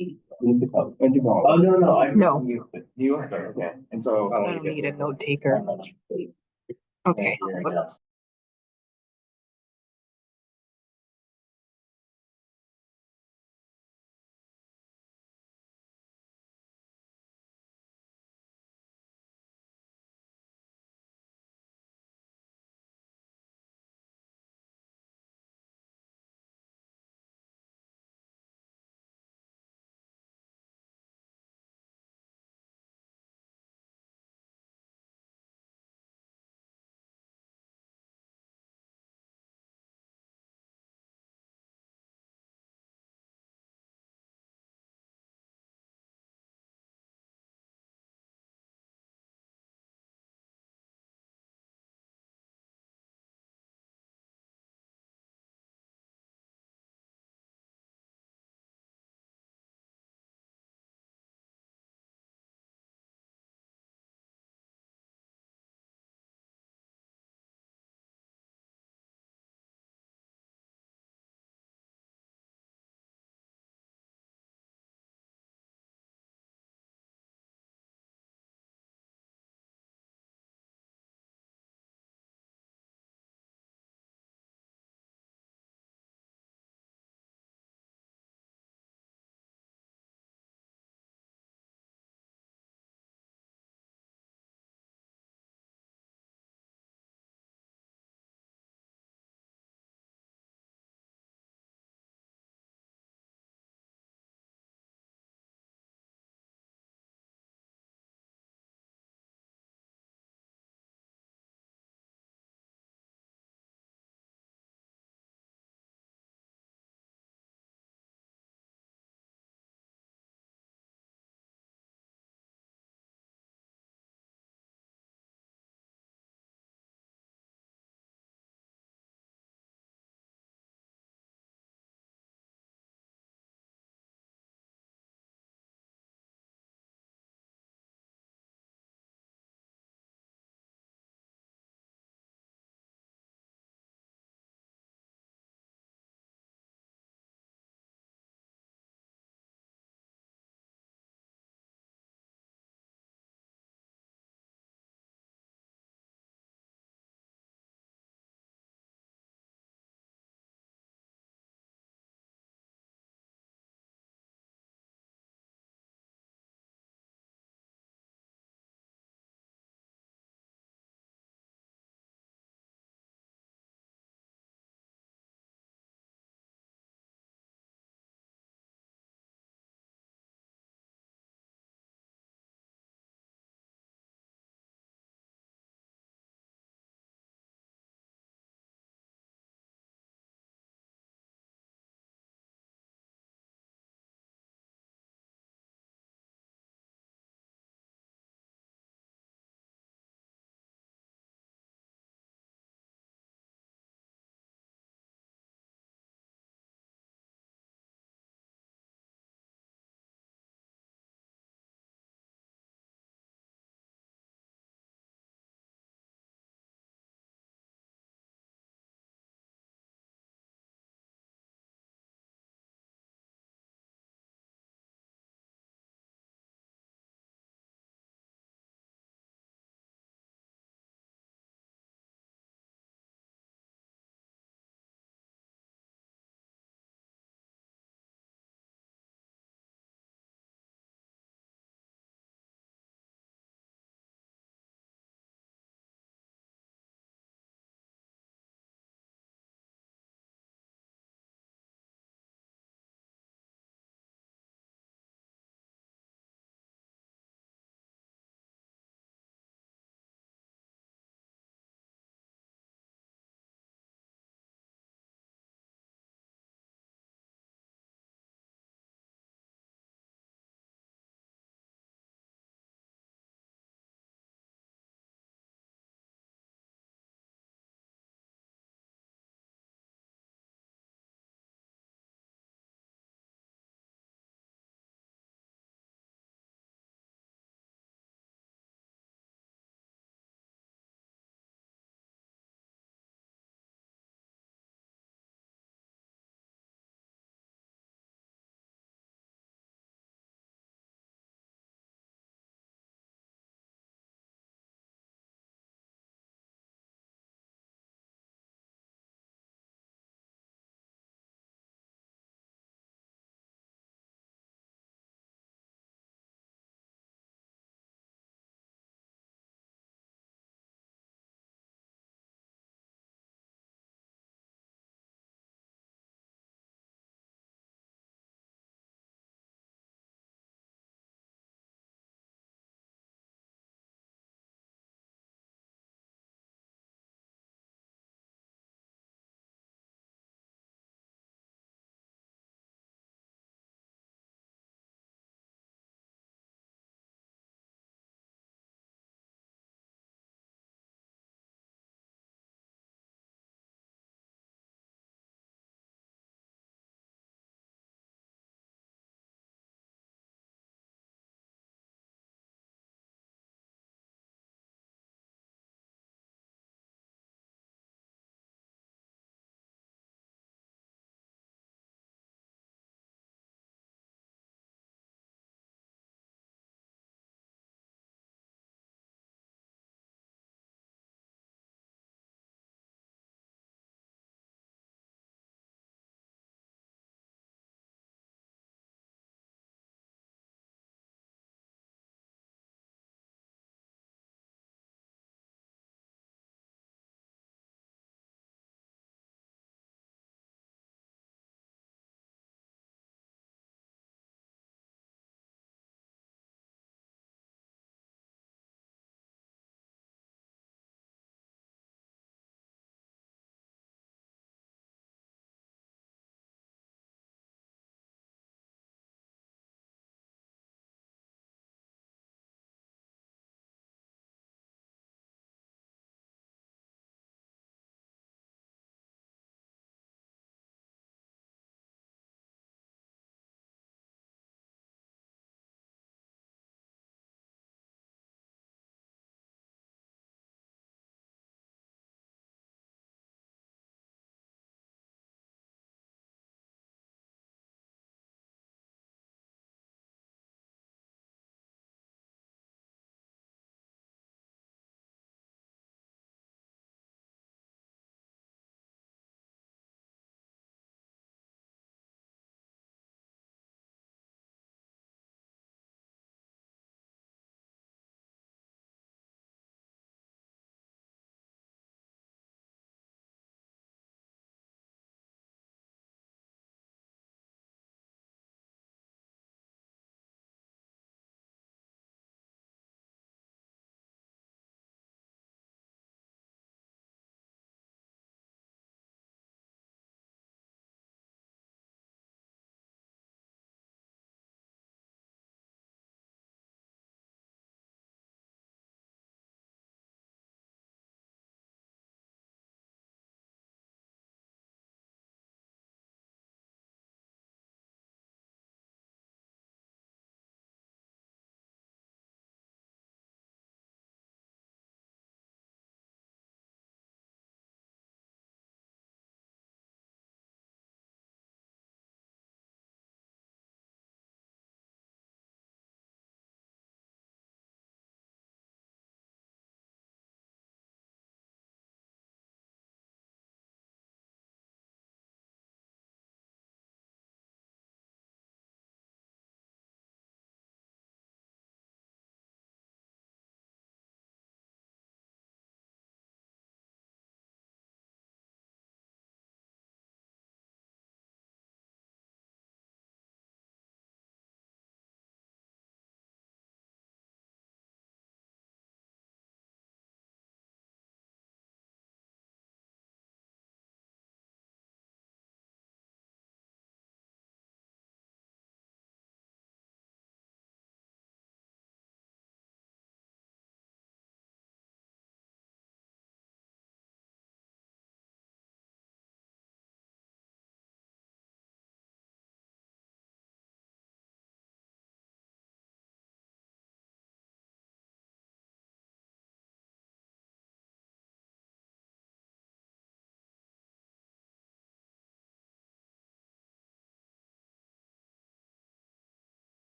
Oh, no, I. No. New Yorker, okay, and so. I don't need a note taker. Okay.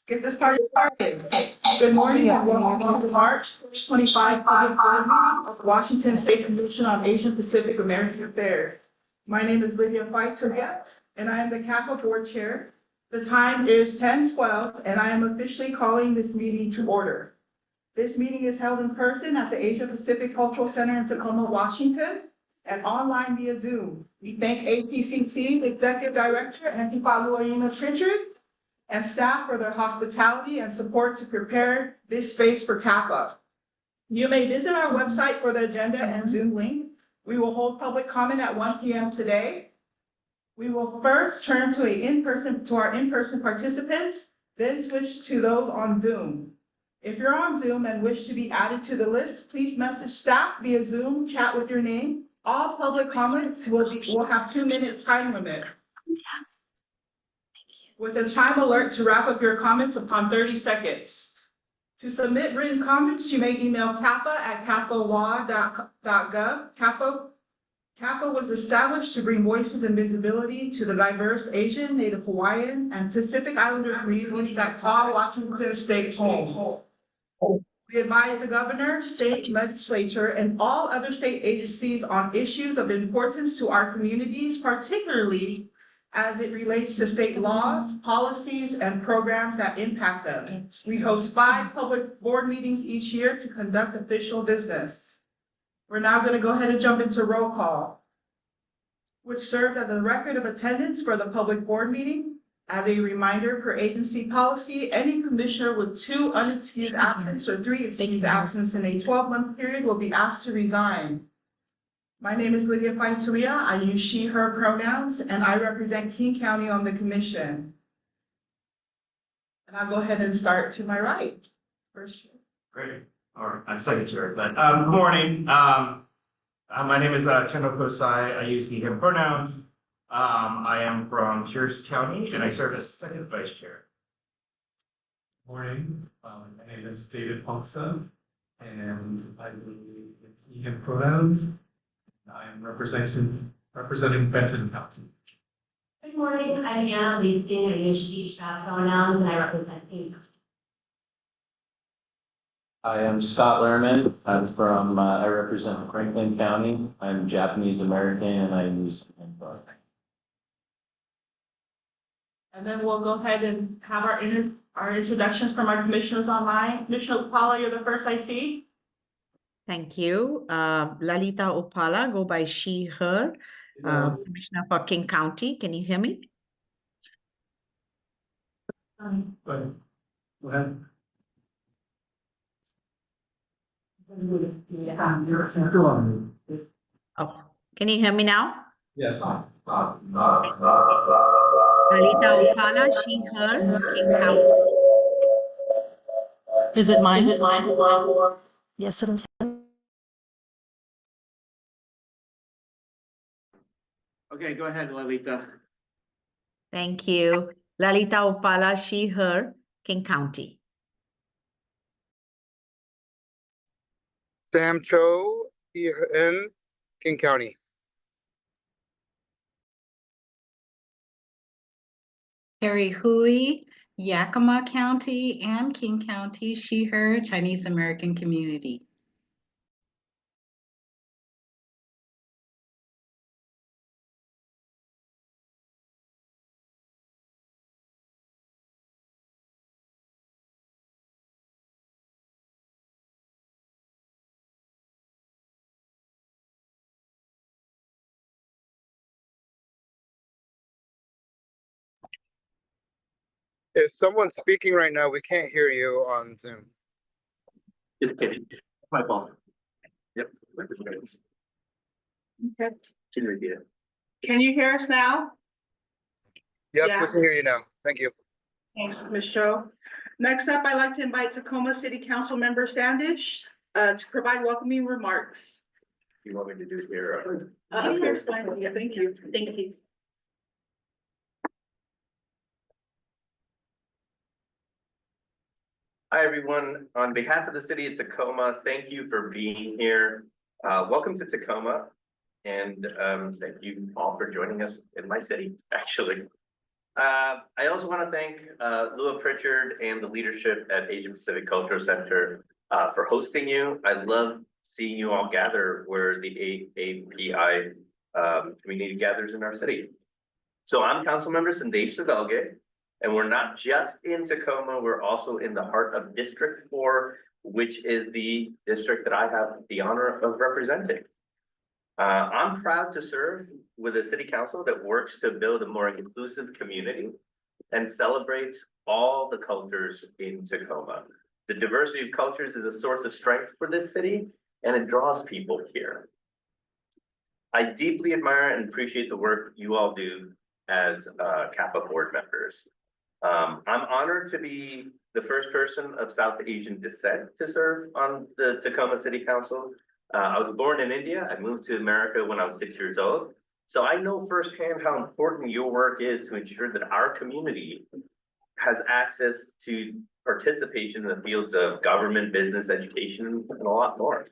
Get this party started. Good morning and welcome to the March 2025 Public Board Meeting of the Washington State Commission on Asian Pacific American Affairs. My name is Lydia Faitzulia, and I am the CAPAA Board Chair. The time is 10:12, and I am officially calling this meeting to order. This meeting is held in person at the Asia Pacific Cultural Center in Tacoma, Washington, and online via Zoom. We thank APCC Executive Director Anthony Pritchard and staff for their hospitality and support to prepare this space for CAPAA. You may visit our website for the agenda and Zoom link. We will hold public comment at 1 p.m. today. We will first turn to our in-person participants, then switch to those on Zoom. If you're on Zoom and wish to be added to the list, please message staff via Zoom chat with your name. All public comments will have 2 minutes time limit, with a time alert to wrap up your comments upon 30 seconds. To submit written comments, you may email CAPAA@capaaLaw.gov. CAPAA was established to bring voices and visibility to the diverse Asian, Native Hawaiian, and Pacific Islander communities that call Washington State home. We advise the governor, state legislature, and all other state agencies on issues of importance to our communities, particularly as it relates to state laws, policies, and programs that impact them. We host 5 public board meetings each year to conduct official business. We're now going to go ahead and jump into roll call, which serves as a record of attendance for the public board meeting. As a reminder, per agency policy, any commissioner with 2 unexcused absence or 3 excused absence in a 12-month period will be asked to resign. My name is Lydia Faitzulia. I use she, her pronouns, and I represent King County on the commission. And I'll go ahead and start to my right. First chair. Great. Or I'm second chair, but good morning. My name is Kendall Kosai. I use he, him pronouns. I am from Pierce County and I serve as second vice chair. Morning, my name is David Ponsa. and I believe in he, him pronouns. I am representing Benton County. Good morning, I'm Anna Leasing, I use she, pronouns, and I represent King. I am Scott Lerman. I'm from, I represent Franklin County. I'm Japanese American and I use Info. And then we'll go ahead and have our introductions from our commissioners online. Commissioner Paula, you're the first I see. Thank you. Lalita Opala, go by she, her. Commissioner for King County. Can you hear me? Go ahead. Go ahead. You're still on. Oh, can you hear me now? Yes. Lalita Opala, she, her, King County. Is it mine? Yes, it is. Okay, go ahead, Lalita. Thank you. Lalita Opala, she, her, King County. Sam Cho, in King County. Terry Hui, Yakima County and King County, she, her, Chinese American community. If someone's speaking right now, we can't hear you on Zoom. Just kidding. My fault. Yep. Okay. Can you repeat it? Can you hear us now? Yep, Yeah. we can hear you now. Thank you. Thanks, Ms. Cho. Next up, I'd like to invite Tacoma City Council Member Standish to provide welcoming remarks. You want me to do here? Here's fine. Yeah, thank you. Thank you. Hi, everyone. On behalf of the city of Tacoma, thank you for being here. Welcome to Tacoma, and thank you all for joining us in my city, actually. I also want to thank Lua Pritchard and the leadership at Asian Pacific Cultural Center for hosting you. I love seeing you all gather where the API community gathers in our city. So I'm Councilmember Sandesh Savelge. And we're not just in Tacoma, we're also in the heart of District 4, which is the district that I have the honor of representing. I'm proud to serve with a city council that works to build a more inclusive community and celebrate all the cultures in Tacoma. The diversity of cultures is a source of strength for this city, and it draws people here. I deeply admire and appreciate the work you all do as CAPAA board members. I'm honored to be the first person of South Asian descent to serve on the Tacoma City Council. I was born in India. I moved to America when I was 6 years old. So I know firsthand how important your work is to ensure that our community has access to participation in the fields of government, business, education, and a lot more.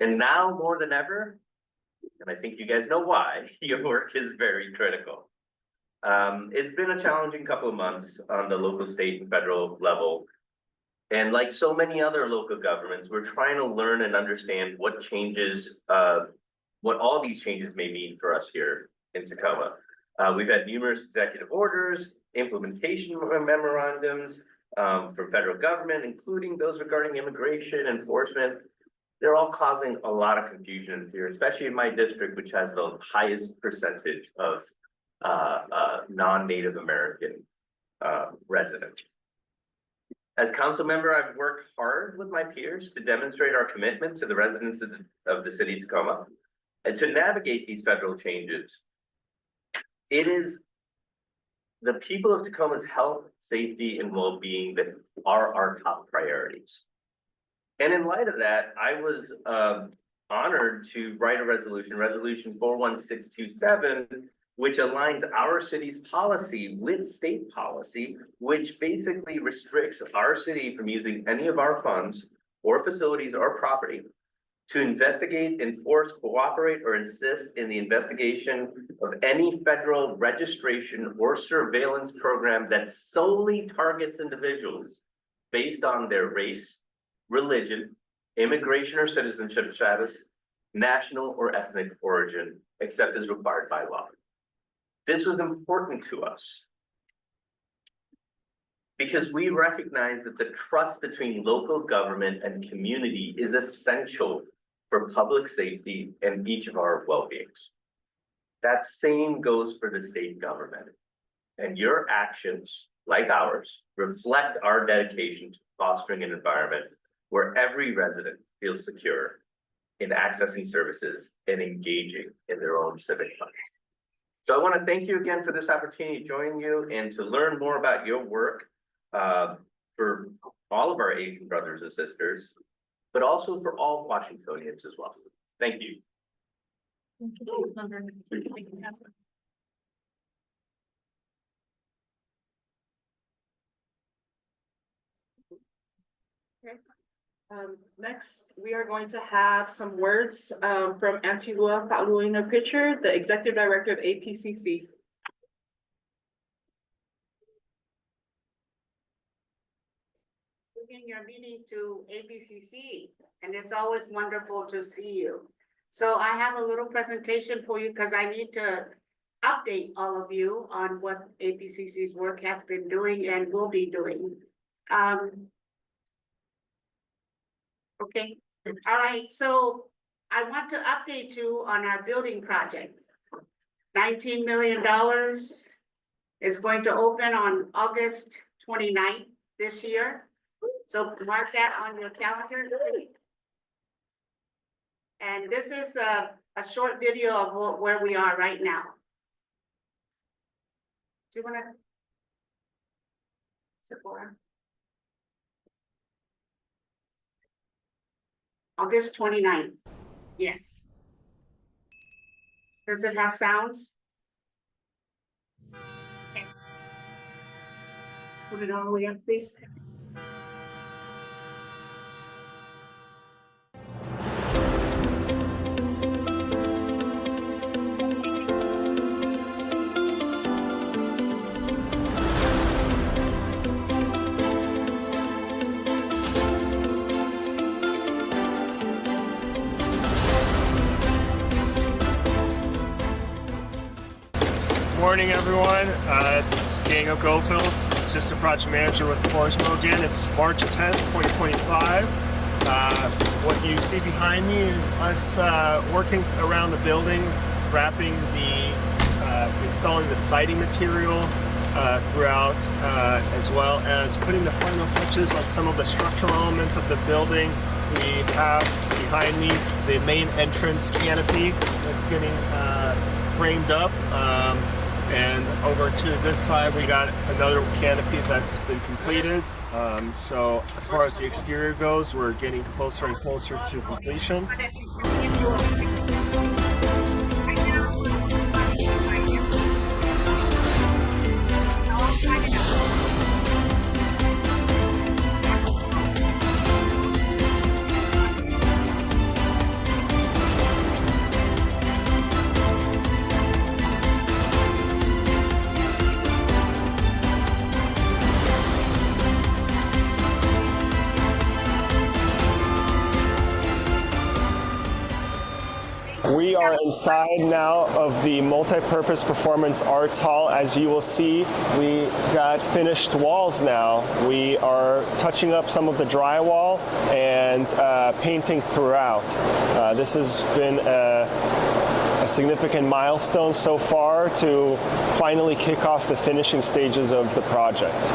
And now more than ever, and I think you guys know why, your work is very critical. It's been a challenging couple of months on the local, state, and federal level. And like so many other local governments, we're trying to learn and understand what changes, what all these changes may mean for us here in Tacoma. We've had numerous executive orders, implementation memorandums from federal government, including those regarding immigration enforcement. They're all causing a lot of confusion and fear, especially in my district, which has the highest percentage of non-Native American residents. As council member, I've worked hard with my peers to demonstrate our commitment to the residents of the city of Tacoma and to navigate these federal changes. It is the people of Tacoma's health, safety, and well-being that are our top priorities. And in light of that, I was honored to write a resolution 41627, which aligns our city's policy with state policy, which basically restricts our city from using any of our funds or facilities or property to investigate, enforce, cooperate, or assist in the investigation of any federal registration or surveillance program that solely targets individuals based on their race, religion, immigration or citizenship status, national or ethnic origin, except as required by law. This was important to us because we recognize that the trust between local government and community is essential for public safety and each of our well-beings. That same goes for the state government. And your actions, like ours, reflect our dedication to fostering an environment where every resident feels secure in accessing services and engaging in their own civic life. So I want to thank you again for this opportunity to join you and to learn more about your work for all of our Asian brothers and sisters, but also for all Washingtonians as well. Thank you. Next, we are going to have some words from Antigua Paulina Pritchard, the Executive Director of APCC. Bringing your meeting to APCC, and it's always wonderful to see you. So I have a little presentation for you because I need to update all of you on what APCC's work has been doing and will be doing. Okay, all right, so I want to update you on our building project. $19 million is going to open on August 29th this year. So mark that on your calendar, please. And this is a short video of where we are right now. Do you want to? Sephora? August 29th, yes. Does it have sounds? Okay. Put it all the way up, please. Morning, everyone. It's Daniel Gofield, Assistant Project Manager with Forsmo again. It's March 10th, 2025. What you see behind me is us working around the building, wrapping installing the siding material throughout, as well as putting the final touches on some of the structural elements of the building. We have behind me the main entrance canopy that's getting framed up. And over to this side, we got another canopy that's been completed. So as far as the exterior goes, we're getting closer and closer to completion. We are inside now of the multi-purpose performance arts hall. As you will see, we got finished walls now. We are touching up some of the drywall and painting throughout. This has been a significant milestone so far to finally kick off the finishing stages of the project.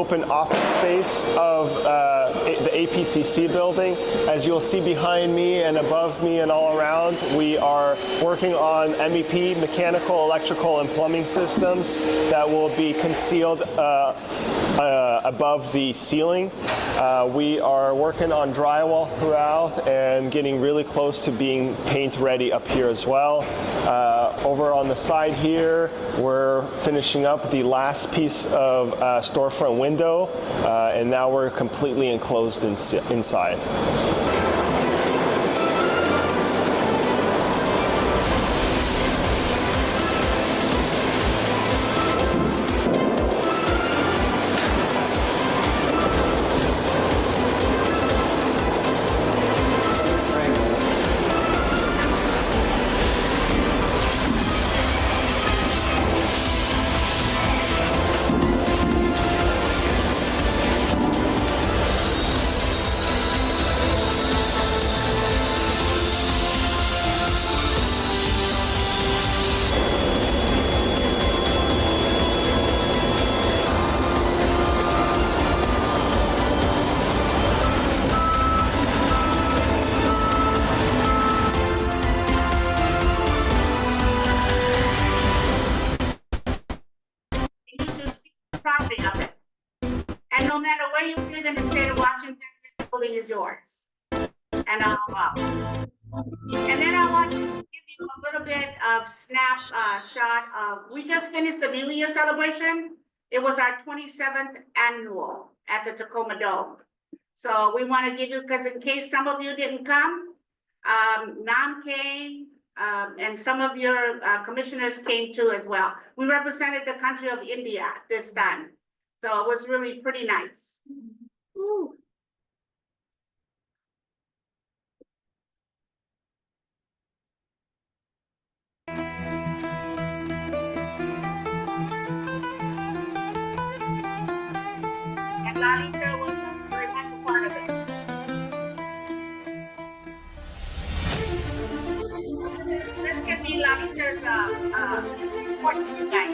open office space of the APCC building. As you'll see behind me and above me and all around, we are working on MEP, mechanical, electrical, and plumbing systems that will be concealed above the ceiling. We are working on drywall throughout and getting really close to being paint ready up here as well. Over on the side here, we're finishing up the last piece of storefront window, and now we're completely enclosed inside. Property of it. And no matter where you live in the state of Washington, this building is yours. And I'll and then I want to give you a little bit of snapshot of, we just finished the New Year celebration. It was our 27th annual at the Tacoma Dome. So we want to give you, because in case some of you didn't come, Nam came, and some of your commissioners came too as well. We represented the country of India this time. So it was really pretty nice. Ooh. And Lalita was very much a part of it. This can be Lalita's report to you guys.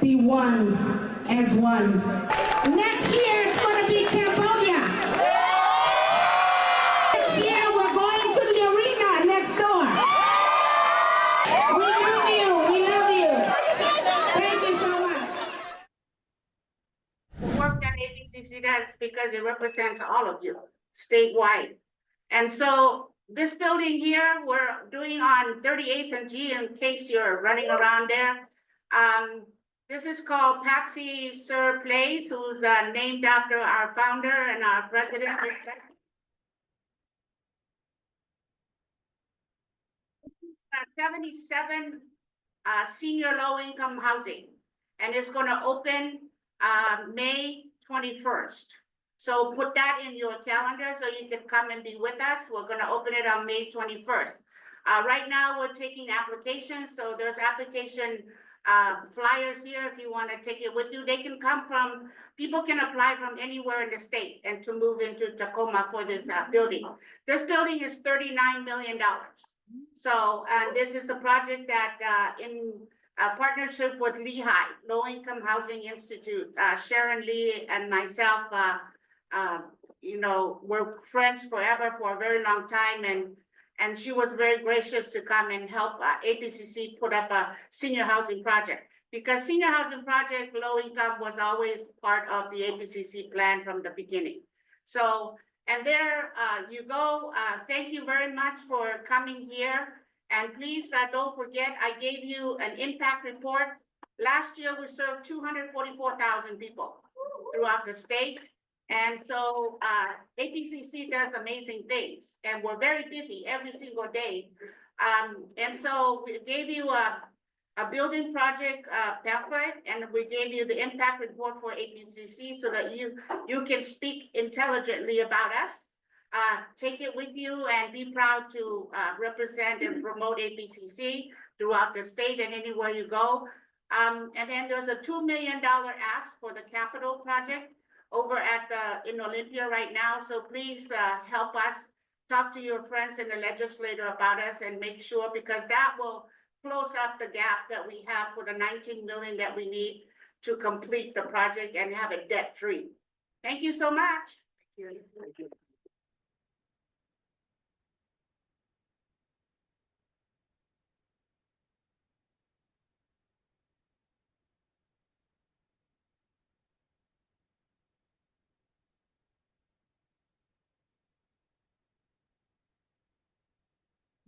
be one as one. Next year it's going to be Cambodia. Next year we're going to the arena next door. We love you. We love you. Thank you so much. The work that ABCC does because it represents all of you statewide. And so this building here, we're doing on 38th and G in case you're running around there. This is called Patsy Sir Place, who's named after our founder and our president. 77 senior low-income housing, and it's going to open May 21st. So put that in your calendar so you can come and be with us. We're going to open it on May 21st. Right now, we're taking applications, so there's application flyers here if you want to take it with you. They can come from, people can apply from anywhere in the state and to move into Tacoma for this building. This building is $39 million. So this is the project that in partnership with Lehigh, Low Income Housing Institute, Sharon Lee and myself, you know, we're friends forever for a very long time, and she was very gracious to come and help APCC put up a senior housing project, because senior housing project, low income, was always part of the APCC plan from the beginning. So, and there you go. Thank you very much for coming here. And please don't forget, I gave you an impact report. Last year, we served 244,000 people throughout the state. And so APCC does amazing things, and we're very busy every single day. And so we gave you a building project pamphlet, and we gave you the impact report for APCC so that you can speak intelligently about us. Take it with you and be proud to represent and promote APCC throughout the state and anywhere you go. And then there's a $2 million ask for the capital project over at in Olympia right now. So please help us, talk to your friends in the legislature about us and make sure, because that will close up the gap that we have for the 19 million that we need to complete the project and have it debt free. Thank you so much. Thank you. Thank you.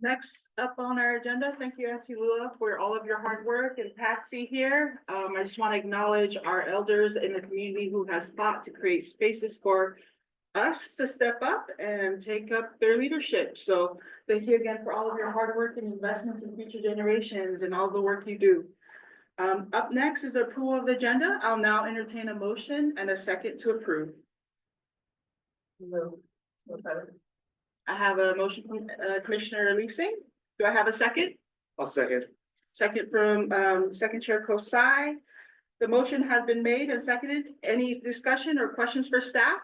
Next up on our agenda, thank you, Auntie Lula, for all of your hard work, and Patsy here. I just want to acknowledge our elders in the community who has fought to create spaces for us to step up and take up their leadership. So thank you again for all of your hard work and investments in future generations and all the work you do. Up next is approval of the agenda. I'll now entertain a motion and a second to approve. I have a motion from Commissioner Leasing. Do I have a second? I'll second. Second from Second Chair Kosai. The motion has been made and seconded. Any discussion or questions for staff?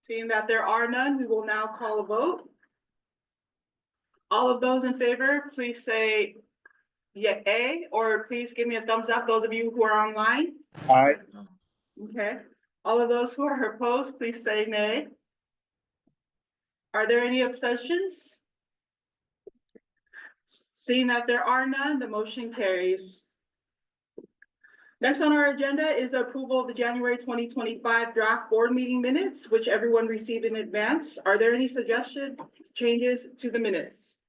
Seeing that there are none, we will now call a vote. All of those in favor, please say yay, or please give me a thumbs up, those of you who are online. Aye. Okay. All of those who are opposed, please say nay. Are there any abstentions? Seeing that there are none, the motion carries. Next on our agenda is the approval of the January 2025 draft board meeting minutes, which everyone received in advance. Are there any suggested changes to the minutes?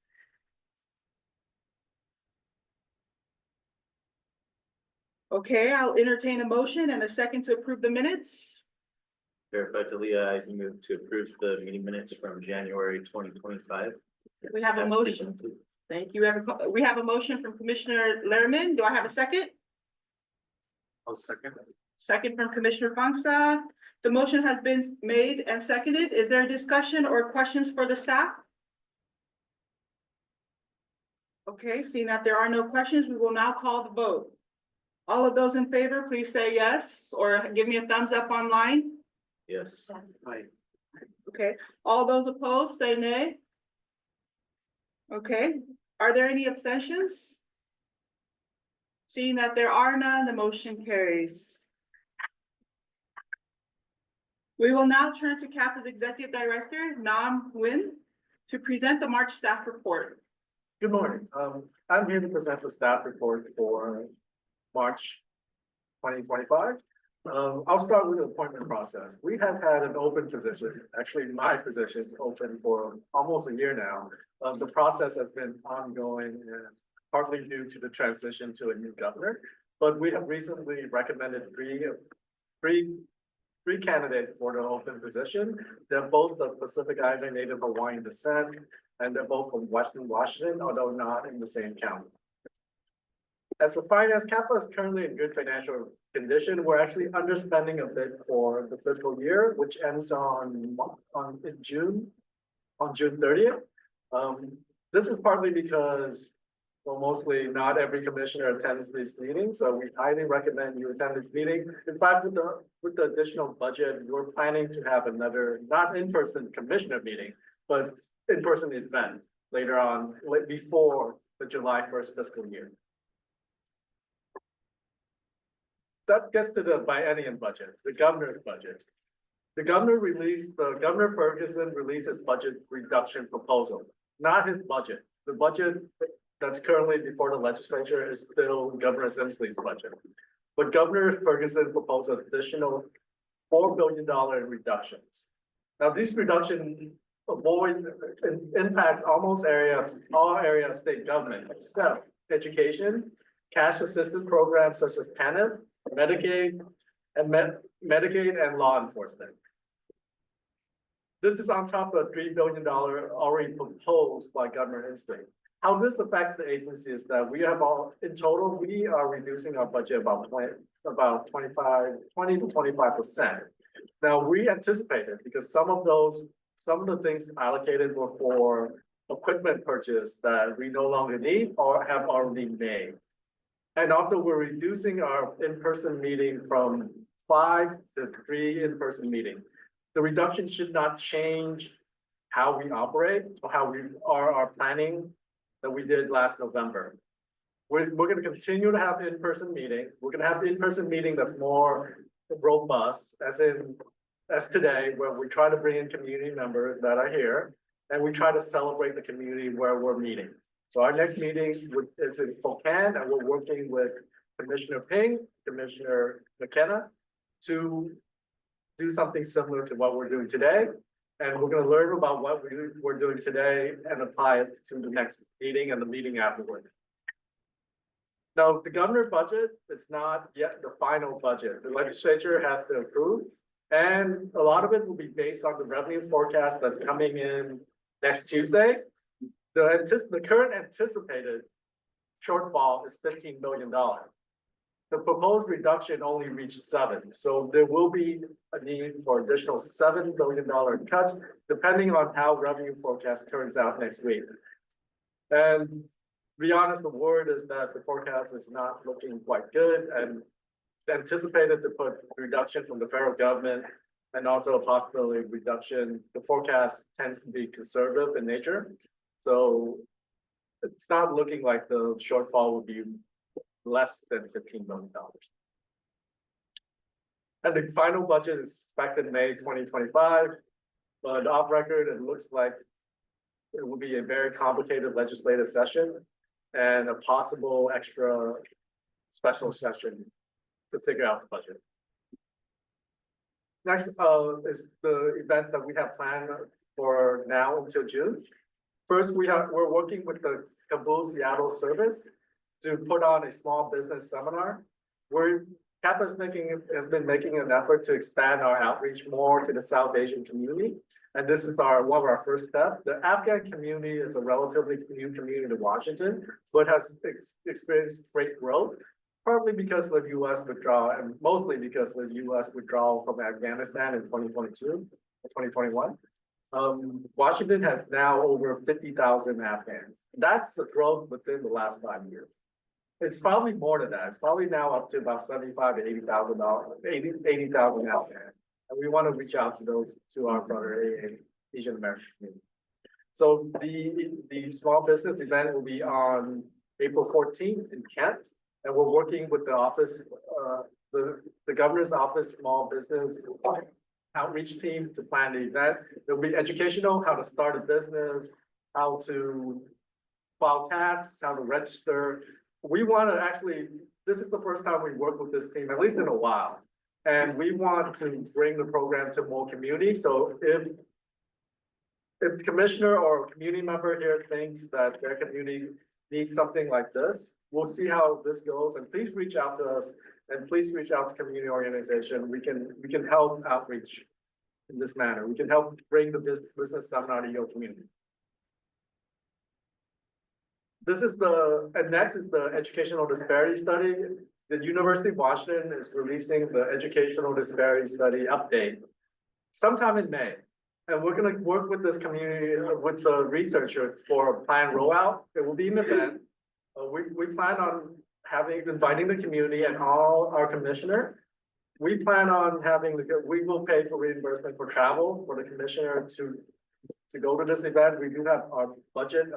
Okay, I'll entertain a motion and a second to approve the minutes. Verified to Leah, I can move to approve the meeting minutes from January 2025. We have a motion. Thank you. We have a motion from Commissioner Lehrman. Do I have a second? I'll second. Second from Commissioner Fangsa. The motion has been made and seconded. Is there a discussion or questions for the staff? Okay, seeing that there are no questions, we will now call the vote. All of those in favor, please say yes, or give me a thumbs up online. Yes. Aye. Okay, all those opposed, say nay. Okay, are there any abstentions? Seeing that there are none, the motion carries. We will now turn to CAPA's Executive Director, Nam Nguyen, to present the March staff report. Good morning. I'm here to present the staff report for March 2025. I'll start with the appointment process. We have had an open position, actually my position open for almost a year now. The process has been ongoing and partly due to the transition to a new governor, but we have recently recommended three candidates for the open position. They're both of Pacific Islander Native Hawaiian descent, and they're both from Western Washington, although not in the same county. As for finance, CAPAA is currently in good financial condition. We're actually underspending a bit for the fiscal year, which ends on June 30th. This is partly because, well, mostly not every commissioner attends these meetings, so we highly recommend you attend this meeting. In fact, with the additional budget, we're planning to have another, not in-person commissioner meeting, but in-person event later on, before the July 1st fiscal year. That gets to the biennium budget, the governor's budget. Governor Ferguson released his budget reduction proposal, not his budget. The budget that's currently before the legislature is still Governor Inslee's budget. But Governor Ferguson proposed an additional $4 billion in reductions. Now, these reductions impacts all areas of state government except education, cash assistance programs such as TANF, Medicaid, and law enforcement. This is on top of the $3 billion already proposed by Governor Inslee. How this affects the agency is that in total, we are reducing our budget about 20 to 25%. Now, we anticipated because some of the things allocated were for equipment purchase that we no longer need or have already made. And also, we're reducing our in-person meeting from 5 to 3 in-person meetings. The reduction should not change how we operate or how we are our planning that we did last November. We're going to continue to have in-person meeting. We're going to have in-person meeting that's more robust, as today, where we try to bring in community members that are here, and we try to celebrate the community where we're meeting. So our next meeting is in Spokane, and we're working with Commissioner Ping, Commissioner McKenna, to do something similar to what we're doing today. And we're going to learn about what we're doing today and apply it to the next meeting and the meeting afterward. Now, the governor's budget is not yet the final budget. The legislature has to approve, and a lot of it will be based on the revenue forecast that's coming in next Tuesday. The current anticipated shortfall is $15 million. The proposed reduction only reached 7, so there will be a need for additional $7 billion cuts, depending on how revenue forecast turns out next week. And to be honest, the word is that the forecast is not looking quite good, and anticipated to put reduction from the federal government and also a possibility reduction. The forecast tends to be conservative in nature, so it's not looking like the shortfall would be less than $15 million. And the final budget is expected May 2025, but off record, it looks like it will be a very complicated legislative session and a possible extra special session to figure out the budget. Next is the event that we have planned for now until June. First, we're working with the CAPAA Seattle service to put on a small business seminar. CAPAA has been making an effort to expand our outreach more to the South Asian community. And this is one of our first steps. The Afghan community is a relatively new community to Washington, but has experienced great growth, partly because of the U.S. withdrawal and mostly because of the U.S. withdrawal from Afghanistan in 2022 or 2021. Washington has now over 50,000 Afghans. That's the growth within the last 5 years. It's probably more than that. It's probably now up to about 75 to 80,000 Afghans. And we want to reach out to our brother Asian American community. So the small business event will be on April 14th in Kent. And we're working with the office, the governor's office, small business outreach team to plan the event. It'll be educational, how to start a business, how to file tax, how to register. We want to actually, this is the first time we work with this team, at least in a while. And we want to bring the program to more community. So if the commissioner or community member here thinks that their community needs something like this, we'll see how this goes. And please reach out to us and please reach out to community organization. We can help outreach in this manner. We can help bring the business down out of your community. This is and next is the educational disparity study. The University of Washington is releasing the educational disparity study update sometime in May. And we're gonna work with this community, with the researcher for a planned rollout. It will be an event. We plan on inviting the community and all our commissioner. We plan on we will pay for reimbursement for travel for the commissioner to go to this event. We do have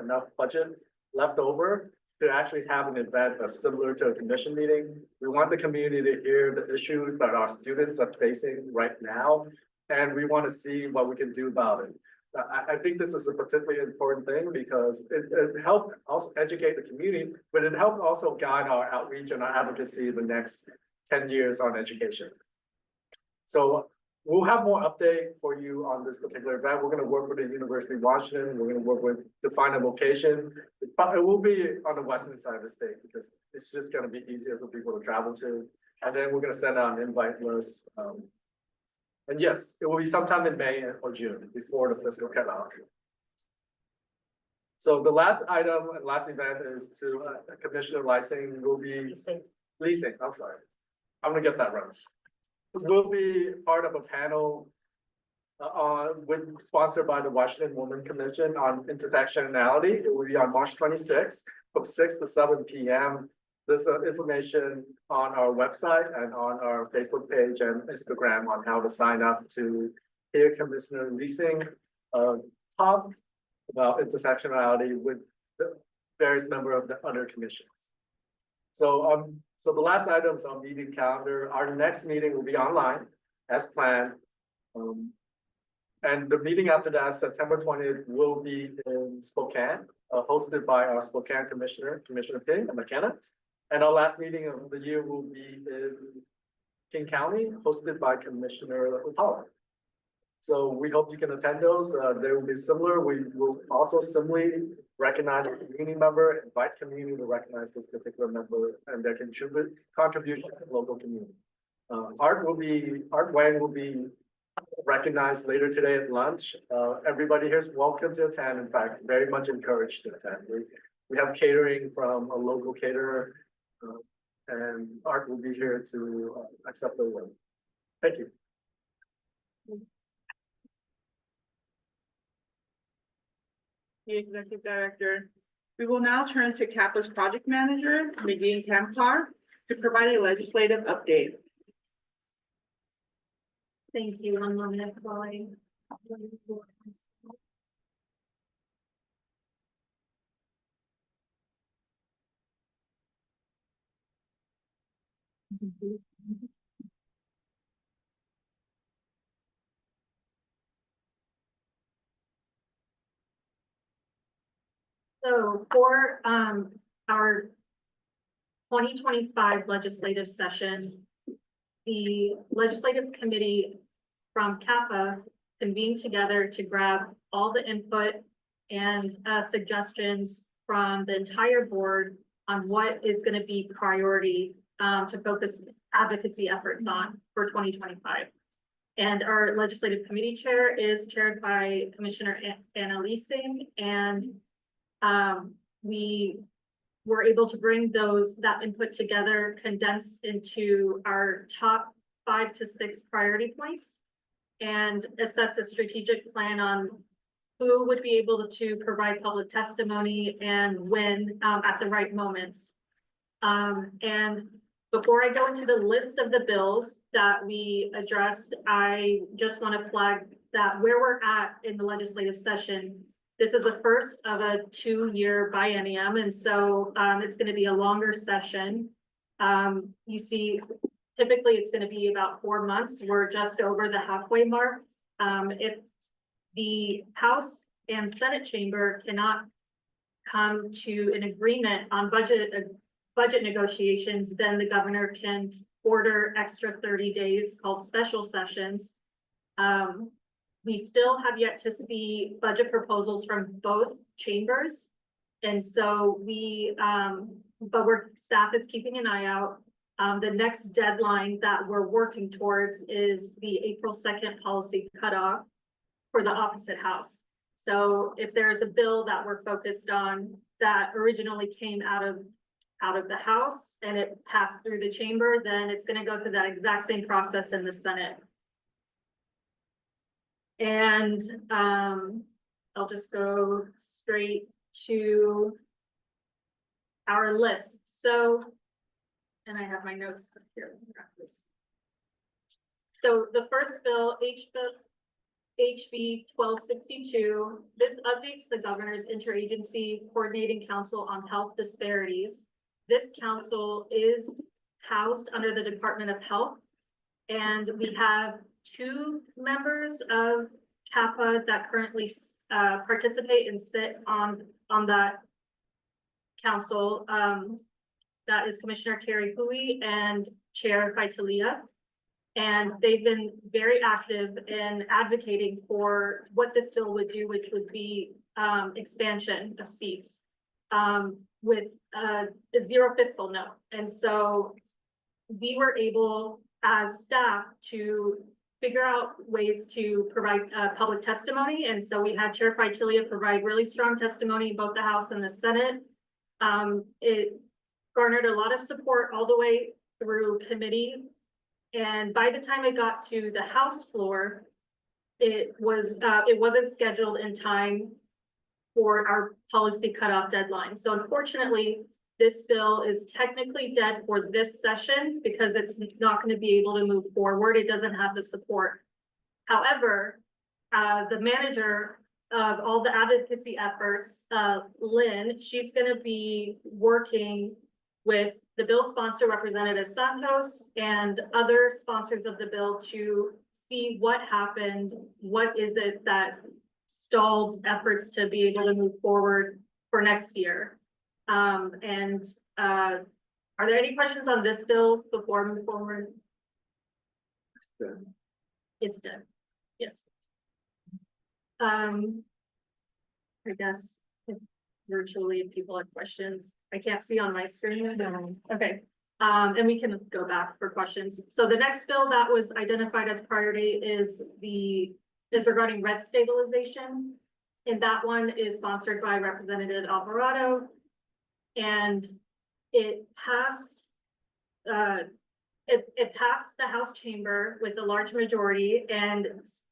enough budget left over to actually have an event that's similar to a commission meeting. We want the community to hear the issues that our students are facing right now, and we want to see what we can do about it. I think this is a particularly important thing because it helped also educate the community, but it helped also guide our outreach and our advocacy the next 10 years on education. So we'll have more update for you on this particular event. We're going to work with the University of Washington. We're going to find a location. It will be on the western side of the state because it's just going to be easier for people to travel to. And then we're going to send out an invite list. And yes, it will be sometime in May or June before the fiscal cutoff. So the last item and last event is to commissioner licensing will be leasing. I'm sorry. I'm going to get that wrong. Will be part of a panel sponsored by the Washington Women Commission on intersectionality. It will be on March 26th from 6 to 7 p.m. There's information on our website and on our Facebook page and Instagram on how to sign up to hear Commissioner Leasing talk about intersectionality with the various members of the other commissions. So the last items on meeting calendar, our next meeting will be online as planned. And the meeting after that, September 20th, will be in Spokane, hosted by our Spokane Commissioner Ping and McKenna. And our last meeting of the year will be in King County, hosted by Commissioner Opala. So we hope you can attend those. They will be similar. We will also similarly recognize a community member, invite community to recognize this particular member and their contribution to the local community. Art Wang will be recognized later today at lunch. Everybody here is welcome to attend. In fact, very much encouraged to attend. We have catering from a local caterer, and Art will be here to accept the award. Thank you. The Executive Director. We will now turn to CAPAA's Project Manager, Nadine Kampar, to provide a legislative update. Thank you. One moment while I. So for our 2025 legislative session, the legislative committee from CAPAA convened together to grab all the input and suggestions from the entire board on what is going to be priority to focus advocacy efforts on for 2025. And our legislative committee chair is chaired by Commissioner Anna Leasing, and we were able to bring that input together, condensed into our top 5 to 6 priority points, and assess a strategic plan on who would be able to provide public testimony and when at the right moments. And before I go into the list of the bills that we addressed, I just want to flag that where we're at in the legislative session, this is the first of a 2-year biennium, and so it's going to be a longer session. You see, typically it's gonna be about 4 months. We're just over the halfway mark. If the House and Senate chamber cannot come to an agreement on budget negotiations, then the governor can order extra 30 days called special sessions. We still have yet to see budget proposals from both chambers. And so staff is keeping an eye out. The next deadline that we're working towards is the April 2nd policy cutoff for the opposite house. So if there's a bill that we're focused on that originally came out of the House and it passed through the chamber, then it's going to go through that exact same process in the Senate. And I'll just go straight to our list. So, and I have my notes up here. So the first bill, HB 1262, this updates the governor's interagency coordinating council on health disparities. This council is housed under the Department of Health, and we have 2 members of CAPAA that currently participate and sit on that council. That is Commissioner Carrie Hui and Chair Faitalia. And they've been very active in advocating for what this bill would do, which would be expansion of seats with a 0 fiscal note. And so we were able as staff to figure out ways to provide public testimony. And so we had Chair Faitalia provide really strong testimony in both the House and the Senate. It garnered a lot of support all the way through committee. And by the time it got to the House floor, it wasn't scheduled in time for our policy cutoff deadline. So unfortunately, this bill is technically dead for this session because it's not going to be able to move forward. It doesn't have the support. However, the manager of all the advocacy efforts, Lynn, she's going to be working with the bill sponsor, Representative Santos, and other sponsors of the bill to see what happened, what is it that stalled efforts to be able to move forward for next year. Are there any questions on this bill before we move forward? It's done. It's done, yes. I guess virtually if people have questions. I can't see on my screen. No. Okay. And we can go back for questions. So the next bill that was identified as priority is regarding rent stabilization. And that one is sponsored by Representative Alvarado. And it passed it passed the House chamber with a large majority, and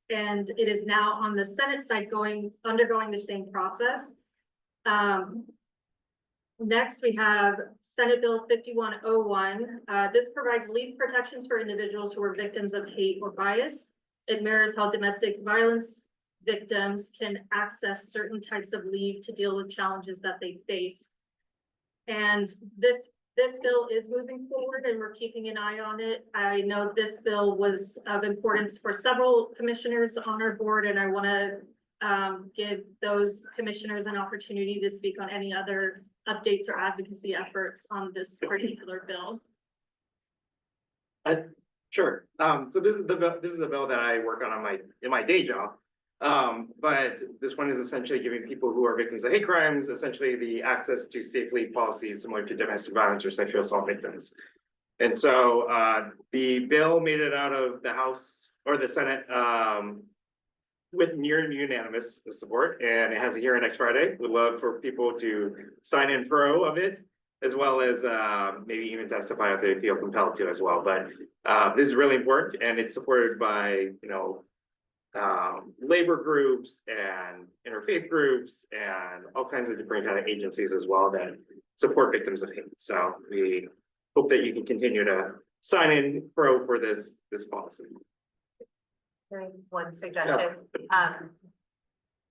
it is now on the Senate side undergoing the same process. Next, we have Senate Bill 5101. This provides leave protections for individuals who are victims of hate or bias. It mirrors how domestic violence victims can access certain types of leave to deal with challenges that they face. And this bill is moving forward and we're keeping an eye on it. I know this bill was of importance for several commissioners on our board, and I want to give those commissioners an opportunity to speak on any other updates or advocacy efforts on this particular bill. Sure. So this is a bill that I work on in my day job. But this one is essentially giving people who are victims of hate crimes, essentially the access to safe leave policies similar to domestic violence or sexual assault victims. And so the bill made it out of the House or the Senate with near unanimous support, and it has a hearing next Friday. We'd love for people to sign in pro of it, as well as maybe even testify if they feel compelled to as well. But this is really important, and it's supported by, labor groups and interfaith groups and all kinds of different kind of agencies as well that support victims of hate. So we hope that you can continue to sign in pro for this policy. One suggestion,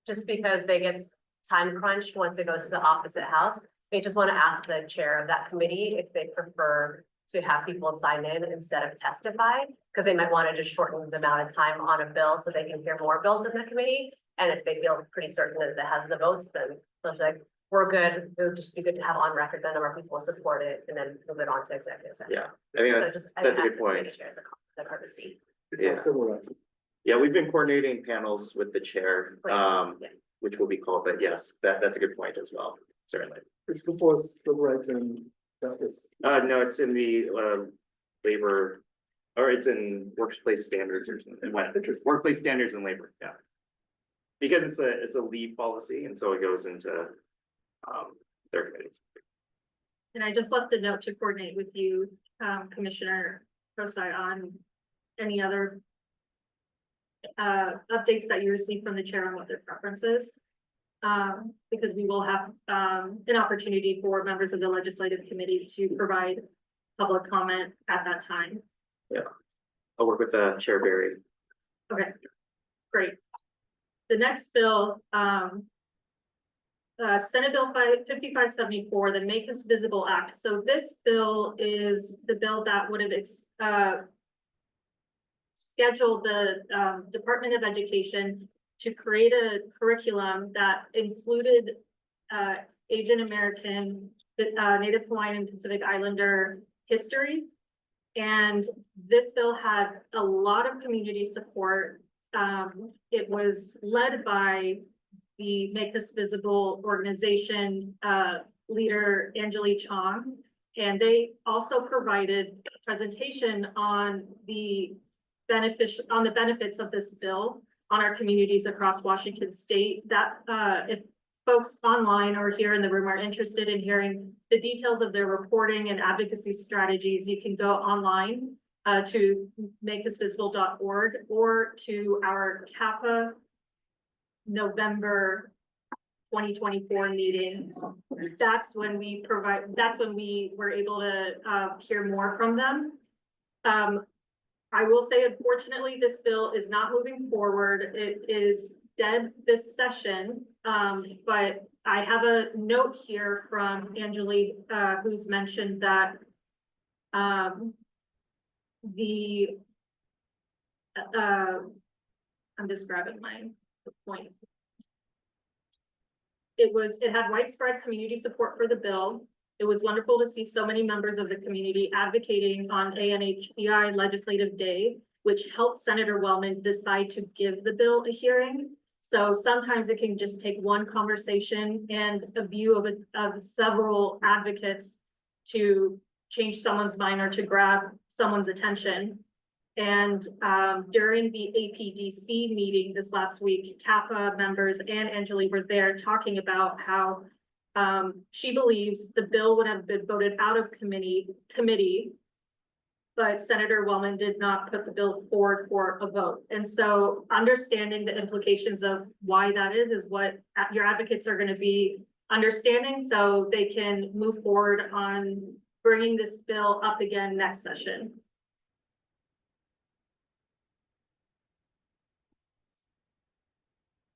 just because they get time crunched once it goes to the opposite house, I just want to ask the chair of that committee if they prefer to have people sign in instead of testify, because they might want to just shorten the amount of time on a bill so they can hear more bills in the committee. And if they feel pretty certain that it has the votes, then they'll be like, we're good. It would just be good to have on record the number of people support it and then move it on to executive session. Yeah, I think that's a good point. The courtesy. Yeah. Yeah, we've been coordinating panels with the chair, Yeah. which will be called, but yes, that's a good point as well, certainly. It's before civil rights and justice. No, it's in the labor, or it's in workplace standards or something, workplace standards and labor, yeah. Because it's a leave policy, and so it goes into their committees. And I just left a note to coordinate with you, Commissioner Prosai, on any other updates that you receive from the chair on what their preference is. Because we will have an opportunity for members of the legislative committee to provide public comment at that time. Yeah, I'll work with Chair Barry. Okay, great. The next bill, Senate Bill 5574, the Make Us Visible Act. So this bill is the bill that would have scheduled the Department of Education to create a curriculum that included Asian American, Native Hawaiian and Pacific Islander history. And this bill had a lot of community support. It was led by the Make Us Visible organization leader, Angeli Chong. And they also provided a presentation on the benefits of this bill on our communities across Washington state. That if folks online or here in the room are interested in hearing the details of their reporting and advocacy strategies, you can go online to makeusvisible.org or to our CAPAA November 2024 meeting. That's when we were able to hear more from them. I will say, unfortunately, this bill is not moving forward. It is dead this session, but I have a note here from Angeli, who's mentioned that I'm just grabbing my point. It had widespread community support for the bill. It was wonderful to see so many members of the community advocating on ANHPI Legislative Day, which helped Senator Wellman decide to give the bill a hearing. So sometimes it can just take one conversation and a view of several advocates to change someone's mind or to grab someone's attention. And during the APDC meeting this last week, CAPAA members and Angeli were there talking about how she believes the bill would have been voted out of committee, but Senator Wellman did not put the bill forward for a vote. And so understanding the implications of why that is what your advocates are going to be understanding, so they can move forward on bringing this bill up again next session.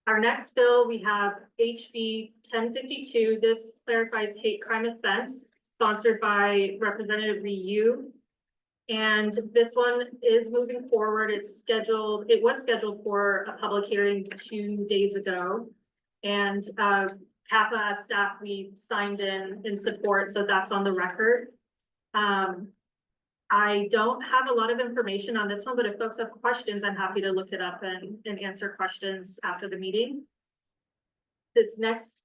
Our next bill, we have HB 1052. This clarifies hate crime offense, sponsored by Representative Ryu. And this one is moving forward. It was scheduled for a public hearing 2 days ago. And CAPAA staff, we signed in support, so that's on the record. I don't have a lot of information on this one, but if folks have questions, I'm happy to look it up and answer questions after the meeting. This next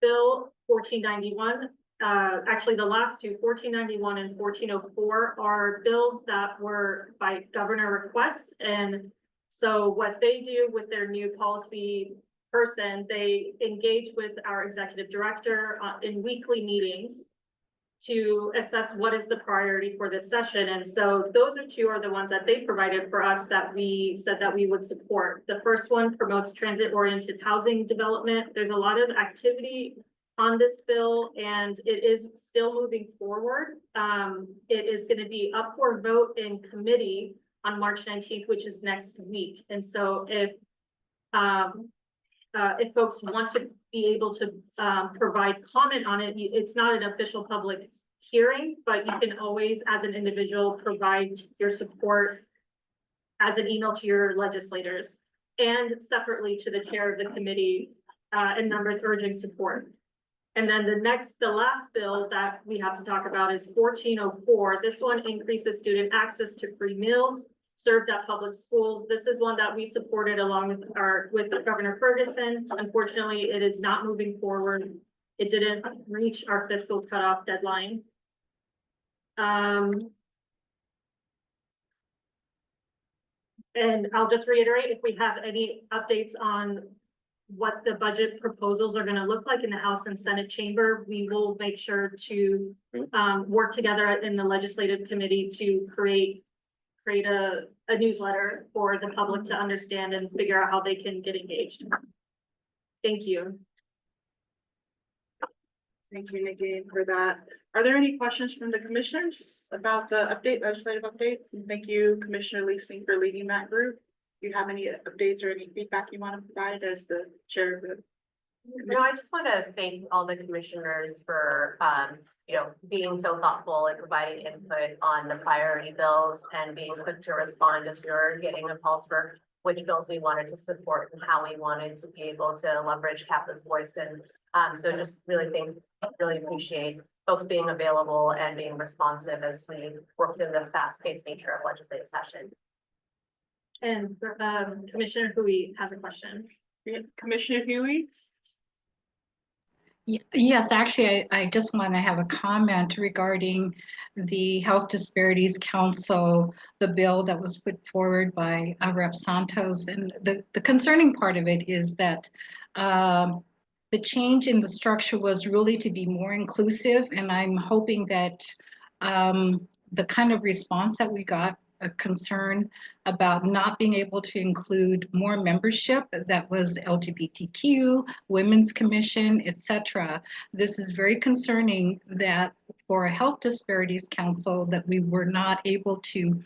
bill, 1491, actually the last two, 1491 and 1404, are bills that were by governor request. And so what they do with their new policy person, they engage with our executive director in weekly meetings to assess what is the priority for this session. And so those two are the ones that they provided for us that we said that we would support. The first one promotes transit-oriented housing development. There's a lot of activity on this bill and it is still moving forward. It is going to be up for vote in committee on March 19th, which is next week. And so if folks want to be able to provide comment on it, it's not an official public hearing, but you can always, as an individual, provide your support as an email to your legislators and separately to the chair of the committee and members urging support. And then the last bill that we have to talk about is 1404. This one increases student access to free meals served at public schools. This is one that we supported along with Governor Ferguson. Unfortunately, it is not moving forward. It didn't reach our fiscal cutoff deadline. And I'll just reiterate, if we have any updates on what the budget proposals are gonna look like in the House and Senate chamber, we will make sure to work together in the legislative committee to create a newsletter for the public to understand and figure out how they can get engaged. Thank you. Thank you, Nikki, for that. Are there any questions from the commissioners about the legislative update? And thank you, Commissioner Leasing, for leading that group. Do you have any updates or any feedback you want to provide as the chair of the? No, I just want to thank all the commissioners for, being so thoughtful and providing input on the priority bills and being quick to respond as we were getting a pulse for which bills we wanted to support and how we wanted to be able to leverage CAPAA's voice. And so just really appreciate folks being available and being responsive as we worked in the fast-paced nature of legislative session. And Commissioner Hui has a question. Commissioner Huey? Yes, actually, I just want to have a comment regarding the Health Disparities Council, the bill that was put forward by Rep. Santos. And the concerning part of it is that the change in the structure was really to be more inclusive. And I'm hoping that the kind of response that we got, a concern about not being able to include more membership that was LGBTQ, Women's Commission, etc. This is very concerning that for a Health Disparities Council that we were not able to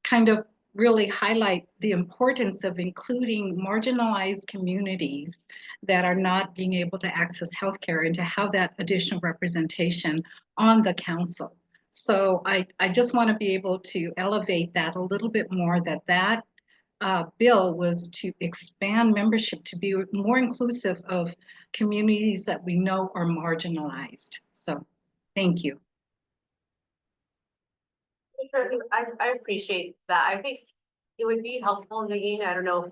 kind of really highlight the importance of including marginalized communities that are not being able to access healthcare and to have that additional representation on the council. So I just want to be able to elevate that a little bit more, that bill was to expand membership to be more inclusive of communities that we know are marginalized. So thank you. I appreciate that. I think it would be helpful, Nagin, I don't know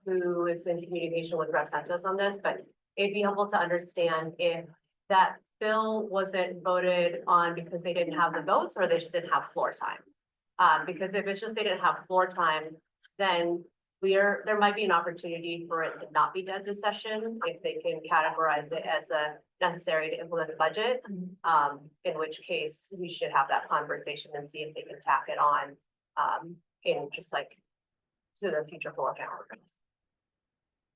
who is in communication with Rep. Santos on this, but it'd be helpful to understand if that bill wasn't voted on because they didn't have the votes or they just didn't have floor time. Because if it's just they didn't have floor time, then there might be an opportunity for it to not be dead this session if they can categorize it as necessary to implement the budget. In which case we should have that conversation and see if they can tack it on in just like to the future floor count.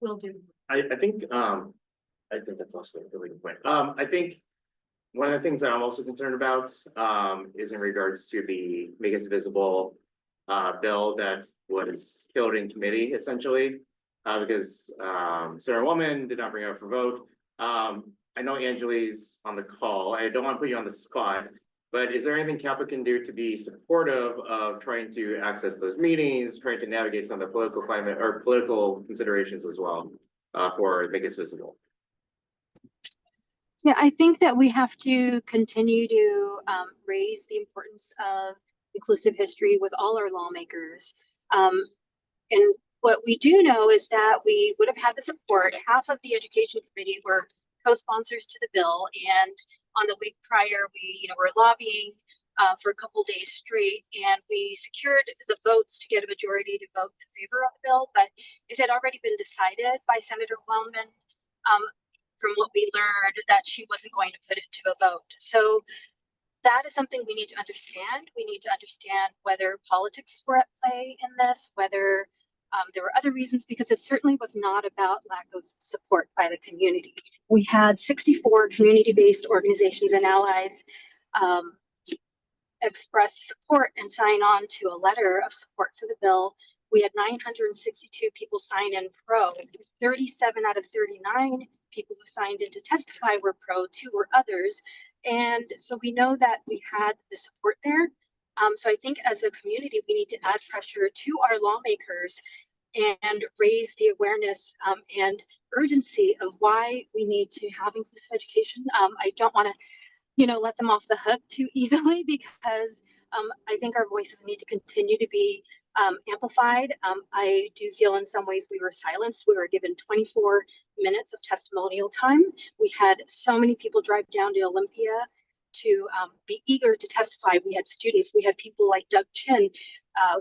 Will do. I think that's also a really good point. I think one of the things that I'm also concerned about is in regards to the Make Us Visible bill that was killed in committee, essentially, because Sarah Woman did not bring it up for vote. I know Angeli's on the call. I don't want to put you on the spot, but is there anything CAPAA can do to be supportive of trying to access those meetings, trying to navigate some of the political climate or political considerations as well for Make Us Visible? Yeah, I think that we have to continue to raise the importance of inclusive history with all our lawmakers. And what we do know is that we would have had the support. Half of the Education Committee were co-sponsors to the bill, and on the week prior, we were lobbying for a couple days straight, and we secured the votes to get a majority to vote in favor of the bill. But it had already been decided by Senator Wellman, from what we learned, that she wasn't going to put it to a vote. So that is something we need to understand. We need to understand whether politics were at play in this, whether there were other reasons, because it certainly was not about lack of support by the community. We had 64 community-based organizations and allies express support and sign on to a letter of support for the bill. We had 962 people sign in pro. 37 out of 39 people who signed in to testify were pro, 2 were others. And so we know that we had the support there. So I think as a community, we need to add pressure to our lawmakers and raise the awareness and urgency of why we need to have inclusive education. I don't want to, let them off the hook too easily because I think our voices need to continue to be amplified. I do feel in some ways we were silenced. We were given 24 minutes of testimonial time. We had so many people drive down to Olympia to be eager to testify. We had students, we had people like Doug Chin,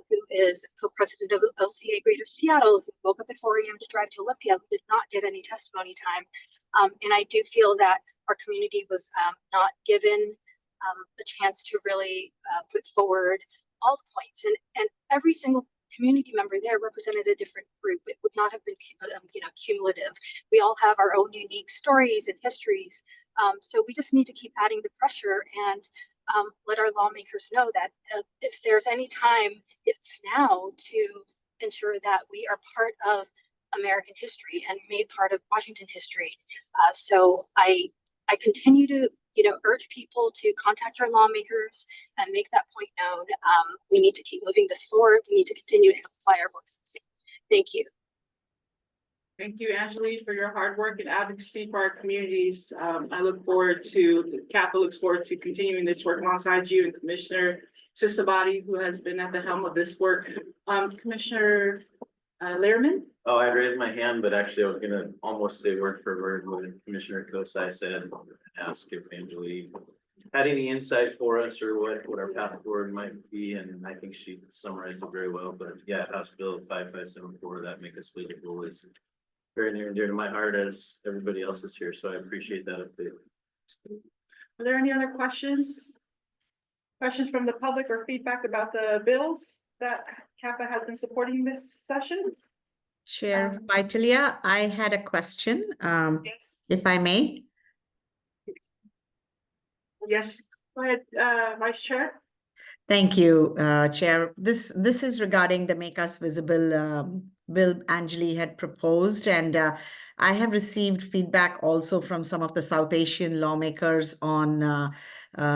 who is co-president of LCA Greater Seattle, who woke up at 4 a.m. to drive to Olympia, who did not get any testimony time. And I do feel that our community was not given a chance to really put forward all the points. And every single community member there represented a different group. It would not have been, cumulative. We all have our own unique stories and histories. So we just need to keep adding the pressure and let our lawmakers know that if there's any time, it's now to ensure that we are part of American history and made part of Washington history. So I continue to, urge people to contact our lawmakers and make that point known. We need to keep moving this forward. We need to continue to amplify our voices. Thank you. Thank you, Angelique, for your hard work and advocacy for our communities. I look forward to, CAPAA looks forward to continuing this work alongside you and Commissioner Sisabati, who has been at the helm of this work. Commissioner Lehrman? Oh, I raised my hand, but actually I was gonna almost say word for word what Commissioner Kosai said, ask if Angelique had any insight for us or what our path forward might be, and I think she summarized it very well. But yeah, House Bill 5574, that make us visible, is very near and dear to my heart as everybody else is here, so I appreciate that update. Are there any other questions? Questions from the public or feedback about the bills that CAPAA has been supporting this session? Chair Vitalia, I had a question, Yes. if I may. Yes, go ahead, Vice Chair. Thank you, Chair. This is regarding the Make Us Visible bill Angeli had proposed, and I have received feedback also from some of the South Asian lawmakers on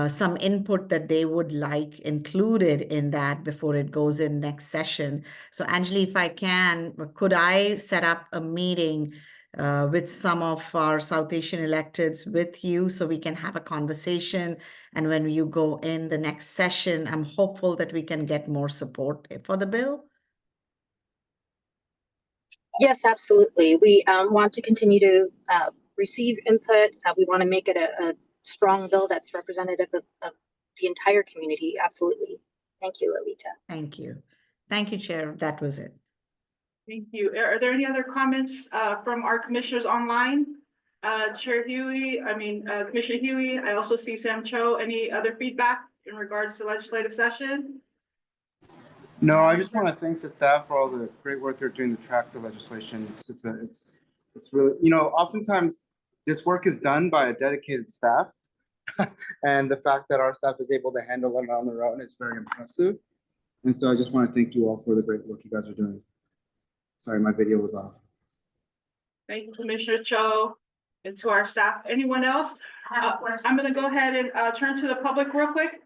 some input that they would like included in that before it goes in next session. So Angeli, if I can, could I set up a meeting with some of our South Asian electeds with you so we can have a conversation? And when you go in the next session, I'm hopeful that we can get more support for the bill. Yes, absolutely. We want to continue to receive input. We want to make it a strong bill that's representative of the entire community. Absolutely. Thank you, Lolita. Thank you. Thank you, Chair. That was it. Thank you. Are there any other comments from our commissioners online? Chair Huey, Commissioner Huey, I also see Sam Cho. Any other feedback in regards to legislative session? No, I just want to thank the staff for all the great work they're doing to track the legislation. It's really, oftentimes this work is done by a dedicated staff. And the fact that our staff is able to handle it on their own is very impressive. And so I just want to thank you all for the great work you guys are doing. Sorry, my video was off. Thank you, Commissioner Cho, and to our staff. Anyone else? I'm going to go ahead and turn to the public real quick.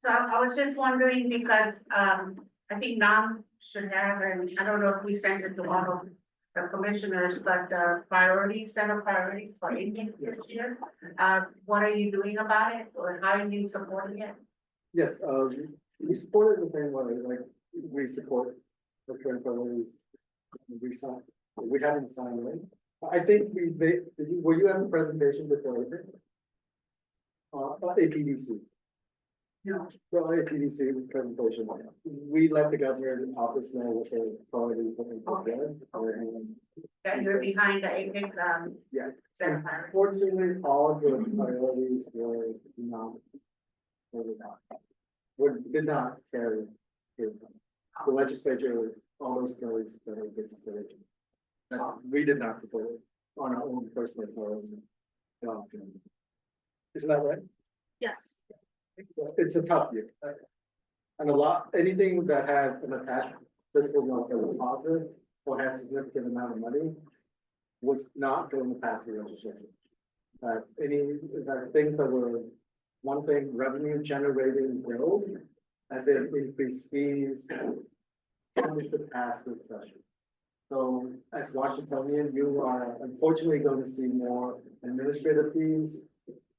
So I was just wondering because I think NAM should have, and I don't know if we sent it to all of the commissioners, but set of priorities for Indian this year. What are you doing about it, or how are you supporting it? Yes, we support it the same way, like we support the current priorities. We haven't signed it. I think were you at the presentation before? APDC. No. Well, APDC presentation, we let the governor in office know what the priorities are. That you're behind the APIC, Yeah. set of priorities. Unfortunately, all of the priorities did not carry through. The legislature, all those priorities that are get supported. We did not support it on our own personal priorities. Isn't that right? Yes. It's a tough year. And anything that had an attached fiscal note that was positive or has significant amount of money was not going to pass the legislation. Things that were, one thing, revenue generating growth, as in increased fees, only should pass this session. So as Washingtonian, you are unfortunately going to see more administrative fees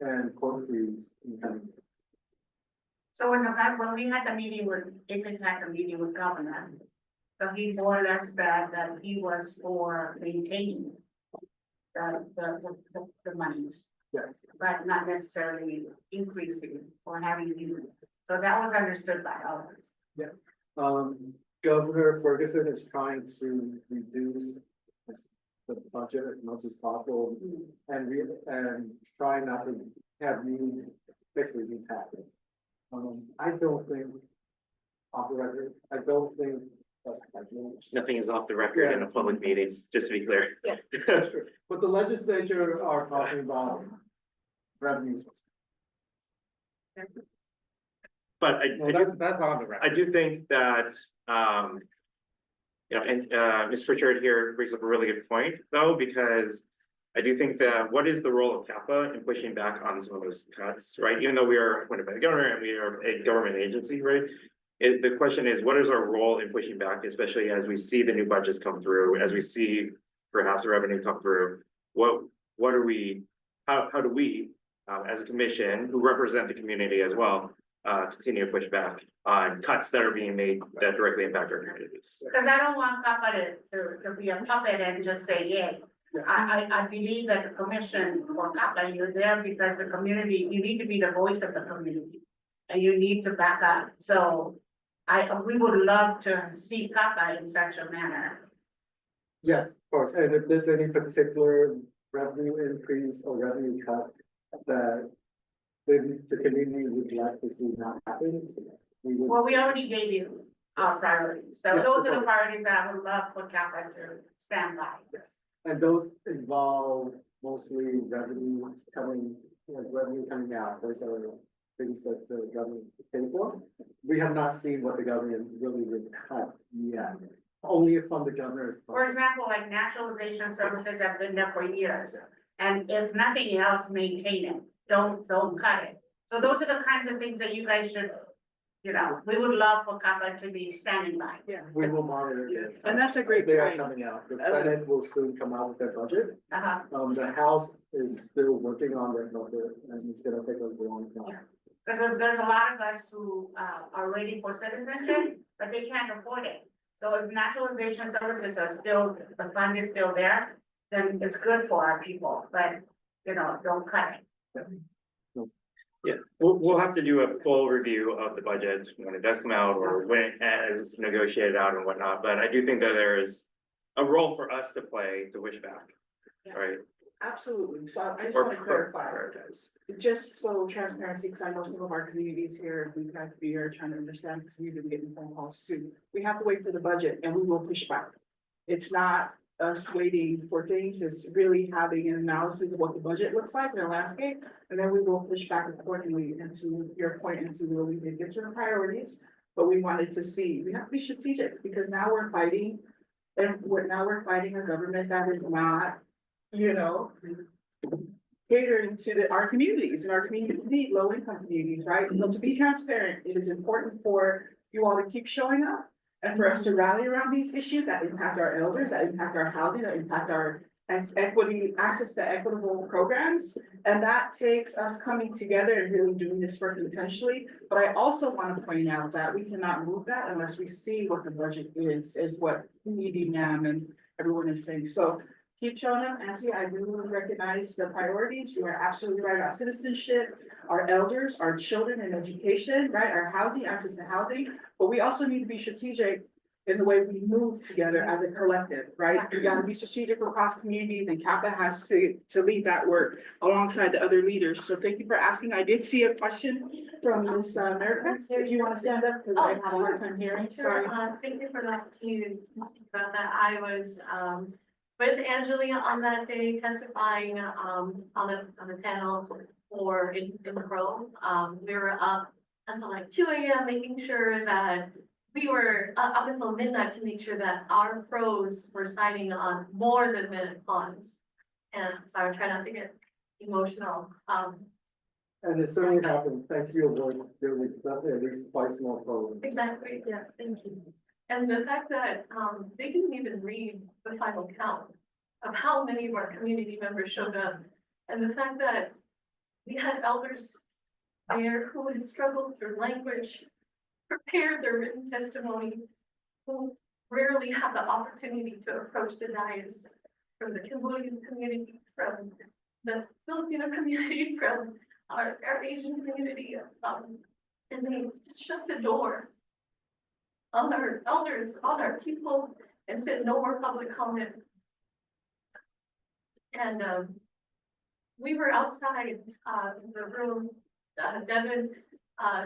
and court fees in coming. So when we had the meeting with, Ethan had the meeting with governor, so he more or less said that he was for maintaining the monies, Yes. but not necessarily increasing or having new. So that was understood by others. Yes. Governor Ferguson is trying to reduce the budget as much as possible and try not to have new, basically new taxes. I don't think, off the record, I don't think. Nothing is off the record in a public meeting, just to be clear. Yeah. But the legislature are talking about revenues. But That's on the record. I do think that, Ms. Richard here brings up a really good point, though, because I do think that what is the role of CAPAA in pushing back on some of those cuts, right? Even though we are appointed by the governor and we are a government agency, right? The question is, what is our role in pushing back, especially as we see the new budgets come through, as we see perhaps the revenue come through? How do we, as a commission who represent the community as well, continue to push back on cuts that are being made that directly impact our communities? Because I don't want somebody to be a puppet and just say, yay. I believe that the commission or CAPAA, you're there because the community, you need to be the voice of the community. And you need to back up. So we would love to see CAPAA in such a manner. Yes, of course, and if there's any particular revenue increase or revenue cut that the community would like to see not happen, we would. Well, we already gave you our priorities. So Yes, those are okay. the priorities that I would love for CAPAA to stand by. Yes, and those involve mostly revenue coming out, those are things that the government is paying for. We have not seen what the government really would cut yet, only from the governor. For example, like naturalization services have been there for years. And if nothing else, maintain it, don't cut it. So those are the kinds of things that you guys should, we would love for CAPAA to be standing by. Yeah. We will monitor it. And that's a great They are point. coming out, the Senate will soon come out with their budget. The House is still working on their budget, and it's gonna take a long time. Because there's a lot of us who are ready for citizenship, but they can't afford it. So if naturalization services are still, the fund is still there, then it's good for our people, but, don't cut it. Yeah, we'll have to do a full review of the budget when it does come out or when as it's negotiated out and whatnot, but I do think that there is a role for us to play to push back, right? Absolutely. So I just Or want to clarify, prioritize. just so transparency, because I know some of our communities here, we've had to be here trying to understand, because we've been getting phone calls too. We have to wait for the budget and we will push back. It's not us waiting for things, it's really having an analysis of what the budget looks like in the landscape. And then we will push back accordingly, and to your point, into where we did get certain priorities. But we wanted to see, we have to be strategic, because now we're fighting, now we're fighting a government that is not, catering to our communities, and our community, low income communities, right? So to be transparent, it is important for you all to keep showing up and for us to rally around these issues that impact our elders, that impact our housing, that impact our equity, access to equitable programs. And that takes us coming together and really doing this work intentionally. But I also want to point out that we cannot move that unless we see what the budget is what Edie, ma'am, and everyone is saying. So keep showing up, Nancy. I do recognize the priorities. You are absolutely right about citizenship, our elders, our children and education, right? Our housing, access to housing. But we also need to be strategic in the way we move together as a collective, right? We gotta be strategic across communities, and CAPAA has to lead that work alongside the other leaders. So thank you for asking. I did see a question from Ms. America. If you want to stand up, because I have a hard time hearing, sorry. Thank you for the opportunity to speak about that. I was with Angelia on that day testifying on the panel for in Rome. We were up until like 2 a.m. making sure that we were up until midnight to make sure that our pros were signing on more than the cons. And so I would try not to get emotional. And it certainly happened, thanks to your work, there was definitely at least twice more programs. Exactly, yes, thank you. And the fact that they didn't even read the final count of how many of our community members showed up. And the fact that we had elders there who had struggled through language, prepared their written testimony, who rarely have the opportunity to approach the dais, from the Cambodian community, from the Filipino community, from our Asian community, and they just shut the door on our elders, on our people, and said no more public comment. And we were outside the room. Devin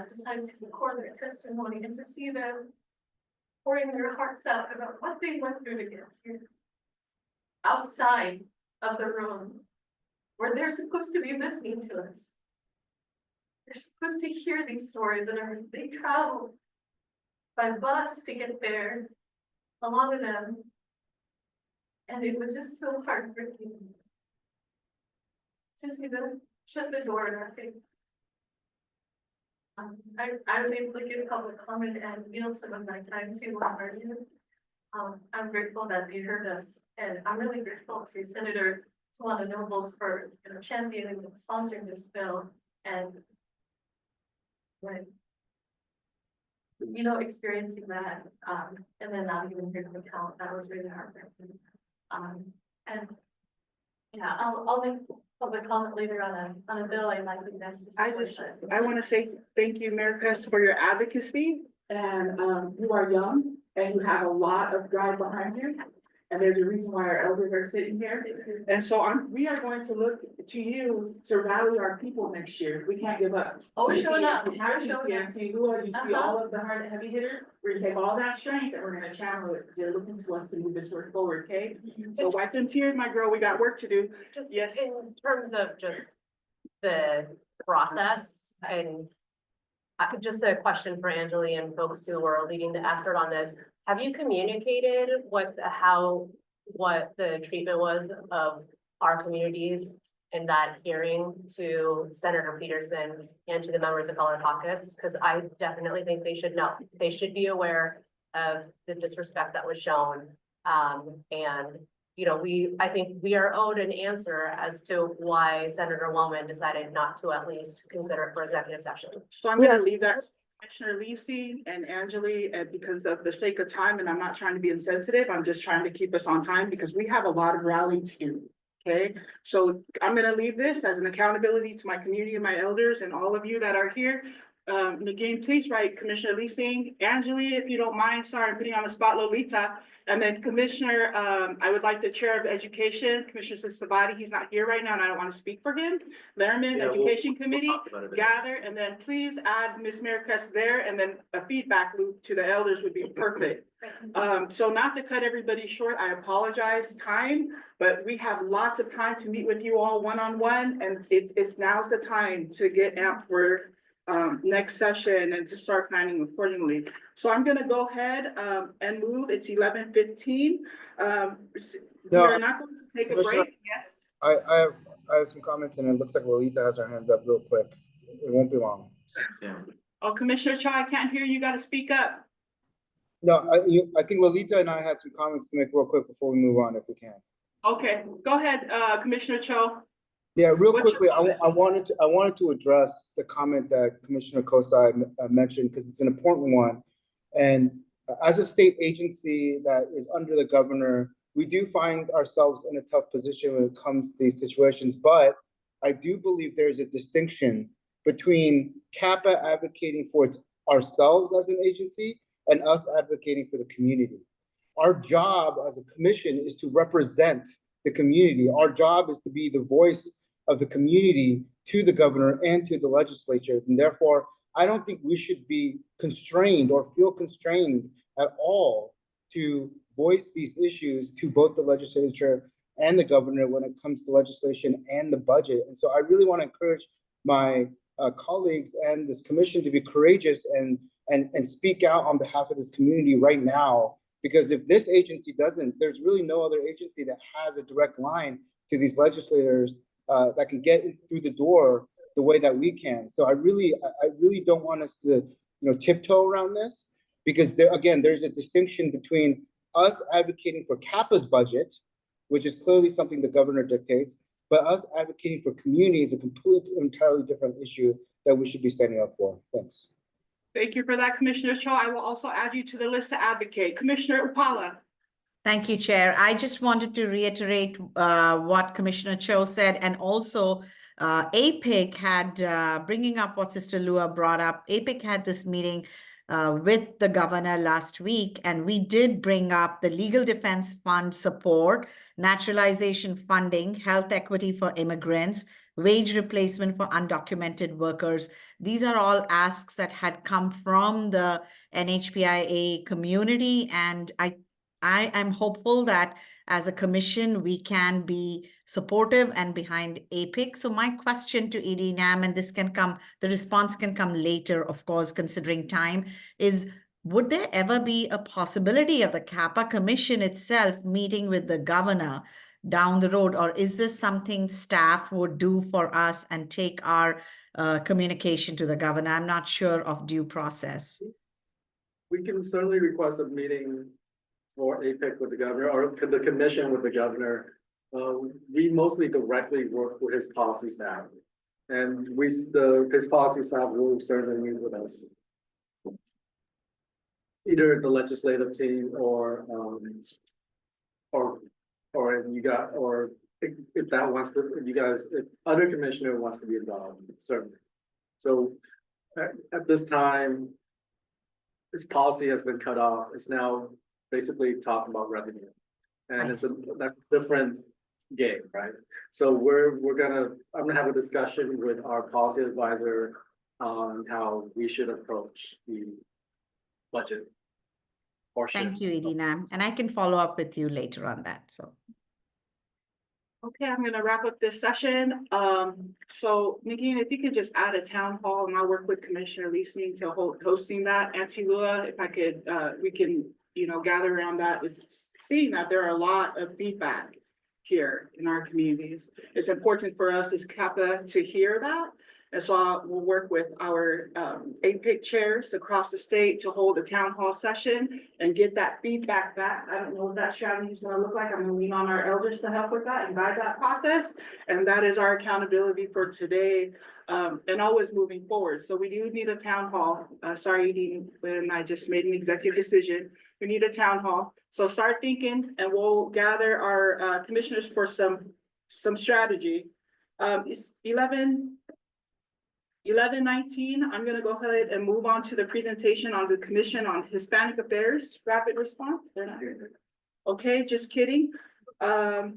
decided to record their testimony, and to see them pouring their hearts out about what they went through to get here, outside of the room where they're supposed to be listening to us. They're supposed to hear these stories, and they travel by bus to get there, a lot of them. And it was just so heartbreaking to see them shut the door in our face. I was able to give public comment and yield some of my time to our youth. I'm grateful that they heard us, and I'm really grateful to Senator Tawana Nobles for championing and sponsoring this bill, and experiencing that, and then not even hearing the count. That was really heartbreaking. And yeah, I'll make public comment later on a bill I might be best. I want to say thank you, Mayor Crest, for your advocacy. And you are young and you have a lot of drive behind you. And there's a reason why our elders are sitting here. And so we are going to look to you to rally our people next year. We can't give up. Oh, we're You see showing up. in Harris, you see in St. Louis, you see Uh-huh. all of the hard heavy hitters. We're gonna take all that strength and we're gonna channel it. They're looking to us to move this work forward, okay? So wipe them tears, my girl. We got work to do. Just Yes. in terms of just the process, and just a question for Angeli and folks who are leading the effort on this. Have you communicated what the treatment was of our communities in that hearing to Senator Peterson and to the members of Color Caucus? Because I definitely think they should know. They should be aware of the disrespect that was shown. And I think we are owed an answer as to why Senator Wellman decided not to at least consider it for executive session. So I'm gonna leave that to Commissioner Lisi and Angeli, and because of the sake of time, and I'm not trying to be insensitive, I'm just trying to keep us on time because we have a lot of rallying to do. Okay, so I'm gonna leave this as an accountability to my community and my elders and all of you that are here. Again, please write Commissioner Leasing, Angeli, if you don't mind. Sorry, I'm putting you on the spot, Lolita. And then Commissioner, I would like the Chair of Education, Commissioner Sabati, he's not here right now and I don't want to speak for him. Lehrman, Yeah, Education we'll Committee, talk about it. gather, and then please add Ms. Marquez there, and then a feedback loop to the elders would be perfect. So not to cut everybody short, I apologize, time, but we have lots of time to meet with you all one-on-one, and it's now's the time to get amped for next session and to start planning accordingly. So I'm gonna go ahead and move. It's 11:15. We are not going to take a break. Yes. I have some comments, and it looks like Lolita has her hands up real quick. It won't be long. Yeah. Oh, Commissioner Cha, I can't hear you. You gotta speak up. No, I think Lolita and I had some comments to make real quick before we move on, if we can. Okay, go ahead, Commissioner Cho. Yeah, real What's your quickly, I wanted to address the comment that Commissioner Kosai mentioned, because it's an important one. And as a state agency that is under the governor, we do find ourselves in a tough position when it comes to these situations. But I do believe there's a distinction between CAPAA advocating for ourselves as an agency and us advocating for the community. Our job as a commission is to represent the community. Our job is to be the voice of the community to the governor and to the legislature. And therefore, I don't think we should be constrained or feel constrained at all to voice these issues to both the legislature and the governor when it comes to legislation and the budget. And so I really want to encourage my colleagues and this commission to be courageous and and speak out on behalf of this community right now. Because if this agency doesn't, there's really no other agency that has a direct line to these legislators that can get through the door the way that we can. So I really don't want us to, tiptoe around this, because there's a distinction between us advocating for CAPAA's budget, which is clearly something the governor dictates, but us advocating for community is a entirely different issue that we should be standing up for. Thanks. Thank you for that, Commissioner Cho. I will also add you to the list to advocate. Commissioner Upala. Thank you, Chair. I just wanted to reiterate what Commissioner Cho said, and also APIC had, bringing up what Sister Lua brought up, APIC had this meeting with the governor last week, and we did bring up the Legal Defense Fund support, naturalization funding, health equity for immigrants, wage replacement for undocumented workers. These are all asks that had come from the NHPIA community, and I am hopeful that as a commission, we can be supportive and behind APIC. So my question to ED Nam, and the response can come later, of course, considering time, is would there ever be a possibility of the CAPAA commission itself meeting with the governor down the road? Or is this something staff would do for us and take our communication to the governor? I'm not sure of due process. We can certainly request a meeting for APIC with the governor, or the commission with the governor. We mostly directly work with his policy staff, and his policy staff will certainly meet with us, either the legislative team or if that wants to, if other commissioner wants to be involved, certainly. So at this time, his policy has been cut off. It's now basically talking about revenue, and that's a different game, right? So I'm gonna have a discussion with our policy advisor on how we should approach the budget portion. Thank you, ED Nam, and I can follow up with you later on that. So. Okay, I'm gonna wrap up this session. So Nagin, if you could just add a town hall, and I'll work with Commissioner Leasing to hosting that. Auntie Lua, if I could, we can, gather around that. Is seeing that there are a lot of feedback here in our communities. It's important for us as CAPAA to hear that. And so we'll work with our APIC chairs across the state to hold a town hall session and get that feedback back. I don't know what that strategy is going to look like. I'm going to lean on our elders to help with that and guide that process. And that is our accountability for today and always moving forward. So we do need a town hall. Sorry, Edie, when I just made an executive decision. We need a town hall. So start thinking, and we'll gather our commissioners for some strategy. It's 11:19, I'm gonna go ahead and move on to the presentation on the Commission on Hispanic Affairs, rapid response. They're not here. Okay, just kidding. Okay,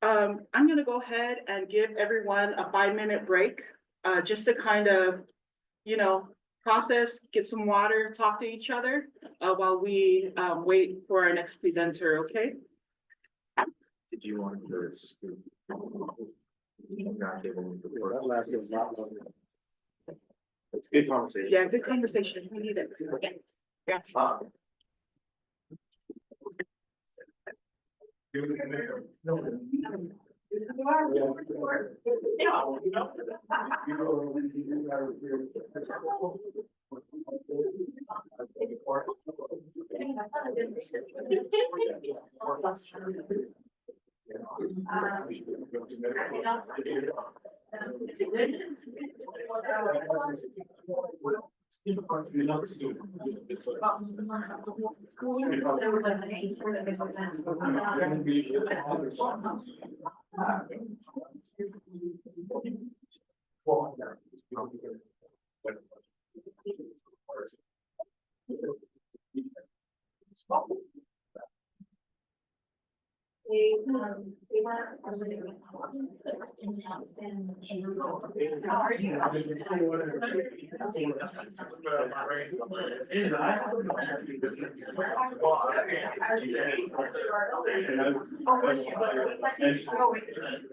I'm gonna go ahead and give everyone a 5-minute break, just to kind of, process, get some water, talk to each other, while we wait for our next presenter, okay? Did you want to? That lasted a lot longer. It's good conversation. Yeah, good conversation. We need it. Yeah.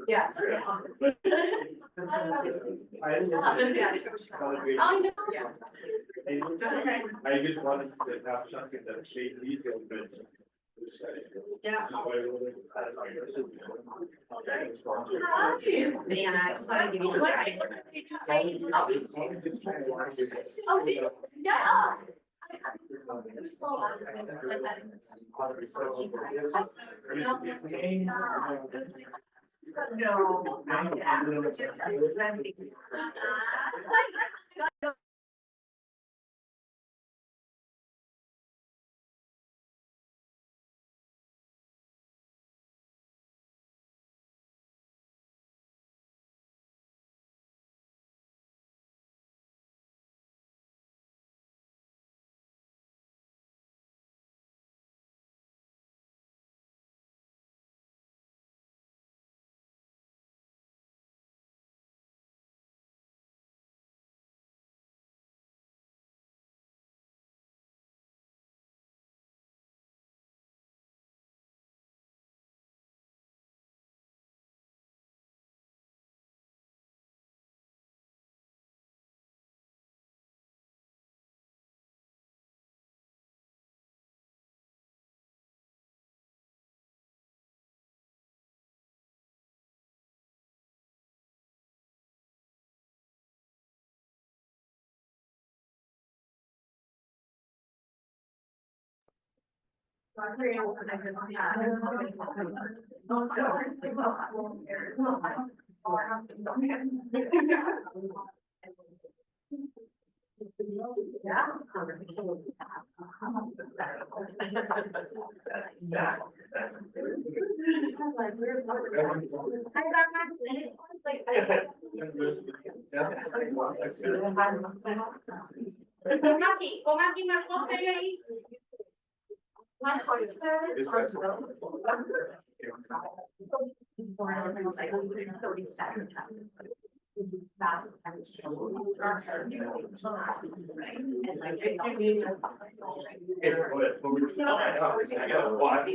Yeah. I just wanted to have something that made me feel good. Yeah. Man, I just want to give you the right. Oh, did you? Yeah. No. Come aquí más cosas ahí. Más cosas.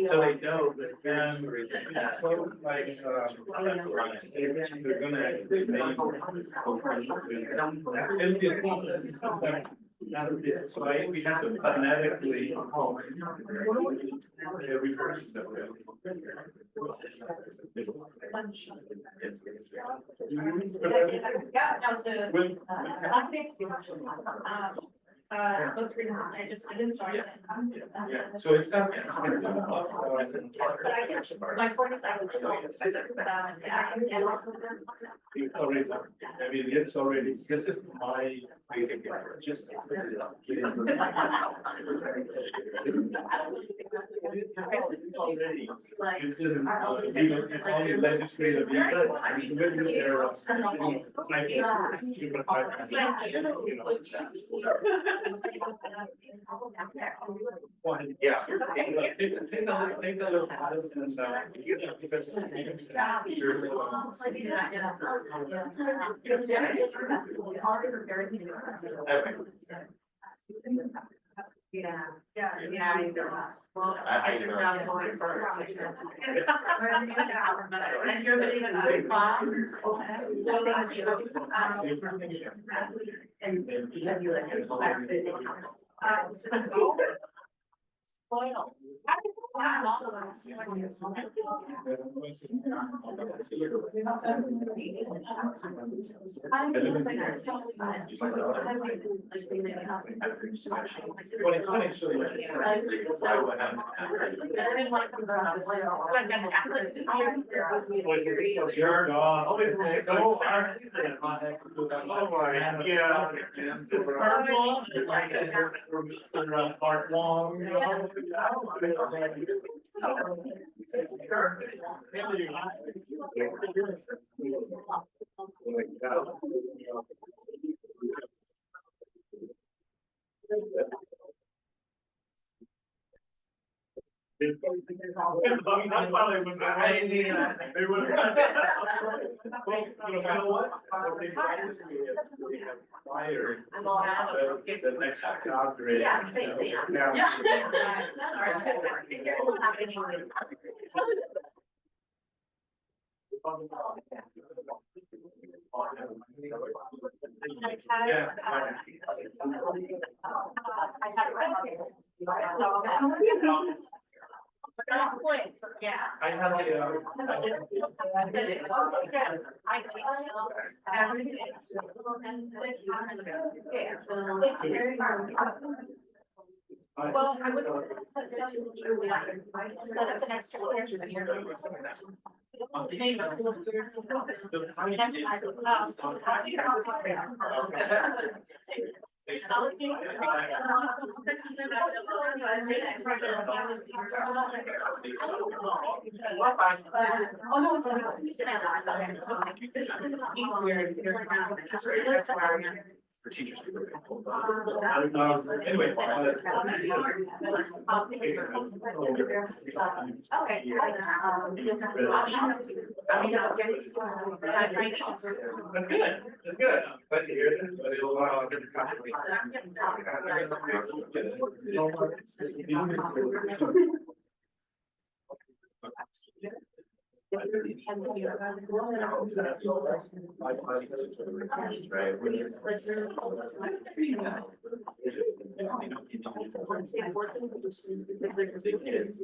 So they know that so we have to phonetically. Every person. Most recently, I didn't start it. Yeah, so it's not. But I can, my 47. It's already, I mean, it's already, this is my. Just. It's only legislative. Yeah. Take a look at this and Well, I think I'm going first. And you're getting another box. Spoil. I'm all out. The next job grade. Yeah, thanks, Sam. Yeah. Yeah. I have Well, I would set up an extra. For teachers. Anyway. That's good. That's good. Glad to hear it.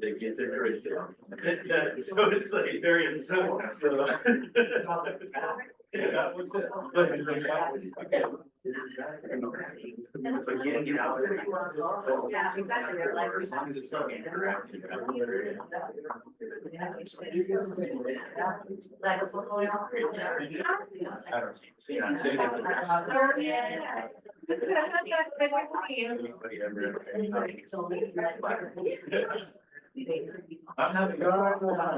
They get their curriculum. So it's like very simple. So. Yeah. It's like getting it out there. Yeah, exactly. As long as it's not interactive. Like, what's going on? Yeah, say that. Anybody ever- I'm having. No, I'm gonna have.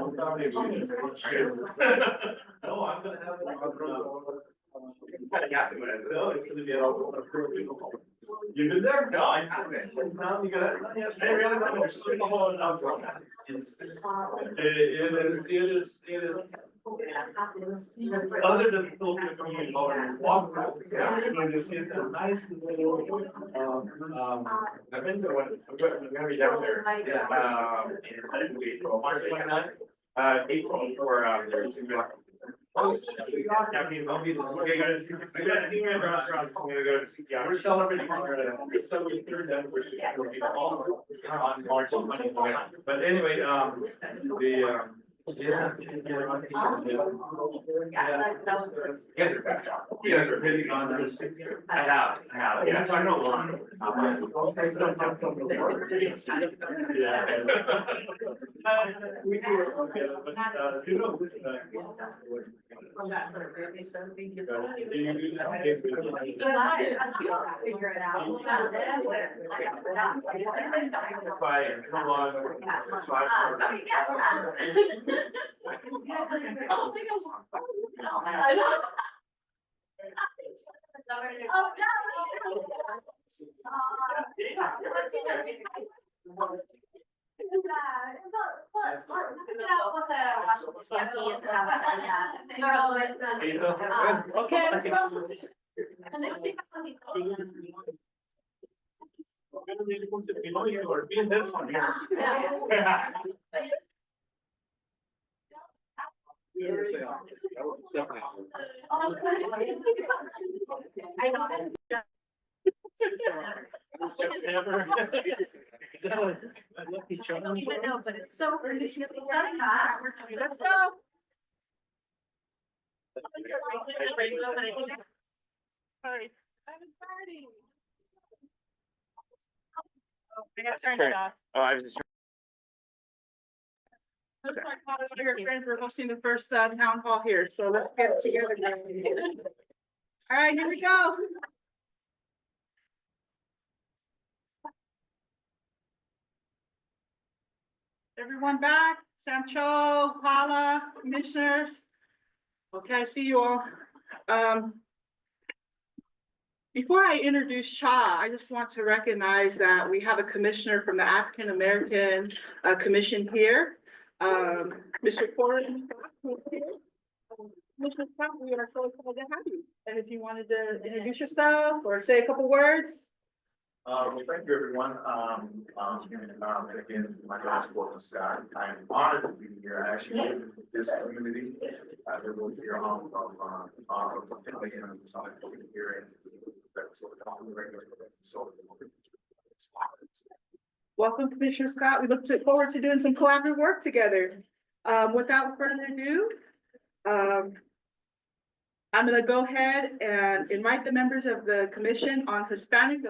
You've been there? No, I haven't. Now you gotta. It is. Other than the Filipino community, walk around. Yeah, it's a nice little, I've been to one, I'm gonna be down there. In April, March 29th, April, for, there's two. I mean, I'll be, we're gonna see, I got a new restaurants, I'm gonna go to see, yeah, we're celebrating, we're celebrating third anniversary, we'll be all on March 29th. But anyway, the, yeah. You guys are busy on this. I have, yeah, so I know one. Yeah. We do work together, but, you know. Figure it out. Fire, come on. Okay. No, but it's so. Let's go. Sorry. I gotta turn it off. Oh, I was just. Looks like a lot of your friends are hosting the first town hall here, so let's get it together. All right, here we go. Everyone back, Sancho, Paula, commissioners. Okay, I see you all. Before I introduce Cha, I just want to recognize that we have a commissioner from the African American Commission here. Mr. Corin. Commissioner Scott, we are so excited to have you. And if you wanted to introduce yourself or say a couple words. Well, thank you, everyone. Again, my name is Corin Scott. I'm honored to be here. I actually live in this community. I live over here on here. Welcome, Commissioner Scott. We look forward to doing some collaborative work together. Without further ado, I'm going to go ahead and invite the members of the Commission on Hispanic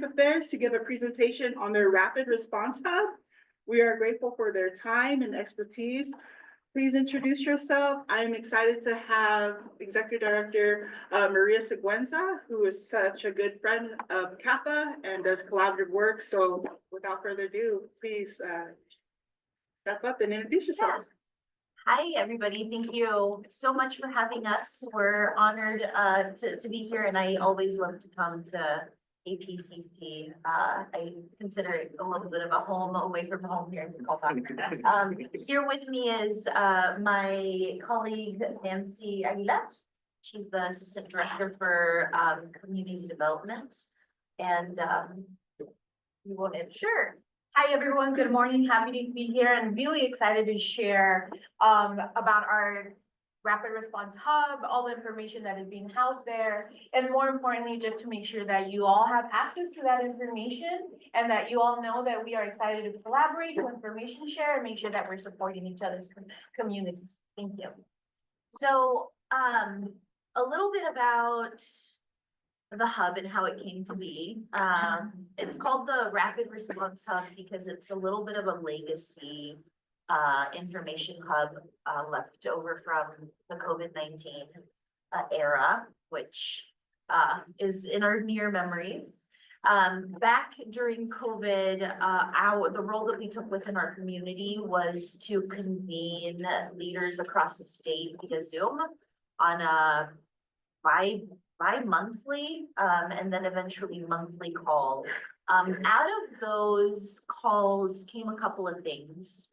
Affairs to give a presentation on their Rapid Response Hub. We are grateful for their time and expertise. Please introduce yourself. I am excited to have Executive Director Maria Seguenza, who is such a good friend of CAPAA and does collaborative work. So without further ado, please step up and introduce yourselves. Hi, everybody. Thank you so much for having us. We're honored to be here, and I always love to come to APCC. I consider it a little bit of a home away from home here in Tacoma. Here with me is my colleague Nancy Aguilar. She's the Assistant Director for Community Development. And you want to? Sure. Hi, everyone. Good morning. Happy to be here and really excited to share about our Rapid Response Hub, all the information that is being housed there, and more importantly, just to make sure that you all have access to that information and that you all know that we are excited to collaborate, to information share, and make sure that we're supporting each other's communities. Thank you. So a little bit about the hub and how it came to be. It's called the Rapid Response Hub because it's a little bit of a legacy information hub left over from the COVID-19 era, which is in our near memories. Back during COVID, the role that we took within our community was to convene leaders across the state via Zoom on a bi-monthly and then eventually monthly call. Out of those calls came a couple of things.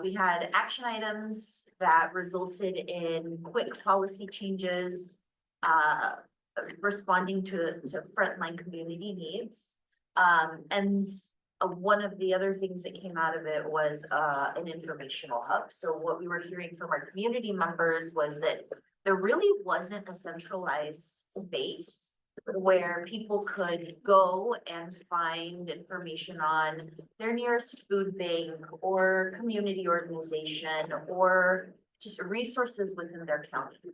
We had action items that resulted in quick policy changes, responding to frontline community needs. And one of the other things that came out of it was an informational hub. So what we were hearing from our community members was that there really wasn't a centralized space where people could go and find information on their nearest food bank or community organization or just resources within their county.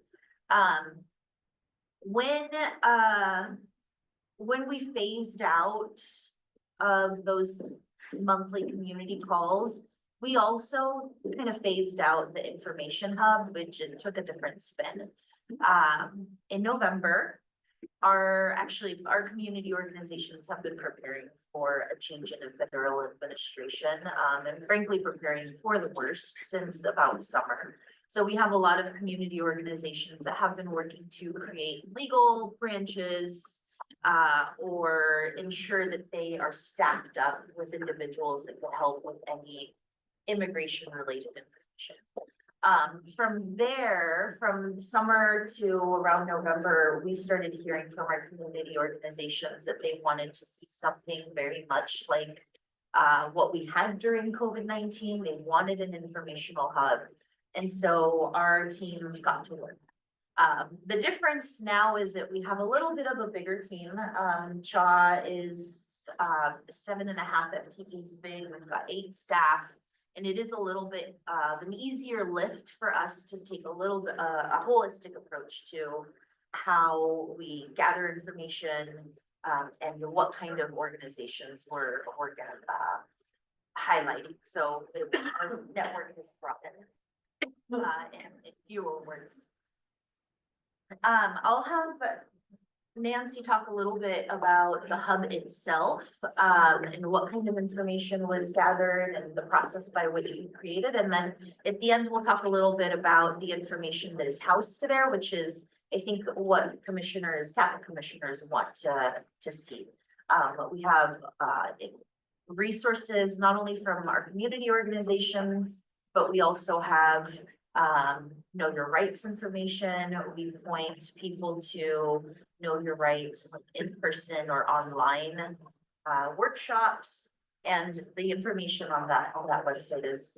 When we phased out of those monthly community calls, we also kind of phased out the information hub, which it took a different spin. In November, our community organizations have been preparing for a change in the federal administration, and frankly preparing for the worst since about summer. So we have a lot of community organizations that have been working to create legal branches or ensure that they are staffed up with individuals that can help with any immigration related information. From there, from summer to around November, we started hearing from our community organizations that they wanted to see something very much like what we had during COVID-19. They wanted an informational hub. And so our team got to work. The difference now is that we have a little bit of a bigger team. CHA is 7.5 FTEs big. We've got 8 staff. And it is a little bit of an easier lift for us to take a little bit, a holistic approach to how we gather information and what kind of organizations we're highlighting. So our network is broadened in fewer words. I'll have Nancy talk a little bit about the hub itself and what kind of information was gathered and the process by which we created. And then at the end, we'll talk a little bit about the information that is housed there, which is I think what commissioners, CAPAA commissioners want to see. We have resources not only from our community organizations, but we also have know your rights information. We point people to know your rights in person or online workshops, and the information on that website is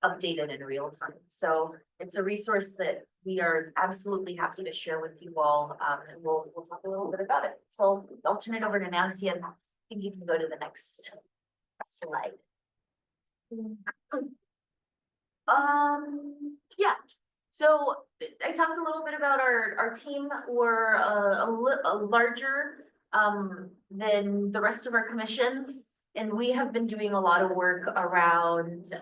updated in real time. So it's a resource that we are absolutely happy to share with you all, and we'll talk a little bit about it. So I'll turn it over to Nancy, and I think you can go to the next slide. Yeah. So I talked a little bit about our team. We're a larger than the rest of our commissions, and we have been doing a lot of work around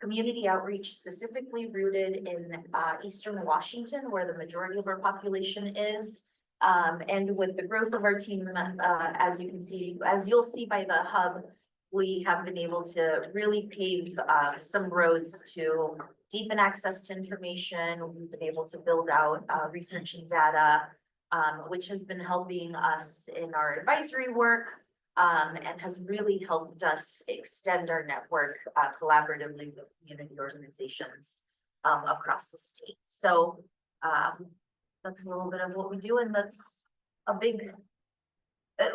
community outreach, specifically rooted in Eastern Washington, where the majority of our population is. And with the growth of our team, as you'll see by the hub, we have been able to really pave some roads to deepen access to information. We've been able to build out research and data, which has been helping us in our advisory work, and has really helped us extend our network collaboratively with community organizations across the state. So that's a little bit of what we do, and that's a big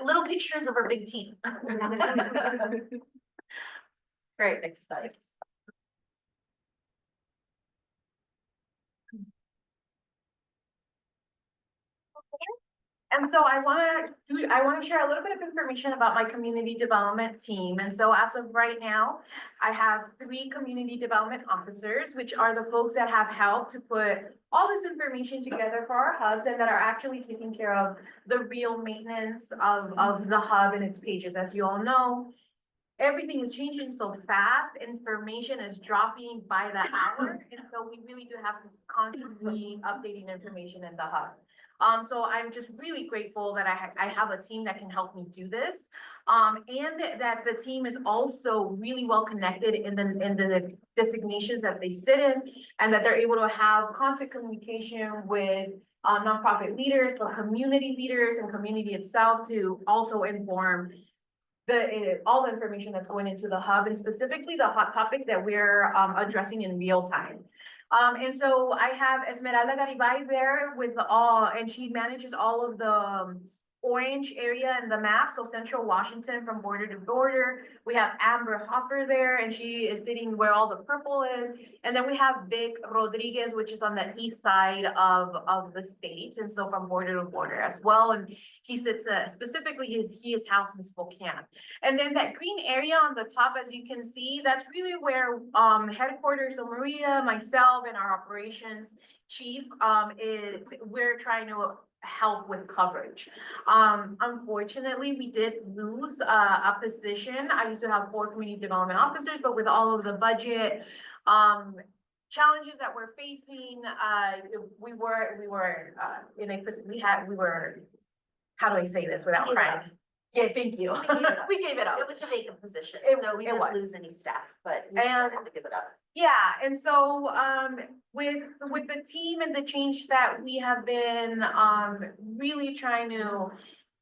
little pictures of our big team. Great, next slide. And so I want to share a little bit of information about my community development team. And so as of right now, I have 3 community development officers, which are the folks that have helped to put all this information together for our hubs and that are actually taking care of the real maintenance of the hub and its pages. As you all know, everything is changing so fast, information is dropping by the hour. And so we really do have to constantly updating information in the hub. So I'm just really grateful that I have a team that can help me do this. And that the team is also really well connected in the designations that they sit in, and that they're able to have constant communication with nonprofit leaders, the community leaders and community itself to also inform all the information that's going into the hub, and specifically the hot topics that we're addressing in real time. And so I have Esmeralda Garibay there with and she manages all of the orange area in the map, so Central Washington from border to border. We have Amber Hoffer there, and she is sitting where all the purple is. And then we have Vic Rodriguez, which is on the east side of the state, and so from border to border as well. And he sits specifically, he is housed in Spokane. And then that green area on the top, as you can see, that's really where headquarters, so Maria, myself, and our operations chief we're trying to help with coverage. Unfortunately, we did lose a position. I used to have 4 community development officers, but with all of the budget challenges that we're facing, we were how do I say this without crying? Yeah, thank you. We gave it up. It was a vacant position, so we it didn't was. lose any staff, but we had to give it up. Yeah, and so with the team and the change that we have been really trying to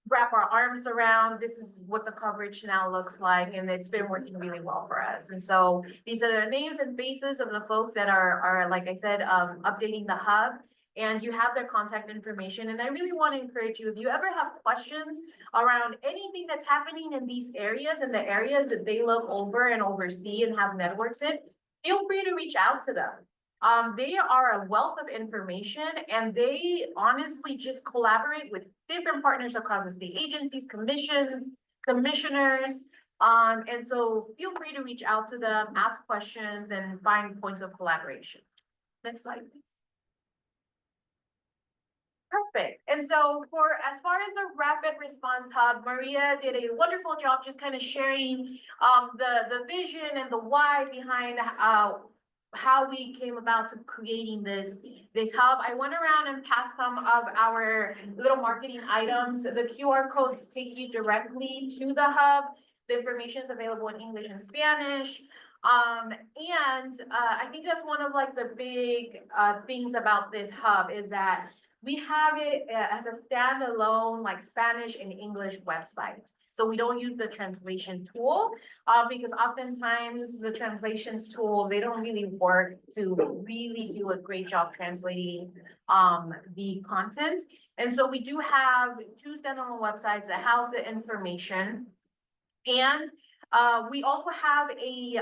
wrap our arms around, this is what the coverage now looks like, and it's been working really well for us. And so these are the names and faces of the folks that are like I said, updating the hub. And you have their contact information. And I really want to encourage you, if you ever have questions around anything that's happening in these areas and the areas that they look over and oversee and have networks in, feel free to reach out to them. They are a wealth of information, and they honestly just collaborate with different partners across the state, agencies, commissions, commissioners. And so feel free to reach out to them, ask questions, and find points of collaboration. Next slide, please. Perfect. And so as far as the rapid response hub, Maria did a wonderful job just kind of sharing the vision and the why behind how we came about to creating this hub. I went around and passed some of our little marketing items. The QR codes take you directly to the hub. The information is available in English and Spanish. I think that's one of like the big things about this hub is that we have it as a standalone like Spanish and English website. So we don't use the translation tool because oftentimes the translations tool, they don't really work to really do a great job translating the content. And so we do have 2 standalone websites that house the information. And we also have a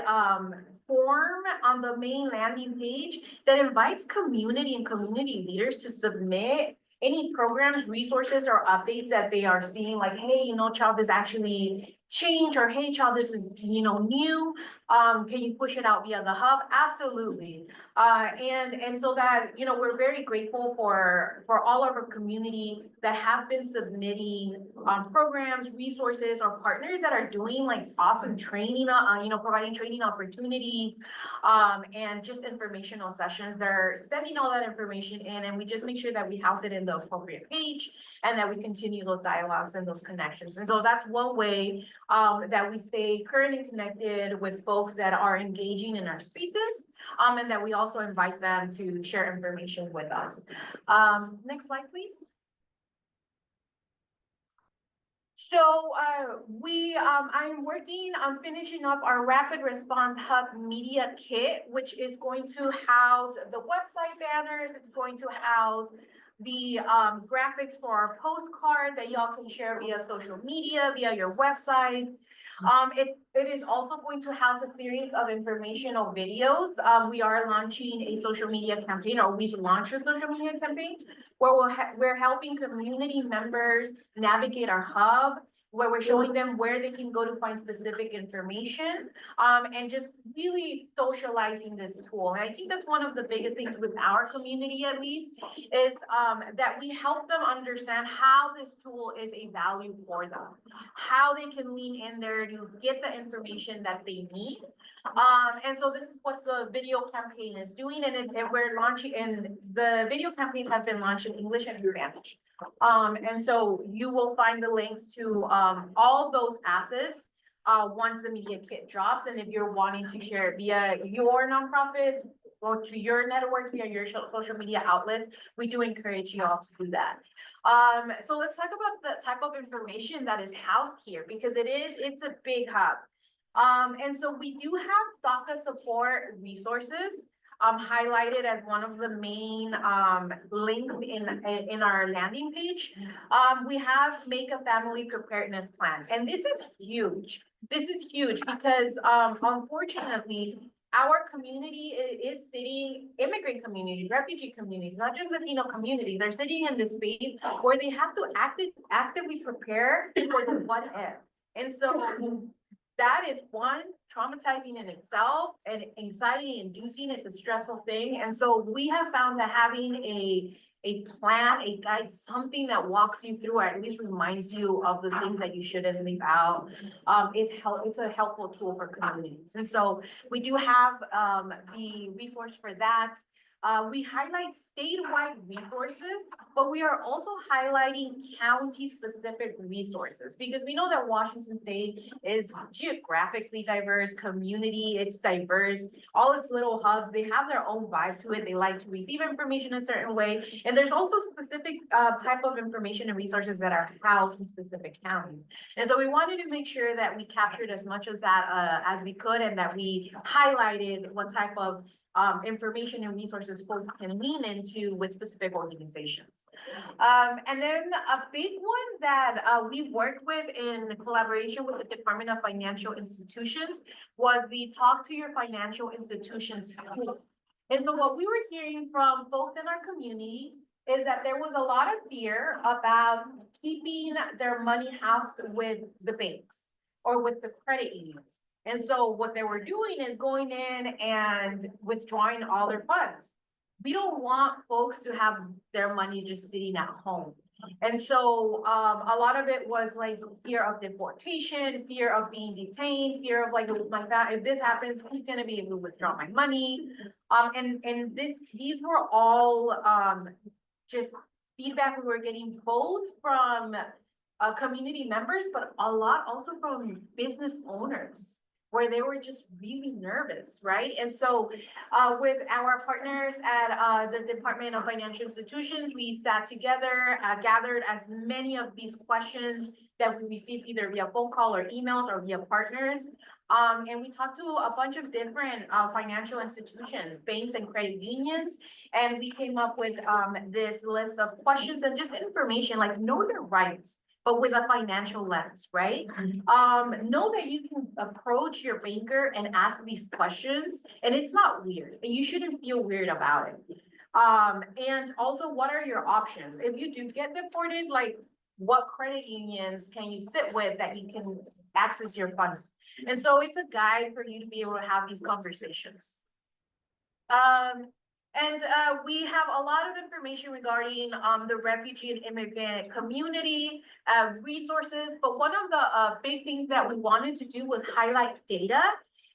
form on the main landing page that invites community and community leaders to submit any programs, resources, or updates that they are seeing, like, hey, you know, child, this actually changed, or hey, child, this is, you know, new. Can you push it out via the hub? Absolutely. And so that, you know, we're very grateful for all of our community that have been submitting programs, resources, or partners that are doing like awesome training, you know, providing training opportunities, and just informational sessions. They're sending all that information in, and we just make sure that we house it in the appropriate page and that we continue those dialogues and those connections. And so that's one way that we stay current and connected with folks that are engaging in our spaces, and that we also invite them to share information with us. Next slide, please. So I'm working on finishing up our Rapid Response Hub Media Kit, which is going to house the website banners. It's going to house the graphics for our postcard that y'all can share via social media, via your websites. It is also going to house a series of informational videos. We are launching a social media campaign, or we've launched a social media campaign where we're helping community members navigate our hub, where we're showing them where they can go to find specific information, and just really socializing this tool. And I think that's one of the biggest things with our community, at least, is that we help them understand how this tool is a value for them, how they can lean in there to get the information that they need. And so this is what the video campaign is doing, and we're launching, and the video campaigns have been launched in English and Spanish. And so you will find the links to all of those assets once the media kit drops. And if you're wanting to share it via your nonprofit or to your networks, via your social media outlets, we do encourage you all to do that. So let's talk about the type of information that is housed here, because it's a big hub. And so we do have DACA support resources highlighted as one of the main links in our landing page. We have Make a Family Preparedness Plan, and this is huge. This is huge because unfortunately, our community is sitting, immigrant communities, refugee communities, not just Latino communities, they're sitting in this space where they have to actively prepare for the what if. And so that is one, traumatizing in itself and anxiety inducing. It's a stressful thing. And so we have found that having a plan, a guide, something that walks you through, or at least reminds you of the things that you shouldn't leave out, it's a helpful tool for communities. And so we do have the resource for that. We highlight statewide resources, but we are also highlighting county-specific resources because we know that Washington State is geographically diverse, community, it's diverse, all its little hubs, they have their own vibe to it. They like to receive information a certain way. And there's also specific type of information and resources that are housed in specific counties. And so we wanted to make sure that we captured as much of that as we could, and that we highlighted what type of information and resources folks can lean into with specific organizations. And then a big one that we worked with in collaboration with the Department of Financial Institutions was the Talk to Your Financial Institutions tool. And so what we were hearing from folks in our community is that there was a lot of fear about keeping their money housed with the banks or with the credit unions. And so what they were doing is going in and withdrawing all their funds. We don't want folks to have their money just sitting at home. And so a lot of it was like fear of deportation, fear of being detained, fear of like, if this happens, who's gonna be able to withdraw my money? And these were all just feedback we were getting both from community members, but a lot also from business owners. where they were just really nervous, right? And so with our partners at the Department of Financial Institutions, we sat together, gathered as many of these questions that we received either via phone call or emails or via partners. And we talked to a bunch of different financial institutions, banks and credit unions, and we came up with this list of questions and just information like know your rights, but with a financial lens, right? Know that you can approach your banker and ask these questions, and it's not weird, and you shouldn't feel weird about it. And also, what are your options? If you do get deported, like what credit unions can you sit with that you can access your funds? And so it's a guide for you to be able to have these conversations. We have a lot of information regarding the refugee and immigrant community resources, but one of the big things that we wanted to do was highlight data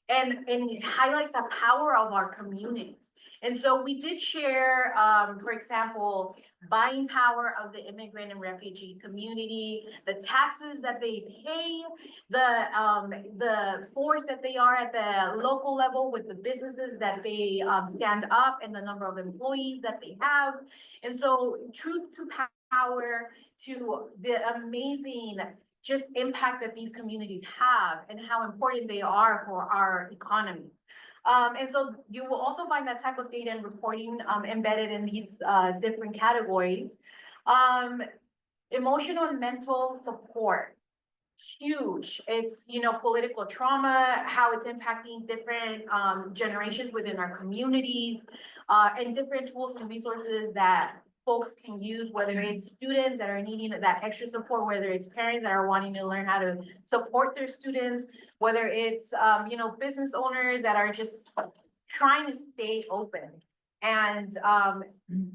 and highlight the power of our communities. And so we did share, for example, buying power of the immigrant and refugee community, the taxes that they pay, the force that they are at the local level with the businesses that they stand up and the number of employees that they have. And so truth to power to the amazing just impact that these communities have and how important they are for our economy. And so you will also find that type of data and reporting embedded in these different categories. Emotional and mental support, huge. It's, you know, political trauma, how it's impacting different generations within our communities, and different tools and resources that folks can use, whether it's students that are needing that extra support, whether it's parents that are wanting to learn how to support their students, whether it's, you know, business owners that are just trying to stay open and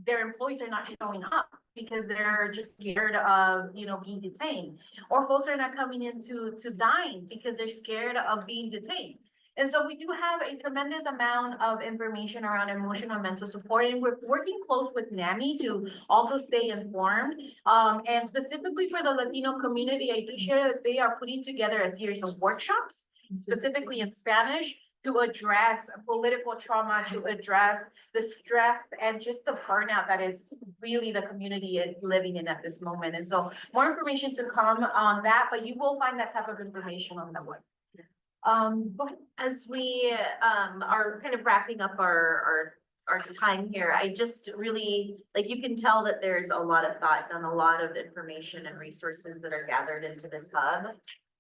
their employees are not showing up because they're just scared of, you know, being detained, or folks are not coming in to dine because they're scared of being detained. And so we do have a tremendous amount of information around emotional and mental support, and we're working close with NAMI to also stay informed. And specifically for the Latino community, I do share that they are putting together a series of workshops, specifically in Spanish, to address political trauma, to address the stress and just the burnout that is really the community is living in at this moment. And so more information to come on that, but you will find that type of information on the web. As we are kind of wrapping up our time here, I just really, like, you can tell that there's a lot of thought and a lot of information and resources that are gathered into this hub.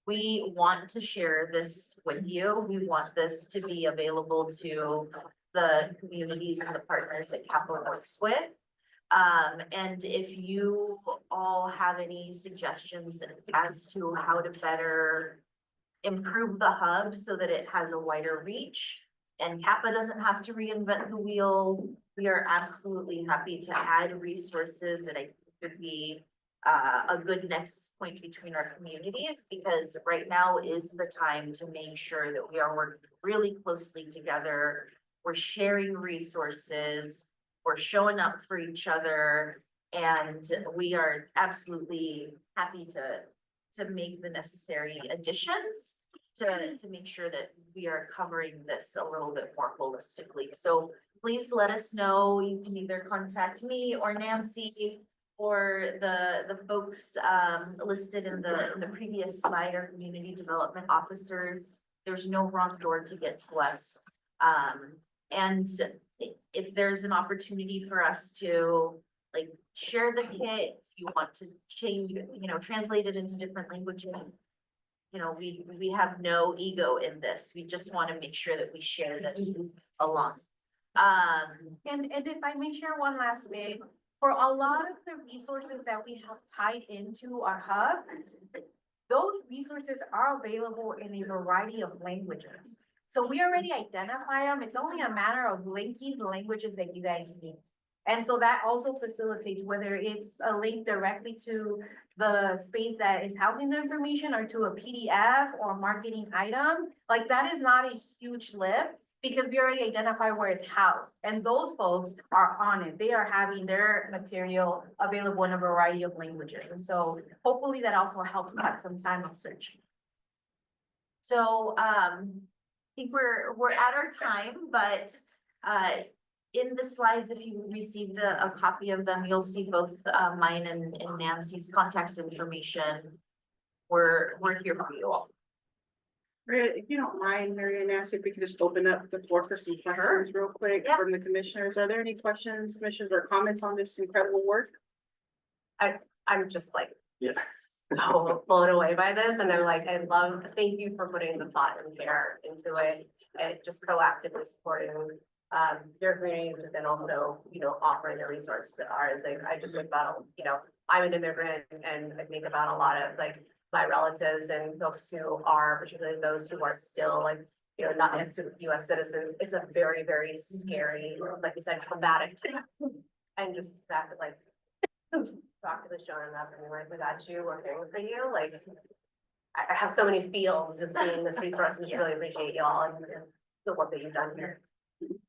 We want to share this with you. We want this to be available to the communities and the partners that CAPAA works with. And if you all have any suggestions as to how to better improve the hub so that it has a wider reach and CAPAA doesn't have to reinvent the wheel, we are absolutely happy to add resources that I think could be a good nexus point between our communities, because right now is the time to make sure that we are working really closely together. We're sharing resources, we're showing up for each other, and we are absolutely happy to make the necessary additions to make sure that we are covering this a little bit more holistically. So please let us know. You can either contact me or Nancy or the folks listed in the previous slide, our community development officers. There's no wrong door to get to us. And if there's an opportunity for us to like share the kit, if you want to change, you know, translate it into different languages, you know, we have no ego in this. We just want to make sure that we share this along. And if I may share one last thing, for a lot of the resources that we have tied into our hub, those resources are available in a variety of languages. So we already identify them. It's only a matter of linking the languages that you guys need. And so that also facilitates whether it's a link directly to the space that is housing the information or to a PDF or a marketing item. Like that is not a huge lift because we already identify where it's housed. And those folks are on it. They are having their material available in a variety of languages. And so hopefully that also helps cut some time of searching. So, I think we're at our time, but, in the slides, if you received a copy of them, you'll see both, mine and Nancy's contact information. We're here for you all. Maria, if you don't mind, Mary and Nancy, if we could just open up the floor for some questions real quick Yeah. from the commissioners. Are there any questions, commissioners, or comments on this incredible work? I'm just like Yeah. so blown away by this, and I'm like, thank you for putting the thought and care into it, and just proactively supporting your communities, and then also, offering the resources to ours. Like, I just think about, I'm an immigrant, and I think about a lot of like my relatives and folks who are, particularly those who are still like, not US citizens. It's a very, very scary, like you said, traumatic time. And just the fact that like talk to the showing up and like, we got you, we're here for you. Like, I have so many feels just seeing this resource, and just really appreciate y'all and the work that you've done here.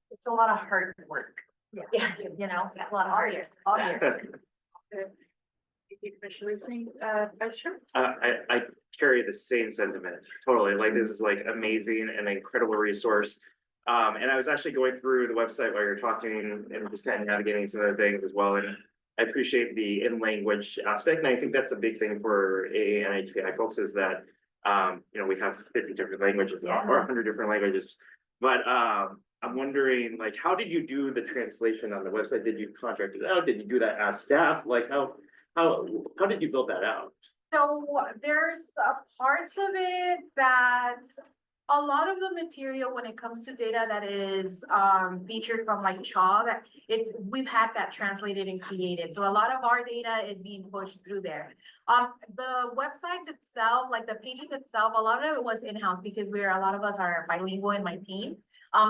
It's a lot of hard work. Yeah, a lot of hard years, all years. Commissioner Leeson, Vice Chair? I carry the same sentiment, totally, like, this is like amazing and an incredible resource. And I was actually going through the website while you're talking and just kind of navigating some other things as well, and I appreciate the in-language aspect, and I think that's a big thing for AA and HPI folks is that, we have 50 different languages or 100 different languages. But I'm wondering, like, how did you do the translation on the website? Did you contract it out? Did you do that as staff? Like, how did you build that out? So there's parts of it that a lot of the material when it comes to data that is featured from like CAPAA, that we've had that translated and created. So a lot of our data is being pushed through there. The websites itself, like the pages itself, a lot of it was in-house because a lot of us are bilingual in my team.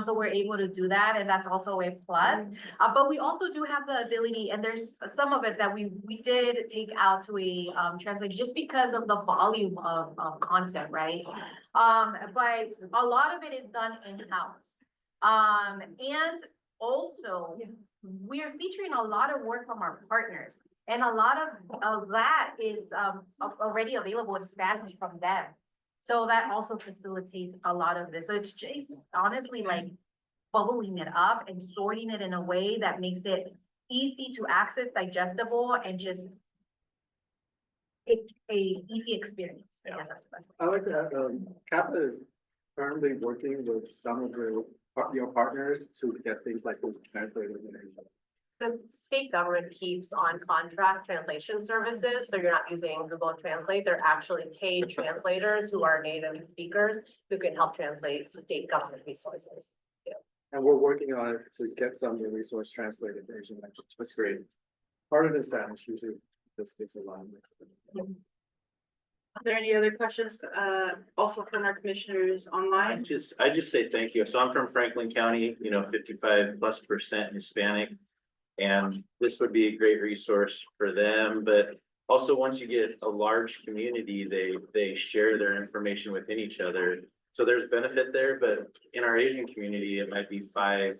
So we're able to do that, and that's also a plus. But we also do have the ability, and there's some of it that we did take out to a translation just because of the volume of content, right? But a lot of it is done in-house. And also we are featuring a lot of work from our partners, and a lot of that is already available in Spanish from them. So that also facilitates a lot of this. So it's just honestly like bubbling it up and sorting it in a way that makes it easy to access, digestible, and just a easy experience. I guess that's the best way. I like that, CAPAA is currently working with some of your partners to get things like this translated in English. The state government keeps on contract translation services, so you're not using Google Translate. They're actually paid translators who are native speakers who can help translate state government resources. And we're working on it to get some of the resource translated to Asian language. That's great. Harder than Spanish usually, this takes a lot. Are there any other questions, also from our commissioners online? I just say thank you. So I'm from Franklin County, 55+% Hispanic. And this would be a great resource for them, but also once you get a large community, they share their information within each other. So there's benefit there, but in our Asian community, it might be 5%.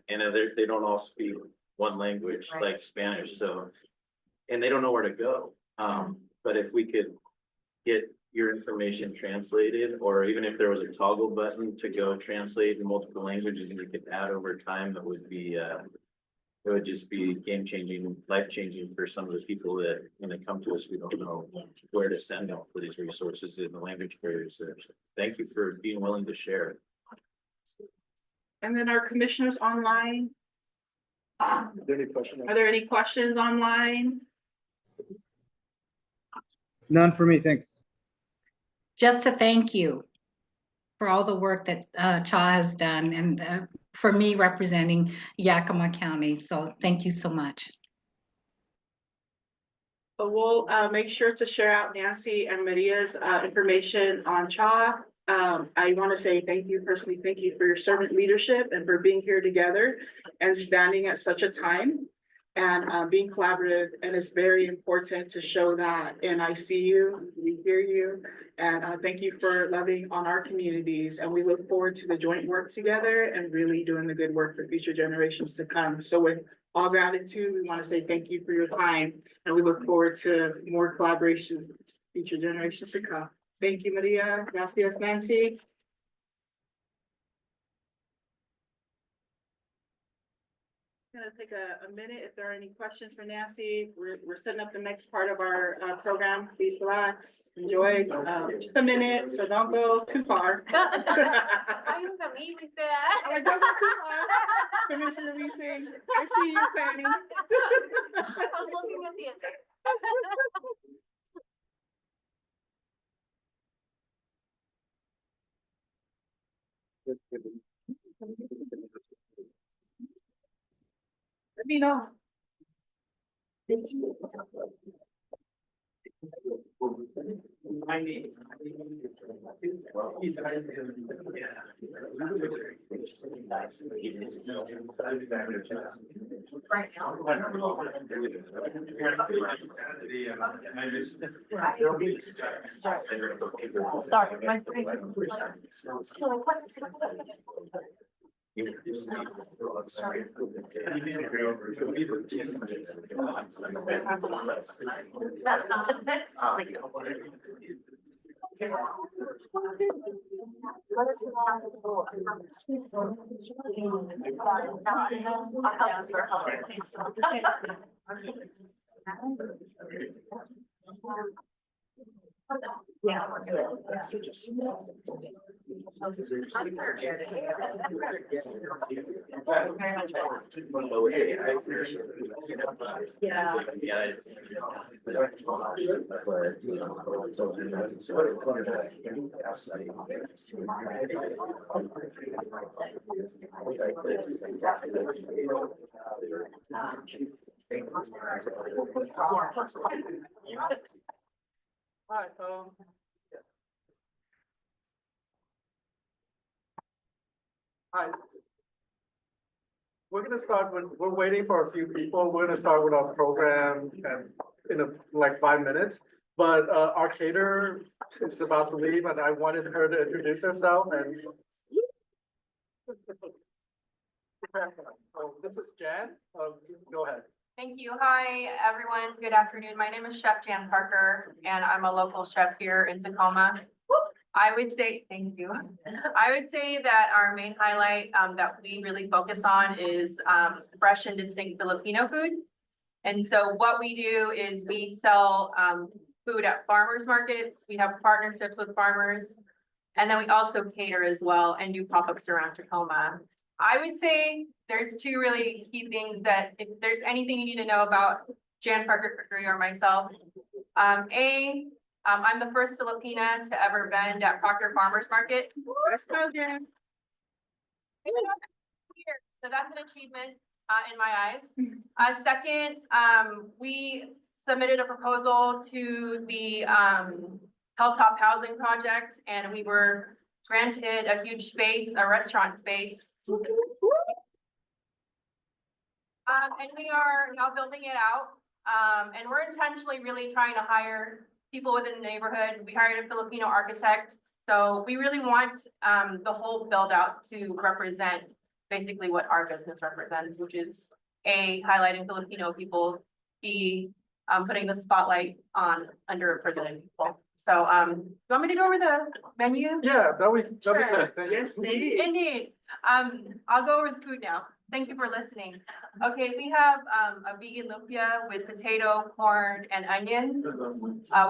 And they don't all speak one language like Spanish, so, and they don't know where to go. But if we could get your information translated, or even if there was a toggle button to go translate in multiple languages and you could add over time, that would be, it would just be game changing, life changing for some of the people that when they come to us, we don't know where to send them for these resources in the language barriers. So thank you for being willing to share. And then our commissioners online, Are there any questions? are there any questions online? None for me, thanks. Just to thank you for all the work that CAPAA has done, and for me representing Yakima County. So thank you so much. But we'll make sure to share out Nancy and Maria's information on CAPAA. I want to say thank you personally. Thank you for your servant leadership and for being here together and standing at such a time and being collaborative. And it's very important to show that. And I see you, we hear you, and thank you for loving on our communities. And we look forward to the joint work together and really doing the good work for future generations to come. So with all gratitude, we want to say thank you for your time, and we look forward to more collaboration, future generations to come. Thank you, Maria. Gracias, Nancy. Gonna take a minute. If there are any questions for Nancy, we're setting up the next part of our program. Please relax, enjoy. Just a minute, so don't go too far. Ayun kami, Mr. Oh, don't go too far. Commissioner Reesing, I see you, Fanny. I was looking at the. Let me know. Right now. Sorry, my brain is. Like, what's. Yeah. Hi, Hi. We're gonna start with, we're waiting for a few people. We're gonna start with our program and like 5 minutes. But our caterer is about to leave and I wanted her to introduce herself and. This is Jan. Go ahead. Thank you. Hi, everyone. Good afternoon. My name is Chef Jan Parker, and I'm a local chef here in Tacoma. I would say, thank you. I would say that our main highlight that we really focus on is fresh and distinct Filipino food. And so what we do is we sell food at farmers markets. We have partnerships with farmers. And then we also cater as well and do pop-ups around Tacoma. I would say there's two really key things that if there's anything you need to know about Jan Parker or myself. I'm the first Filipina to ever vend at Proctor Farmers Market. Let's go, Jan. So that's an achievement in my eyes. Second, we submitted a proposal to the Hilltop Housing Project and we were granted a huge space, a restaurant space. And we are now building it out. And we're intentionally really trying to hire people within the neighborhood. We hired a Filipino architect. So we really want the whole build out to represent basically what our business represents, which is A, highlighting Filipino people, B, putting the spotlight on underrepresented people. So you want me to go over the menu? Yeah, that'd be Sure. good. Yes, indeed. Indeed. I'll go over the food now. Thank you for listening. Okay, we have a vegan lumpia with potato, corn, and onion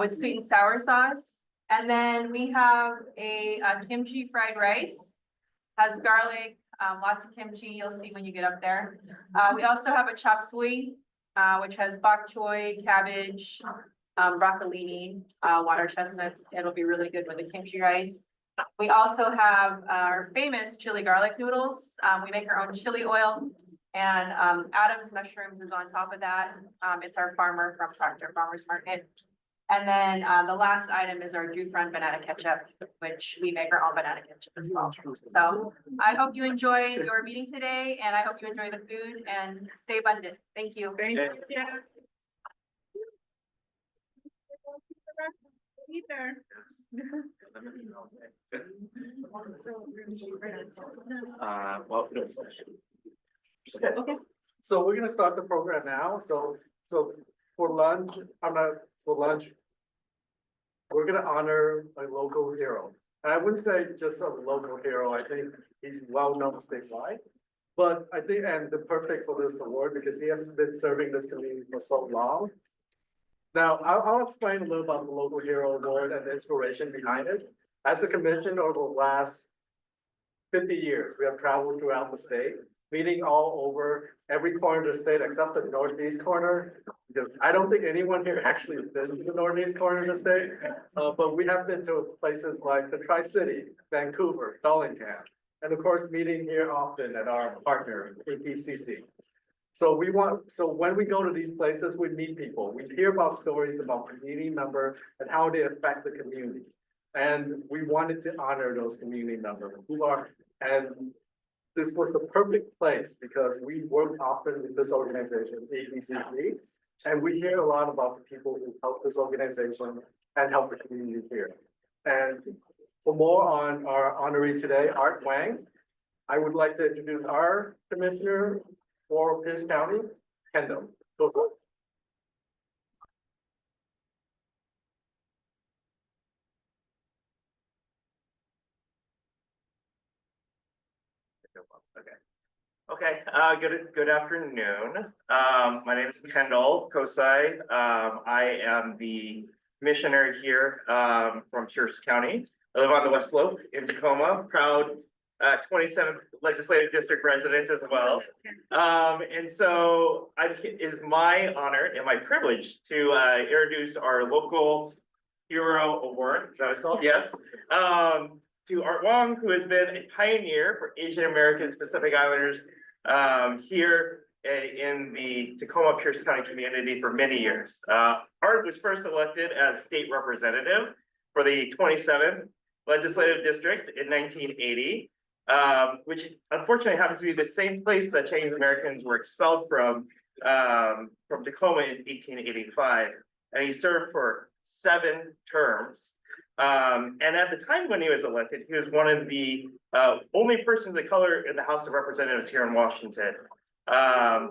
with sweet and sour sauce. And then we have a kimchi fried rice, has garlic, lots of kimchi. You'll see when you get up there. We also have a chop suey, which has bok choy, cabbage, broccolini, water chestnuts. It'll be really good with the kimchi rice. We also have our famous chili garlic noodles. We make our own chili oil and Adam's mushrooms is on top of that. It's our farmer from Proctor Farmers Market. And then the last item is our Jufran banana ketchup, which we make our own banana ketchup as well. So I hope you enjoyed your meeting today and I hope you enjoy the food and stay abundant. Thank you. Thank you. Well, no. Okay. So we're gonna start the program now. So for lunch, for lunch, we're gonna honor a local hero. And I wouldn't say just a local hero, I think he's well-known statewide. But I think, and the perfect for this award, because he has been serving this community for so long. Now, I'll explain a little about the local hero award and the inspiration behind it. As a commission over the last 50 years, we have traveled throughout the state, meeting all over every corner of the state except the northeast corner. Because I don't think anyone here actually has been to the northeast corner of the state. But we have been to places like the Tri-City, Vancouver, Bellingham, and of course, meeting here often at our partner, APCC. So when we go to these places, we meet people, we hear about stories about community member and how they affect the community. And we wanted to honor those community members and this was the perfect place because we work often with this organization, APCC, and we hear a lot about the people who help this organization and help the community here. And for more on our honoree today, Art Wang, I would like to introduce our commissioner for Pierce County, Kendall. Go for it. Okay, good afternoon. My name is Kendall Kosai. I am the commissioner here from Pierce County. I live on the West Slope in Tacoma, proud 27th legislative district resident as well. And so it is my honor and my privilege to introduce our local hero award. Is that what it's called? Yes. To Art Wong, who has been a pioneer for Asian American Pacific Islanders here in the Tacoma Pierce County community for many years. Art was first elected as state representative for the 27th legislative district in 1980, which unfortunately happens to be the same place that Chinese Americans were expelled from Tacoma in 1885. And he served for 7 terms. And at the time when he was elected, he was one of the only persons of color in the House of Representatives here in Washington.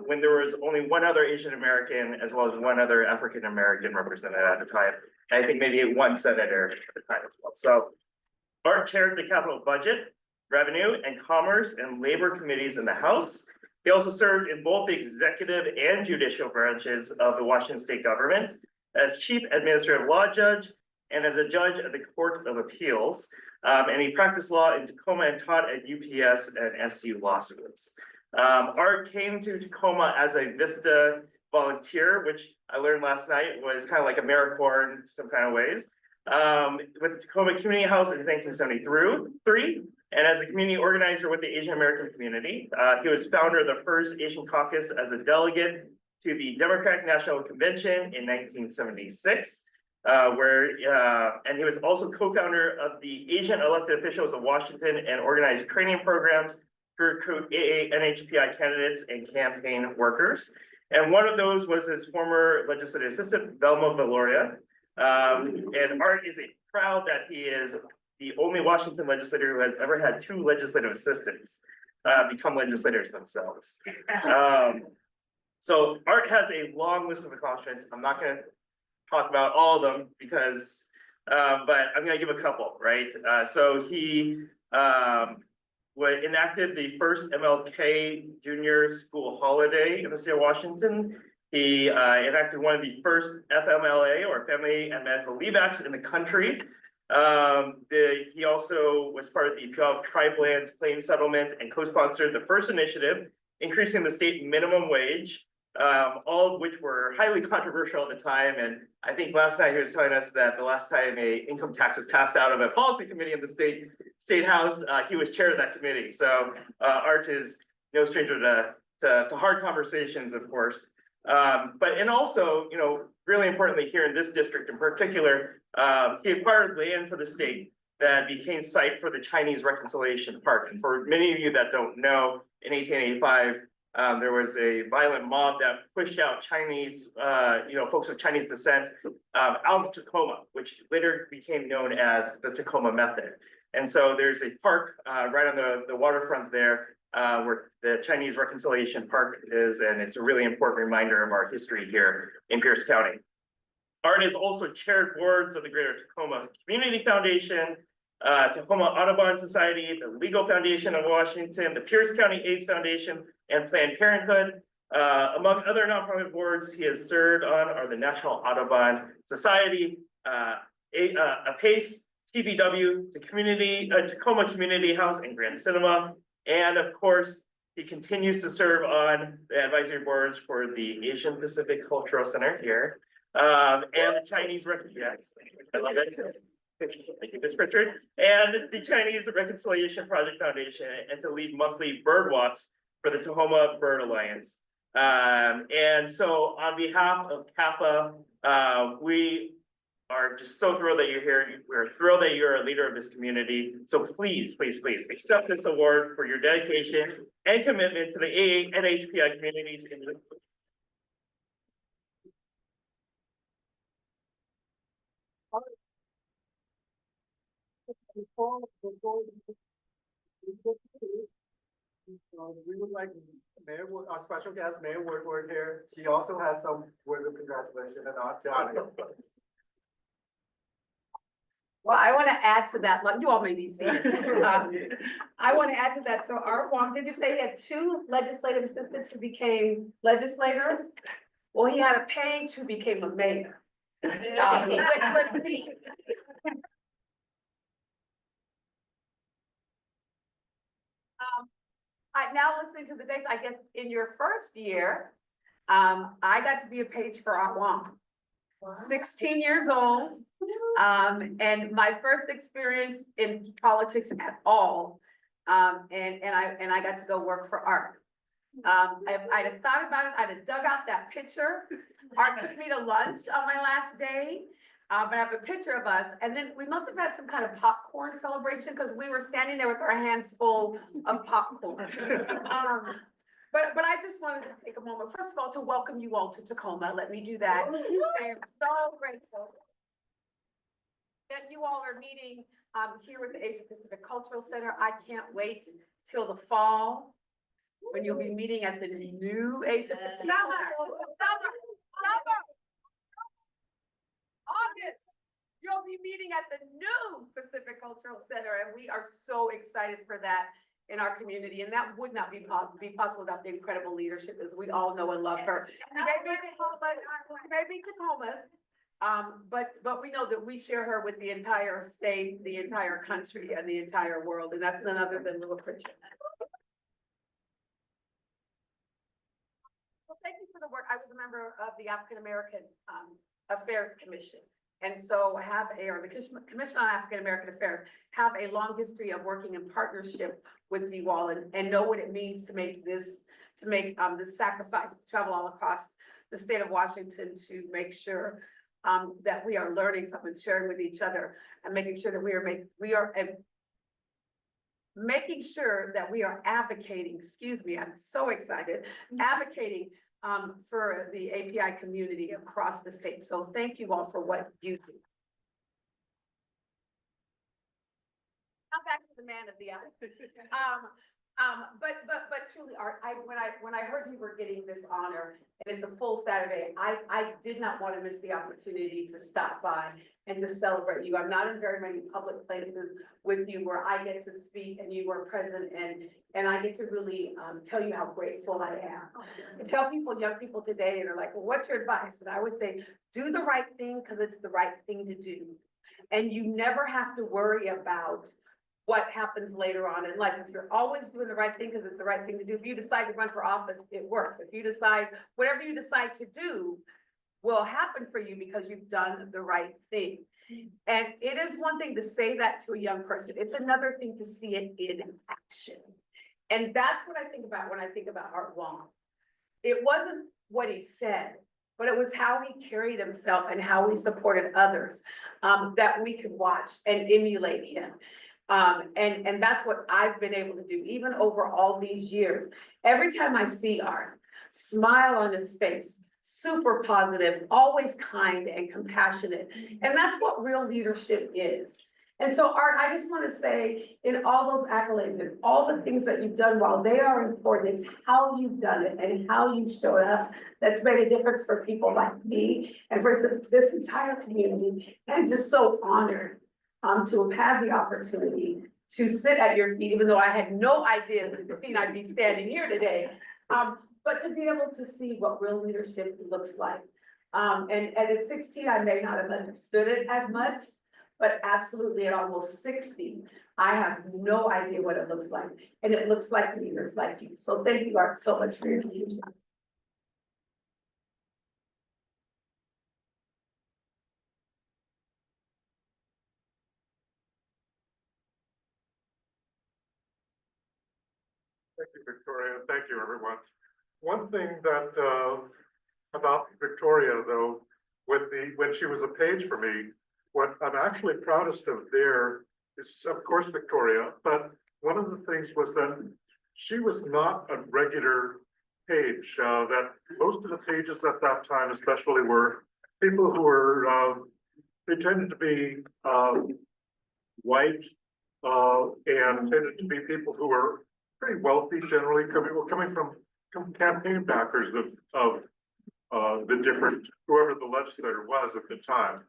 When there was only one other Asian American as well as one other African American representative at the time. And I think maybe one senator at the time as well. So Art chaired the capital budget, revenue and commerce and labor committees in the House. He also served in both the executive and judicial branches of the Washington state government as chief administrative law judge and as a judge at the Court of Appeals. And he practiced law in Tacoma and taught at UPS and SU law schools. Art came to Tacoma as a VISTA volunteer, which I learned last night was kind of like AmeriCorps in some kind of ways. With the Tacoma Community House in 1973, and as a community organizer with the Asian American community. He was founder of the first Asian caucus as a delegate to the Democratic National Convention in 1976. And he was also co-founder of the Asian Elected Officials of Washington and organized training programs to recruit AA NHPI candidates and campaign workers. And one of those was his former legislative assistant, Velma Valoria. And Art is proud that he is the only Washington legislator who has ever had 2 legislative assistants become legislators themselves. So Art has a long list of accomplishments. I'm not going to talk about all of them because, but I'm going to give a couple, right? So he enacted the first MLK Junior School holiday in the state of Washington. He enacted one of the first FMLA or Family and Medical Leave Acts in the country. He also was part of the Puyallup Tribe Lands Claim Settlement and co-sponsored the first initiative, increasing the state minimum wage, all of which were highly controversial at the time. And I think last night he was telling us that the last time a income tax was passed out of a policy committee in the state house, he was chair of that committee. So Art is no stranger to hard conversations, of course. And also, you know, really importantly here in this district in particular, he acquired land for the state that became site for the Chinese Reconciliation Park. And for many of you that don't know, in 1885, there was a violent mob that pushed out Chinese, folks of Chinese descent out of Tacoma, which later became known as the Tacoma Method. And so there's a park right on the waterfront there where the Chinese Reconciliation Park is, and it's a really important reminder of our history here in Pierce County. Art has also chaired boards of the Greater Tacoma Community Foundation, Tacoma Audubon Society, the Legal Foundation of Washington, the Pierce County AIDS Foundation, and Planned Parenthood. Among other nonprofit boards he has served on are the National Audubon Society, APACE, TBW, the Tacoma Community House and Grand Cinema, and of course, he continues to serve on the advisory boards for the Asian Pacific Cultural Center here, and the Chinese yes, I love it. Thank you, Ms. Pritchard, and the Chinese Reconciliation Project Foundation, and to lead monthly bird walks for the Tacoma Bird Alliance. And so on behalf of CAPAA, we are just so thrilled that you're here. We're thrilled that you're a leader of this community. So please, please, please accept this award for your dedication and commitment to the AA and HPI communities in the we would like Mayor, our special guest, Mayor Woodward here. She also has some words of congratulations and to honor you. Well, I want to add to that, like you all may be seeing. I want to add to that. So Art Wong, did you say he had 2 legislative assistants who became legislators? Well, he had a page who became a mayor, which was me. Now listening to the dates, I guess in your first year, I got to be a page for Art Wong. 16 years old, and my first experience in politics at all, and I got to go work for Art. If I'd have thought about it, I'd have dug out that picture. Art took me to lunch on my last day, but I have a picture of us, and then we must have had some kind of popcorn celebration because we were standing there with our hands full of popcorn. But I just wanted to take a moment, first of all, to welcome you all to Tacoma. Let me do that. I am so grateful that you all are meeting here with the Asia Pacific Cultural Center. I can't wait till the fall when you'll be meeting at the new Asia Pacific. August, you'll be meeting at the new Pacific Cultural Center, and we are so excited for that in our community, and that would not be possible without the incredible leadership, as we all know and love her. She may be Tacoma, but we know that we share her with the entire state, the entire country, and the entire world, and that's none other than Little Pritchard. Well, thank you for the work. I was a member of the African American Affairs Commission. And so the Commission on African American Affairs have a long history of working in partnership with you all and know what it means to make this sacrifice, to travel all across the state of Washington to make sure that we are learning something, sharing with each other, and making sure that we are making sure that we are advocating, excuse me, I'm so excited, advocating for the API community across the state. So thank you all for what you do. Now back to the man of the hour. But truly, Art, when I heard you were getting this honor, and it's a full Saturday, I did not want to miss the opportunity to stop by and to celebrate you. I'm not in very many public places with you where I get to speak and you are present, and I get to really tell you how grateful I am. I tell people, young people today, and they're like, well, what's your advice? And I would say, do the right thing because it's the right thing to do. And you never have to worry about what happens later on in life. If you're always doing the right thing because it's the right thing to do, if you decide to run for office, it works. If you decide, whatever you decide to do will happen for you because you've done the right thing. And it is one thing to say that to a young person. It's another thing to see it in action. And that's what I think about when I think about Art Wong. It wasn't what he said, but it was how he carried himself and how he supported others that we could watch and emulate him. And that's what I've been able to do, even over all these years. Every time I see Art, smile on his face, super positive, always kind and compassionate. And that's what real leadership is. And so Art, I just want to say, in all those accolades and all the things that you've done, while they are important, it's how you've done it and how you showed up that's made a difference for people like me and for this entire community. And I'm just so honored to have had the opportunity to sit at your feet, even though I had no idea at 16 I'd be standing here today. But to be able to see what real leadership looks like. And at 16, I may not have understood it as much, but absolutely at almost 60, I have no idea what it looks like. And it looks like leaders like you. So thank you, Art, so much for your leadership. Thank you, Victoria. Thank you, everyone. One thing that about Victoria, though, when she was a page for me, what I'm actually proudest of there is, of course, Victoria. But one of the things was that she was not a regular page. That most of the pages at that time, especially, were people who were they tended to be white and tended to be people who were pretty wealthy, generally coming from campaign backers of the different, whoever the legislator was at the time,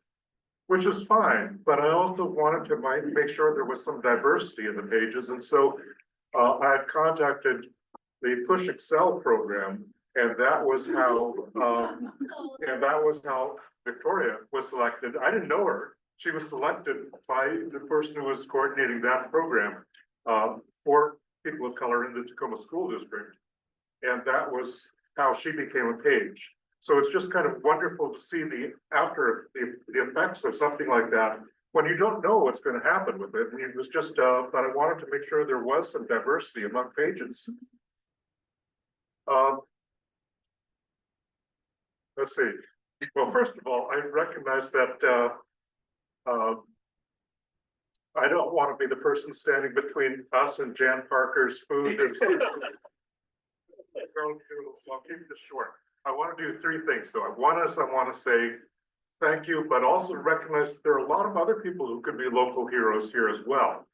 which is fine. But I also wanted to make sure there was some diversity in the pages. And so I had contacted the Push Excel program, and that was how Victoria was selected. I didn't know her. She was selected by the person who was coordinating that program for people of color in the Tacoma School District. And that was how she became a page. So it's just kind of wonderful to see the effects of something like that when you don't know what's going to happen with it. And it was just, but I wanted to make sure there was some diversity among pages. Let's see. Well, first of all, I recognize that I don't want to be the person standing between us and Jan Parker's food. I'll keep this short. I want to do three things, though. I want to say thank you, but also recognize that there are a lot of other people who could be local heroes here as well.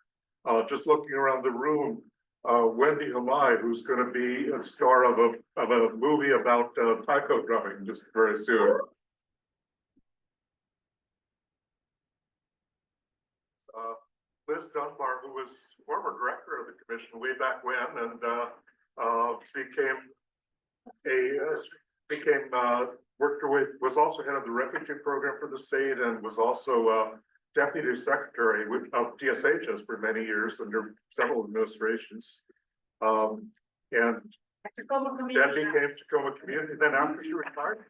Just looking around the room, Wendy Hamai, who's going to be a star of a movie about taiko drumming just very soon. Liz Dunbar, who was former director of the commission way back when, and worked her way, was also head of the refugee program for the state, and was also deputy secretary of DSHS for many years under several administrations. And then became Tacoma Community. Then after she retired,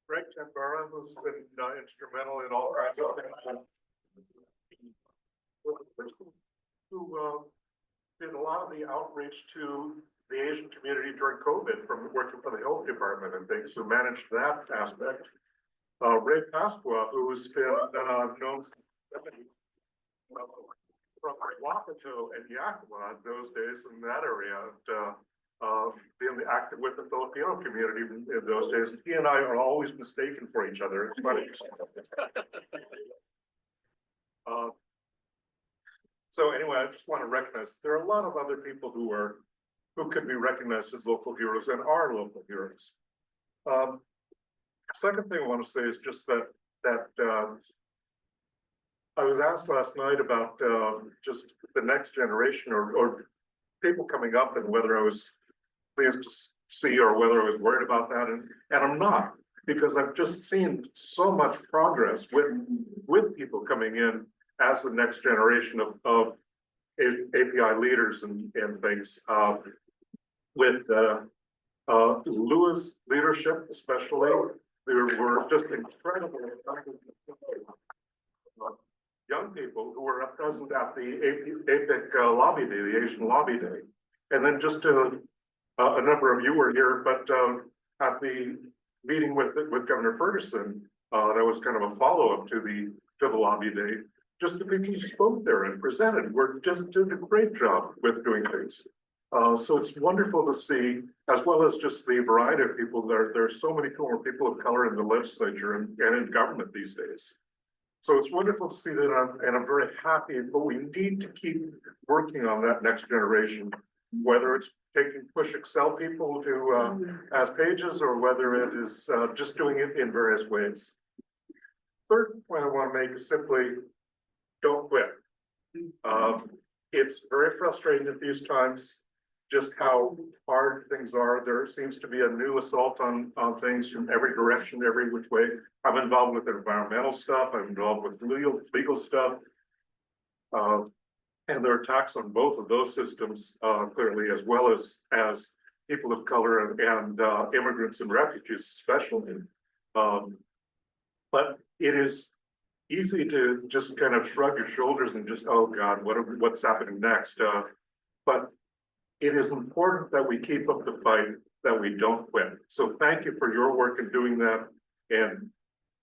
Greg Tambara, who's been instrumental in all kinds of things, was the person who did a lot of the outreach to the Asian community during COVID from working for the health department and things, who managed that aspect. Ray Pasqua, who's been known from Wapato and Yakima in those days in that area, and being active with the Filipino community in those days. He and I are always mistaken for each other. It's funny. So anyway, I just want to recognize there are a lot of other people who could be recognized as local heroes and are local heroes. Second thing I want to say is just that I was asked last night about just the next generation or people coming up, and whether I was pleased to see or whether I was worried about that, and I'm not, because I've just seen so much progress with people coming in as the next generation of API leaders and things. With Lua's leadership, especially, there were just incredible young people who were present at the APIC Lobby Day, the Asian Lobby Day. And then just a number of you were here, but at the meeting with Governor Ferguson, that was kind of a follow-up to the Lobby Day. Just the people who spoke there and presented just did a great job with doing things. So it's wonderful to see, as well as just the variety of people, there's so many more people of color in the legislature and in government these days. So it's wonderful to see that, and I'm very happy, but we need to keep working on that next generation, whether it's push Excel people to as pages, or whether it is just doing it in various ways. Third point I want to make is simply don't quit. It's very frustrating at these times, just how hard things are. There seems to be a new assault on things from every direction, every which way. I'm involved with environmental stuff. I'm involved with legal stuff. And there are attacks on both of those systems, clearly, as well as people of color and immigrants and refugees, especially. But it is easy to just kind of shrug your shoulders and just, oh God, what's happening next? But it is important that we keep up the fight, that we don't quit. So thank you for your work in doing that, and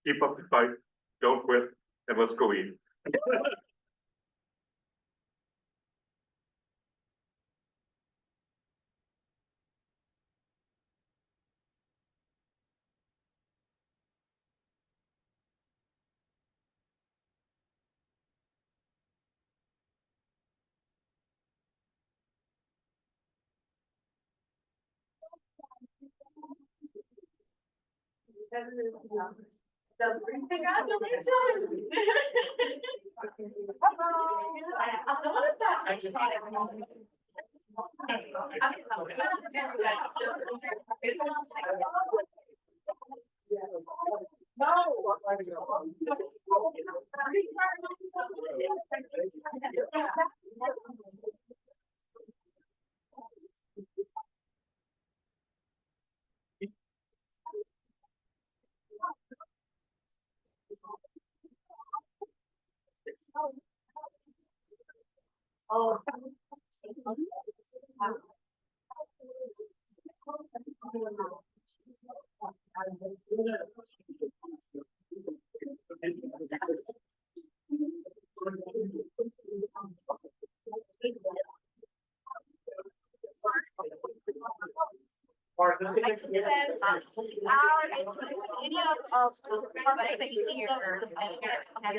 keep up the fight, don't quit, and let's go eat.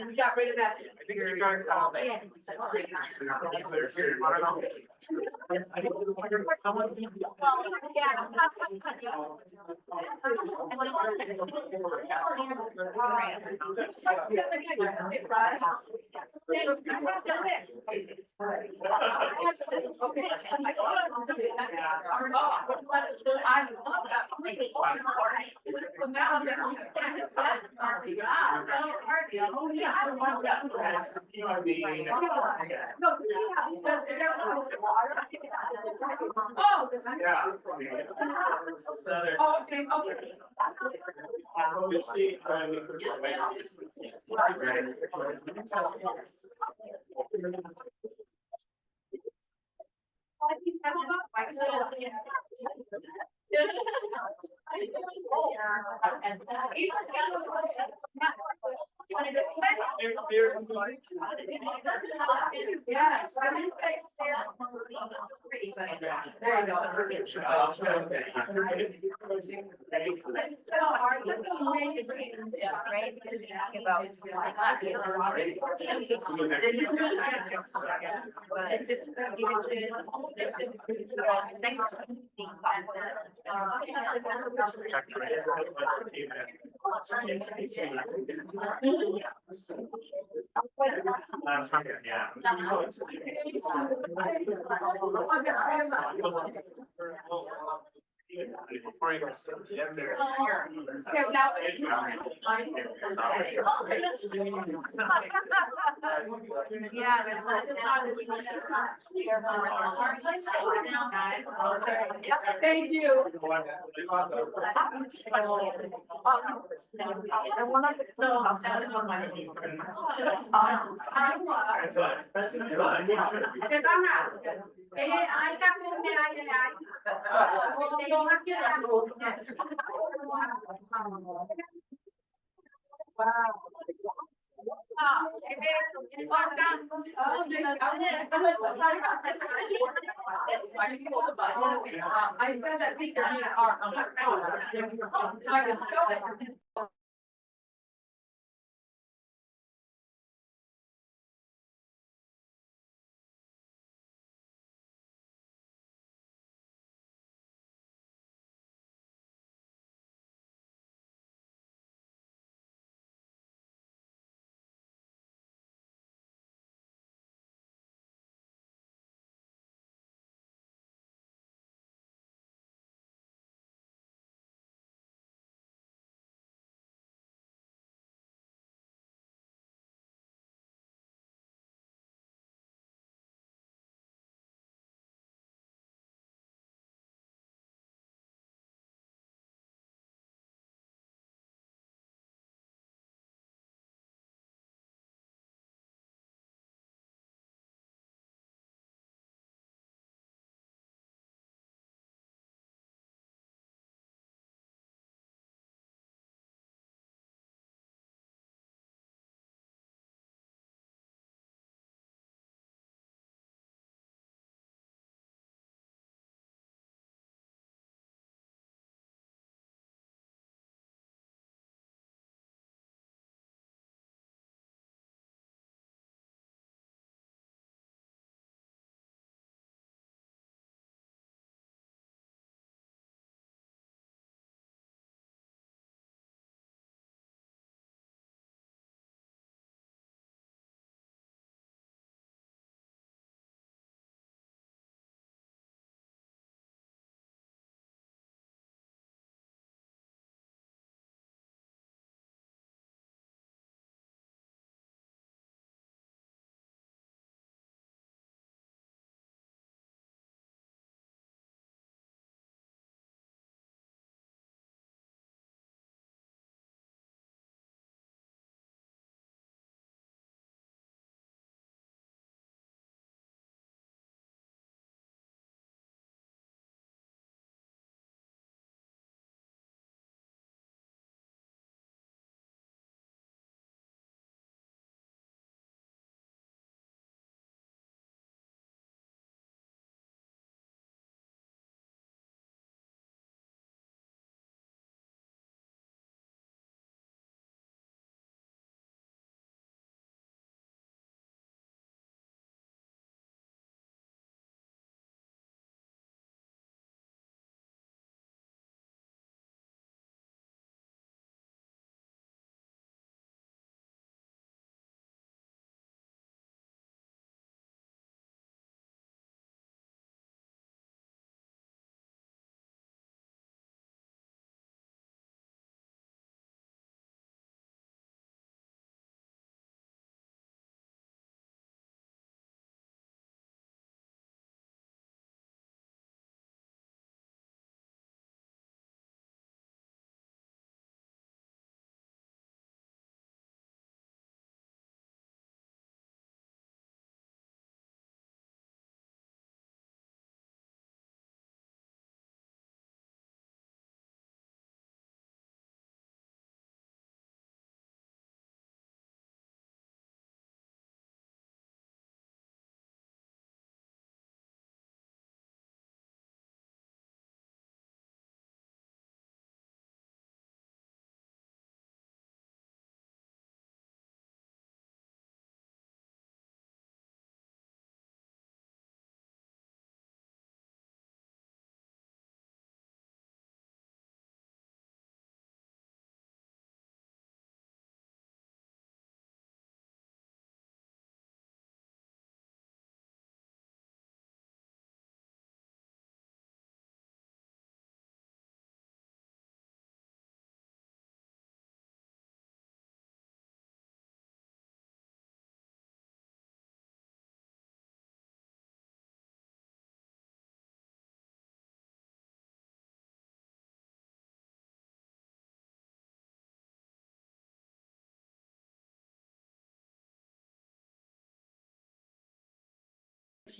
We got rid of that. I think you guys all there. Thank you. Wow. I said that picture are on my phone. I can show it.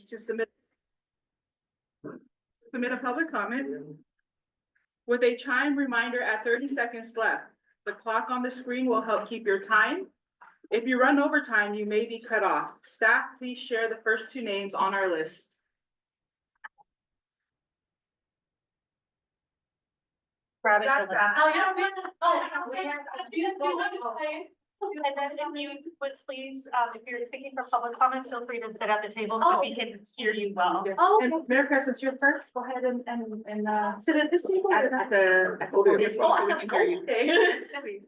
To submit a public comment with a chime reminder at 30 seconds left. The clock on the screen will help keep your time. If you run over time, you may be cut off. Staff, please share the first two names on our list. grab it. Oh, yeah, And then if you would please, if you're speaking for public comment, feel free to sit at the table so we can hear you well. Oh, and Mayor Presence, you're first. Go ahead and Sit at this table. at the podium so we can hear you. Okay.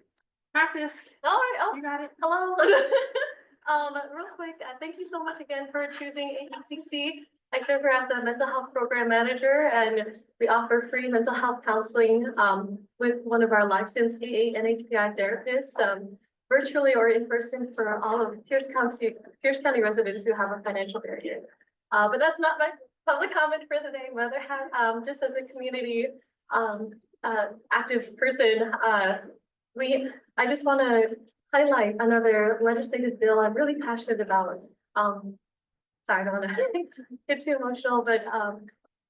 Practice. All right, oh, You got it. hello. Real quick, thank you so much again for choosing ABCC. I serve here as a mental health program manager, and we offer free mental health counseling with one of our licensed AA and HPI therapists, virtually or in person for all of Pierce County residents who have a financial barrier. But that's not my public comment for the day. Mother had just as a community active person, I just want to highlight another legislative bill I'm really passionate about. Sorry, I don't want to get too emotional, but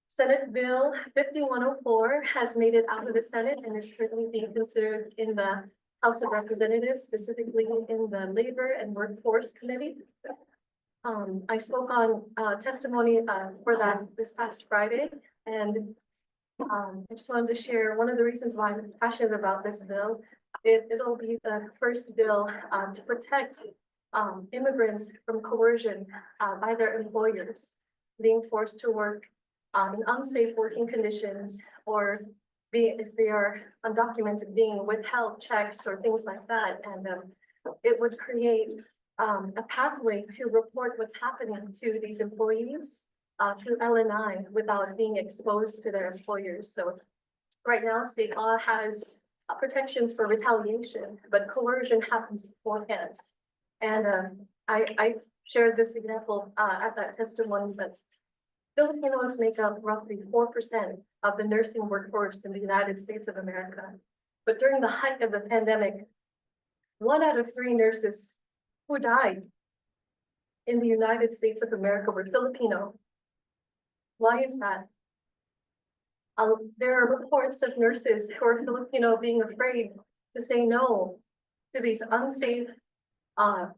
Senate Bill 5104 has made it out of the Senate and is currently being considered in the House of Representatives, specifically in the Labor and Workforce Committee. I spoke on testimony for that this past Friday, and I just wanted to share one of the reasons why I'm passionate about this bill. It'll be the first bill to protect immigrants from coercion by their employers, being forced to work in unsafe working conditions, or if they are undocumented, being withheld checks or things like that. And it would create a pathway to report what's happening to these employees to LNI without being exposed to their employers. So right now, state law has protections for retaliation, but coercion happens beforehand. And I shared this example at that testimony, but Filipinos make up roughly 4% of the nursing workforce in the United States of America. But during the height of the pandemic, 1 out of 3 nurses who died in the United States of America were Filipino. Why is that? There are reports of nurses who are Filipino being afraid to say no to these unsafe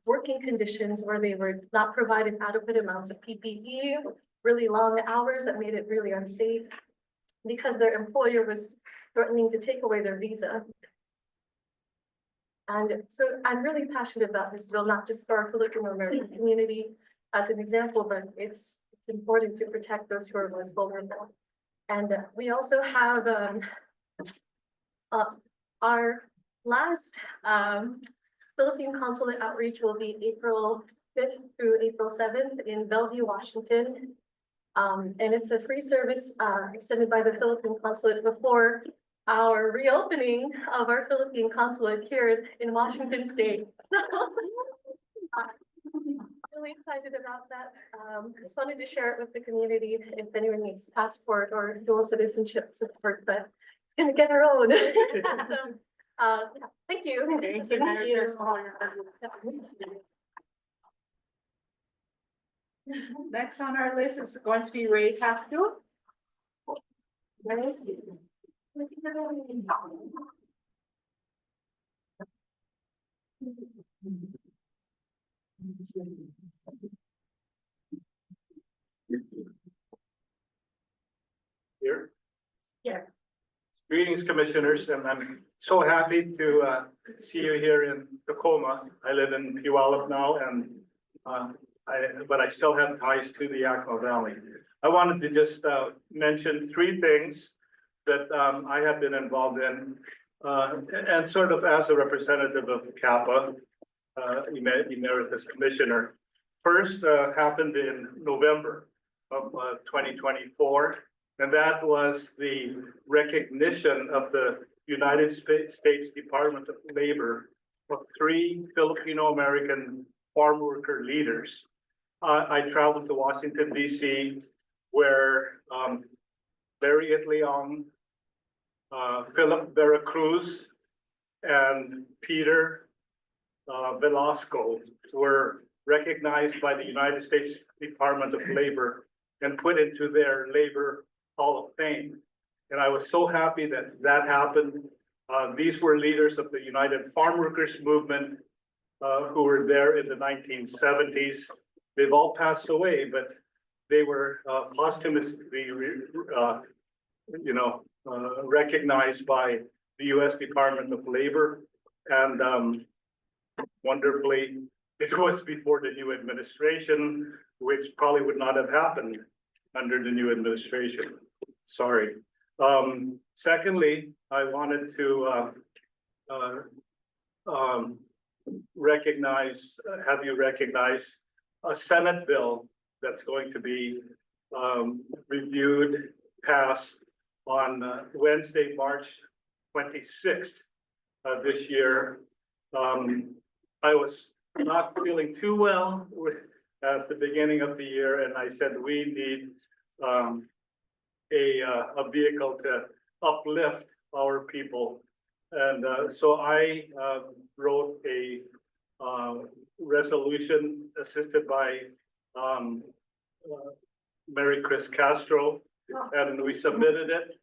working conditions where they were not provided adequate amounts of PPE, really long hours that made it really unsafe because their employer was threatening to take away their visa. And so I'm really passionate about this bill, not just for our Filipino American community as an example, but it's important to protect those who are most vulnerable. And we also have our last Philippine Consulate outreach will be April 5th through April 7th in Bellevue, Washington. And it's a free service extended by the Philippine Consulate before our reopening of our Philippine Consulate here in Washington State. Really excited about that. Just wanted to share it with the community if anyone needs passport or dual citizenship support, but gonna get our own. So, thank you. Thank you. Next on our list is going to be Ray Pastor. Here. Yeah. Greetings, commissioners, and I'm so happy to see you here in Tacoma. I live in Puyallup now, and but I still have ties to the Yakima Valley. I wanted to just mention 3 things that I have been involved in, and sort of as a representative of CAPAA, Emeritus Commissioner. First happened in November of 2024. And that was the recognition of the United States Department of Labor of 3 Filipino-American farm worker leaders. I traveled to Washington, D.C., where Larry Itleong, Philip Veracruz, and Peter Velasco were recognized by the United States Department of Labor and put into their labor Hall of Fame. And I was so happy that that happened. These were leaders of the United Farm Workers Movement who were there in the 1970s. They've all passed away, but they were posthumously, recognized by the US Department of Labor. And wonderfully, it was before the new administration, which probably would not have happened under the new administration. Sorry. Secondly, I wanted to have you recognize a Senate bill that's going to be reviewed, passed on Wednesday, March 26th this year. I was not feeling too well at the beginning of the year, and I said we need a vehicle to uplift our people. And so I wrote a resolution assisted by Mary Chris Castro, and we submitted it,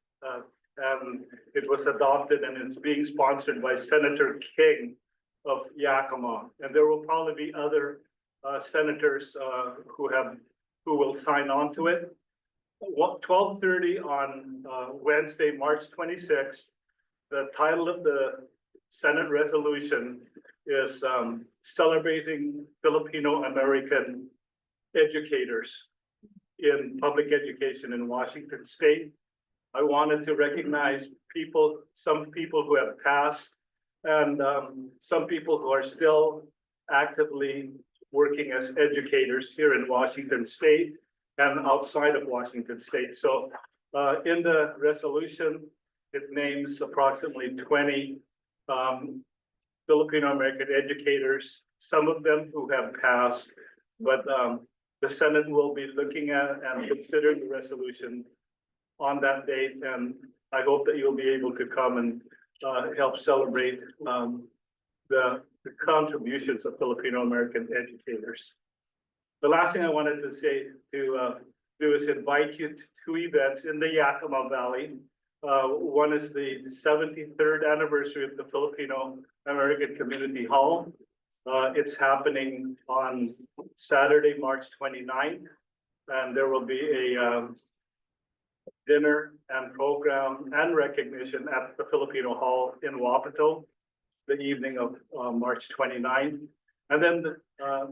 and it was adopted, and it's being sponsored by Senator King of Yakima. And there will probably be other senators who will sign on to it. 12:30 on Wednesday, March 26th. The title of the Senate resolution is celebrating Filipino American educators in public education in Washington State. I wanted to recognize some people who have passed, and some people who are still actively working as educators here in Washington State and outside of Washington State. So in the resolution, it names approximately 20 Filipino American educators, some of them who have passed, but the Senate will be looking at and considering the resolution on that date. And I hope that you'll be able to come and help celebrate the contributions of Filipino American educators. The last thing I wanted to say to do is invite you to 2 events in the Yakima Valley. One is the 73rd anniversary of the Filipino American Community Hall. It's happening on Saturday, March 29th, and there will be a dinner and program and recognition at the Filipino Hall in Wapato the evening of March 29th. And then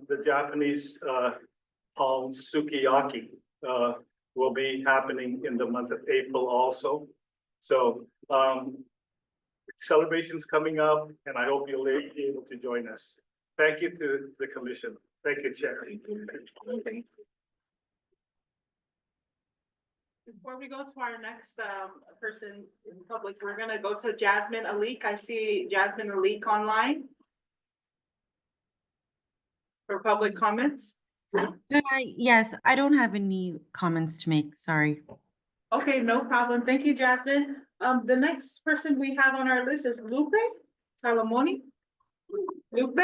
the Japanese hall Sukiyaki will be happening in the month of April also. So celebrations coming up, and I hope you'll be able to join us. Thank you to the commission. Thank you, Chair. Before we go to our next person in public, we're gonna go to Jasmine Alik. I see Jasmine Alik online for public comments. Yes, I don't have any comments to make, sorry. Okay, no problem. Thank you, Jasmine. The next person we have on our list is Lupe Salamoni. Lupe?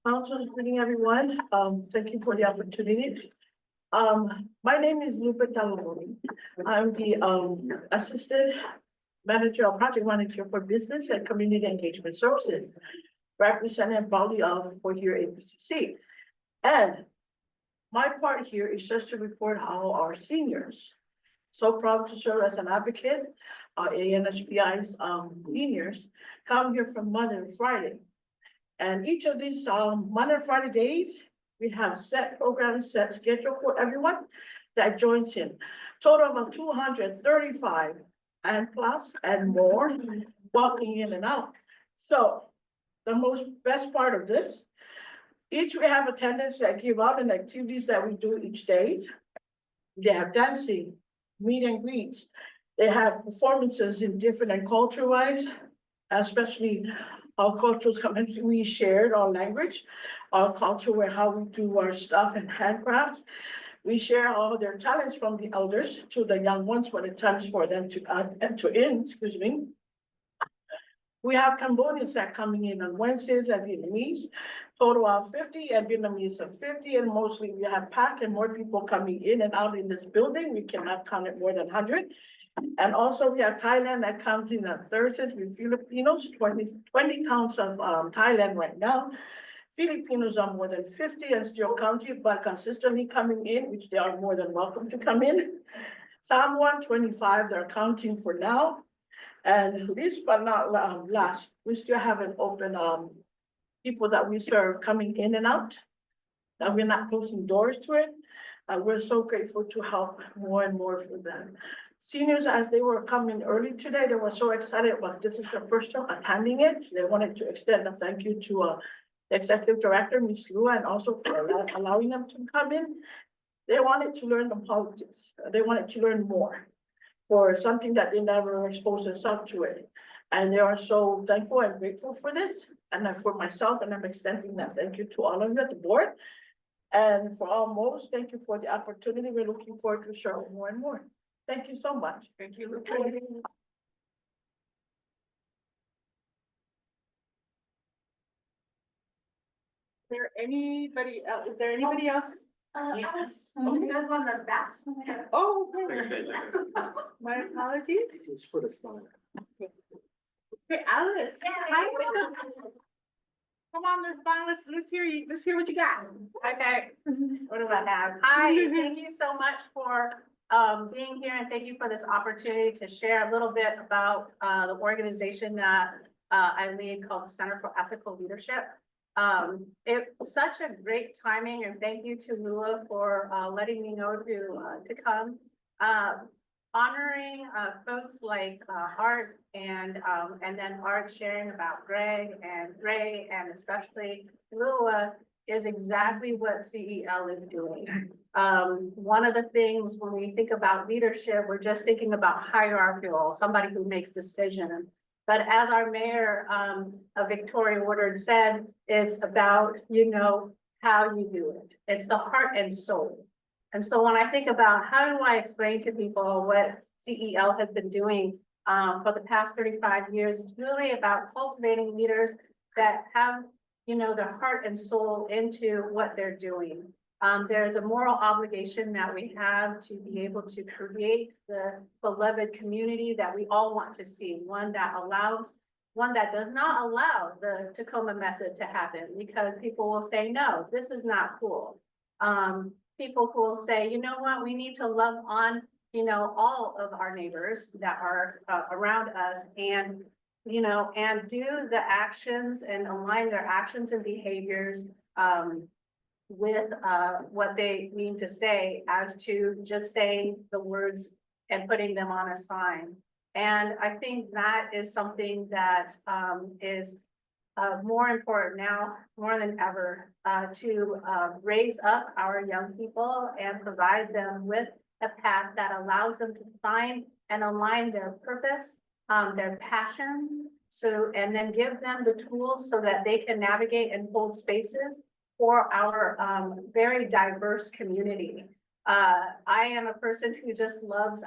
Council, good evening, everyone. Thank you for the opportunity. My name is Lupe Talamoni. I'm the Assistant Manager or Project Manager for Business and Community Engagement Services, representing body for here at APCC. And my part here is just to report how our seniors, so proud to serve as an advocate, ANHPI's seniors come here from Monday to Friday. And each of these Monday and Friday days, we have set programs, set schedule for everyone that joins in. Total of 235 and plus and more walking in and out. So the best part of this, each we have attendants that give out and activities that we do each day. They have dancing, meet and greets. They have performances in different and culture-wise, especially our cultures come in. We shared our language, our culture, where how we do our stuff and handcrafts. We share all their talents from the elders to the young ones when it's time for them to enter in, excuse me. We have Cambodians that coming in on Wednesdays and Vietnamese, total of 50 and Vietnamese of 50, and mostly we have packed and more people coming in and out in this building. We cannot count it more than 100. And also we have Thailand that comes in on Thursdays with Filipinos, 20 towns of Thailand right now. Filipinos are more than 50 and still counting, but consistently coming in, which they are more than welcome to come in. Samoan 25, they're counting for now. And least but not last, we still have an open people that we serve coming in and out. And we're not closing doors to it. We're so grateful to help more and more for them. Seniors, as they were coming early today, they were so excited about this is their first time attending it. They wanted to extend a thank you to the executive director, Ms. Lua, and also for allowing them to come in. They wanted to learn the politics. They wanted to learn more for something that they never exposed themselves to it. And they are so thankful and grateful for this. And then for myself, and I'm extending that thank you to all of you at the board. And for almost, thank you for the opportunity. We're looking forward to sharing more and more. Thank you so much. Thank you. Is there anybody else? Is there anybody else? Yes. You guys want the best? Oh, okay. My apologies. Let's put a smile. Okay, Alice. Hi. Come on, Ms. Bond, let's hear you, let's hear what you got. Okay, what do I have? Hi, thank you so much for being here and thank you for this opportunity to share a little bit about the organization that I lead called the Center for Ethical Leadership. It's such a great timing and thank you to Lua for letting me know to come. Honoring folks like Art and then Art sharing about Greg and Ray and especially Lua is exactly what CEL is doing. One of the things when we think about leadership, we're just thinking about hierarchical, somebody who makes decisions. But as our mayor, Victoria Woodard said, it's about, how you do it. It's the heart and soul. And so when I think about how do I explain to people what CEL has been doing for the past 35 years, it's really about cultivating leaders that have, their heart and soul into what they're doing. There's a moral obligation that we have to be able to create the beloved community that we all want to see, one that does not allow the Tacoma method to happen because people will say, no, this is not cool. People who will say, you know what, we need to love on, all of our neighbors that are around us and, and do the actions and align their actions and behaviors with what they mean to say as to just saying the words and putting them on a sign. And I think that is something that is more important now, more than ever, to raise up our young people and provide them with a path that allows them to find and align their purpose, their passion, and then give them the tools so that they can navigate and hold spaces for our very diverse community. I am a person who just loves,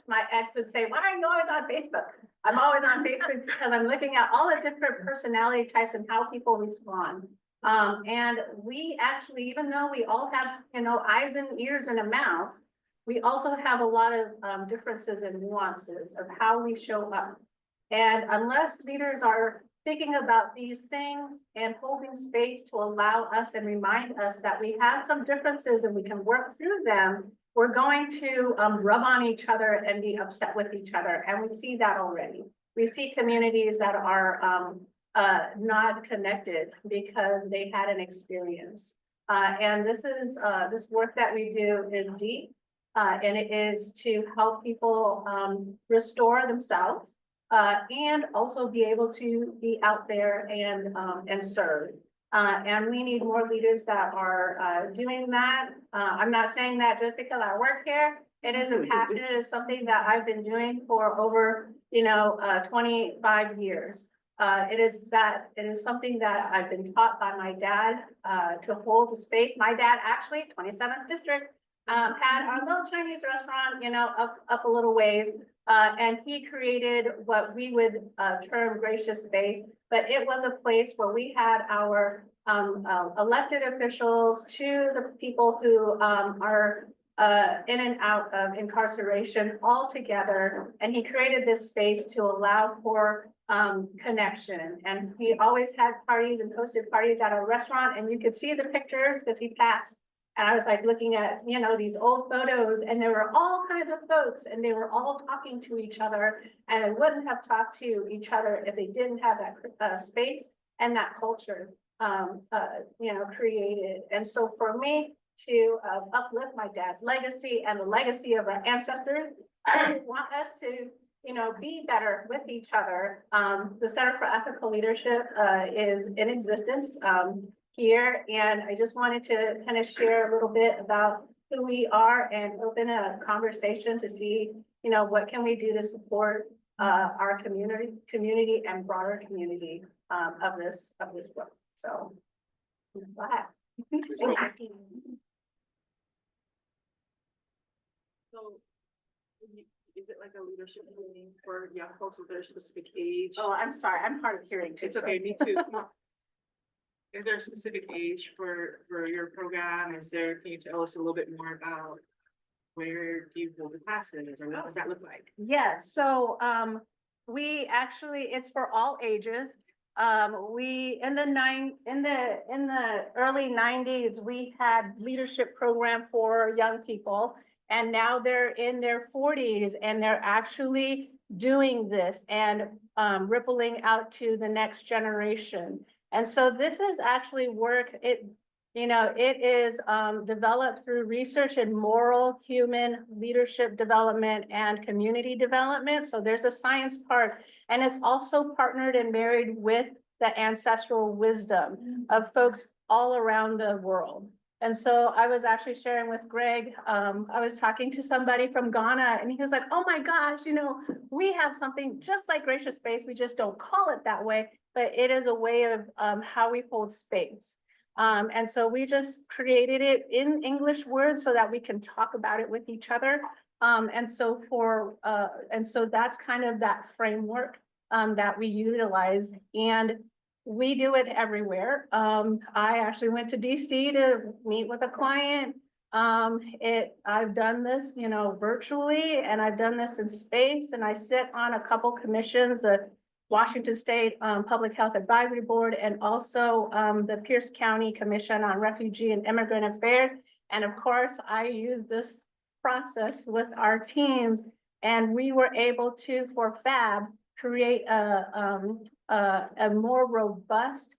my ex would say, why are you always on Facebook? I'm always on Facebook because I'm looking at all the different personality types and how people respond. And we actually, even though we all have, eyes and ears and a mouth, we also have a lot of differences and nuances of how we show up. And unless leaders are thinking about these things and holding space to allow us and remind us that we have some differences and we can work through them, we're going to rub on each other and be upset with each other. And we see that already. We see communities that are not connected because they had an experience. And this work that we do is deep, and it is to help people restore themselves. And also be able to be out there and serve. And we need more leaders that are doing that. I'm not saying that just because I work here. It is a passion. It is something that I've been doing for over, 25 years. It is something that I've been taught by my dad to hold a space. My dad actually, 27th district, had our little Chinese restaurant, up a little ways. And he created what we would term gracious space, but it was a place where we had our elected officials to the people who are in and out of incarceration all together. And he created this space to allow for connection. And he always had parties and hosted parties at a restaurant, and you could see the pictures because he passed. And I was like looking at, you know, these old photos, and there were all kinds of folks, and they were all talking to each other, and they wouldn't have talked to each other if they didn't have that space and that culture, you know, created. And so for me to uplift my dad's legacy and the legacy of our ancestors, I want us to, you know, be better with each other. The Center for Ethical Leadership is in existence here, and I just wanted to kind of share a little bit about who we are and open a conversation to see, you know, what can we do to support our community and broader community of this work. So, wow. So, is it like a leadership meeting for young folks with their specific age? Oh, I'm sorry, I'm hard of hearing too. It's okay, me too. Is there a specific age for your program? Can you tell us a little bit more about where do you hold the classes, or what does that look like? Yeah, so we actually, it's for all ages. We in the early 90s, we had leadership program for young people, and now they're in their 40s and they're actually doing this and rippling out to the next generation. And so this is actually work, it is developed through research in moral, human leadership development and community development. So there's a science part, and it's also partnered and married with the ancestral wisdom of folks all around the world. And so I was actually sharing with Greg, I was talking to somebody from Ghana, and he was like, oh my gosh, you know, we have something just like Gracious Space, we just don't call it that way, but it is a way of how we hold space. And so we just created it in English words so that we can talk about it with each other. And so that's kind of that framework that we utilize, and we do it everywhere. I actually went to DC to meet with a client. I've done this, you know, virtually, and I've done this in space, and I sit on a couple commissions, the Washington State Public Health Advisory Board, and also the Pierce County Commission on Refugee and Immigrant Affairs. And of course, I use this process with our teams, and we were able to, for FAB, create a more robust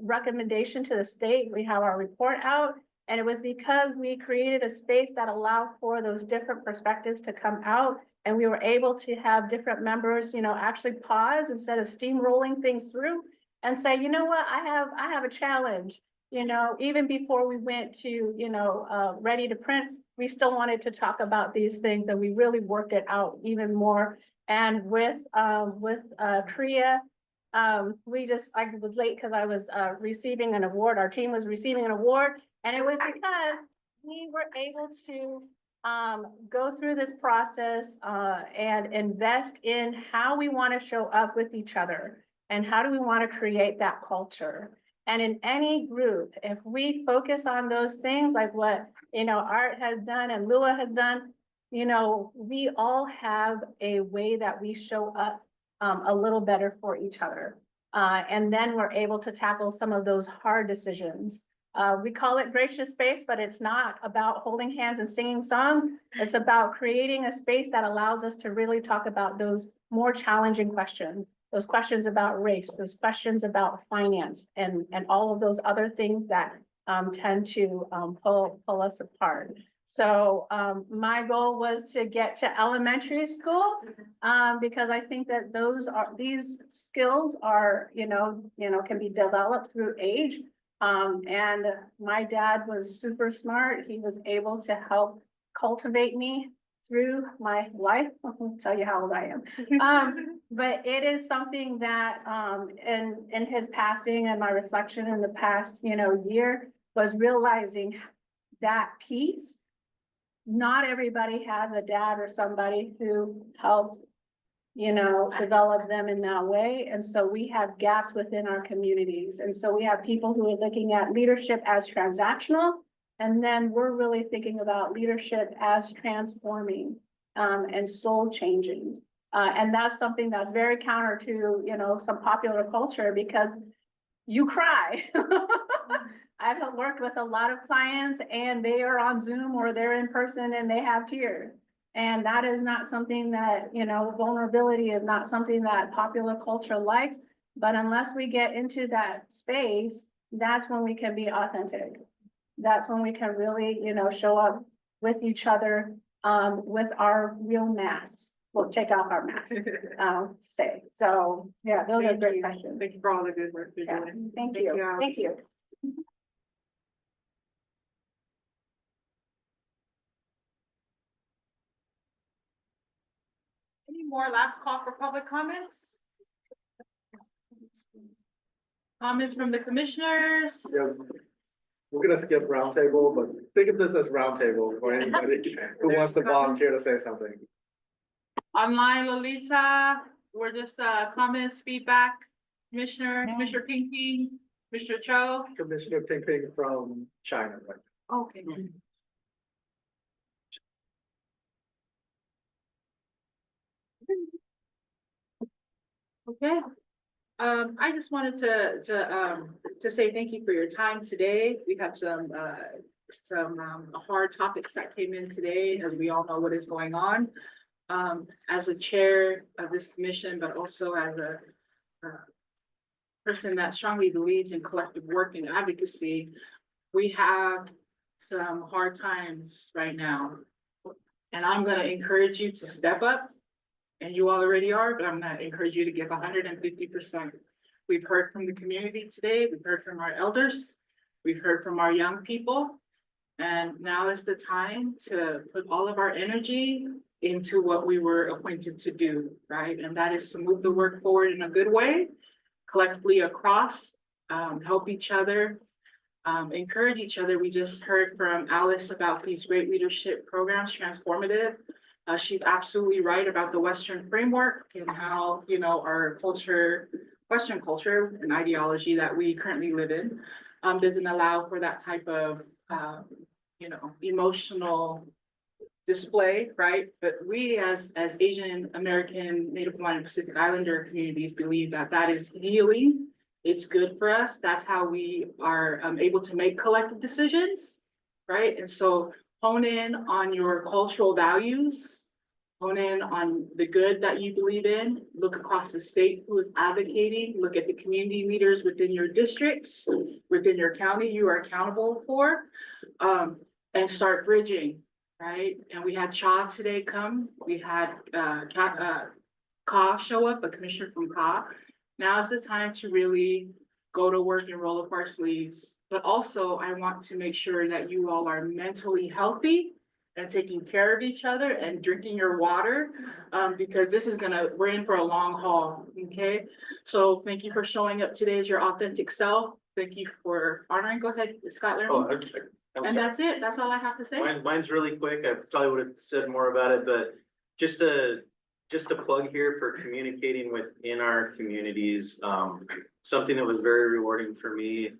recommendation to the state. We have our report out, and it was because we created a space that allowed for those different perspectives to come out. And we were able to have different members, you know, actually pause instead of steamrolling things through and say, you know what, I have a challenge. You know, even before we went to, you know, ready to print, we still wanted to talk about these things, and we really worked it out even more. And with CREA, I was late because I was receiving an award. Our team was receiving an award, and it was because we were able to go through this process and invest in how we want to show up with each other and how do we want to create that culture. And in any group, if we focus on those things, like what, you know, Art has done and Lua has done, you know, we all have a way that we show up a little better for each other. And then we're able to tackle some of those hard decisions. We call it Gracious Space, but it's not about holding hands and singing songs. It's about creating a space that allows us to really talk about those more challenging questions, those questions about race, those questions about finance, and all of those other things that tend to pull us apart. So my goal was to get to elementary school because I think that these skills are, you know, can be developed through age. And my dad was super smart. He was able to help cultivate me through my life. I'll tell you how old I am. But it is something that in his passing and my reflection in the past, you know, year was realizing that piece. Not everybody has a dad or somebody who helped, you know, develop them in that way. And so we have gaps within our communities. And so we have people who are looking at leadership as transactional And then we're really thinking about leadership as transforming, and soul changing. And that's something that's very counter to, some popular culture because you cry. I've worked with a lot of clients and they are on Zoom or they're in person and they have tears. And that is not something that, vulnerability is not something that popular culture likes. But unless we get into that space, that's when we can be authentic. That's when we can really, show up with each other, with our real masks. We'll take off our masks, say. So, yeah, those are great questions. Thank you for all the good work you're Yeah, doing. thank you, thank you. Any more last call for public comments? Comments from the commissioners? Yeah, we're gonna skip roundtable, but think of this as roundtable for anybody who wants to volunteer to say something. Online, Lolita, were just comments, feedback, Commissioner Pinking, Mr. Cho? Commissioner Ping Ping from China, right? Okay. Okay. I just wanted to say thank you for your time today. We have some hard topics that came in today, as we all know what is going on. As a chair of this commission, but also as a person that strongly believes in collective work and advocacy, we have some hard times right now. And I'm gonna encourage you to step up. And you already are, but I'm gonna encourage you to give 150%. We've heard from the community today, we've heard from our elders, we've heard from our young people. And now is the time to put all of our energy into what we were appointed to do, right? And that is to move the work forward in a good way, collectively across, help each other, encourage each other. We just heard from Alice about these great leadership programs, transformative. She's absolutely right about the Western framework and how, our culture, Western culture and ideology that we currently live in, doesn't allow for that type of, emotional display, right? But we as Asian American, Native Hawaiian, Pacific Islander communities believe that that is healing. It's good for us. That's how we are able to make collective decisions, right? And so hone in on your cultural values, hone in on the good that you believe in, look across the state who is advocating, look at the community leaders within your districts, within your county you are accountable for, and start bridging, right? And we had Cha today come, we had CAPAA show up, a commissioner from CAPAA. Now is the time to really go to work and roll up our sleeves. But also I want to make sure that you all are mentally healthy and taking care of each other and drinking your water, because this is we're in for a long haul, okay? So thank you for showing up today as your authentic self. Thank you for honoring. Go ahead, Scott Oh, Lerman. I'm And sorry. that's it. That's all I have to say. Mine's really quick. I probably would have said more about it, but just a plug here for communicating within our communities. Something that was very rewarding for me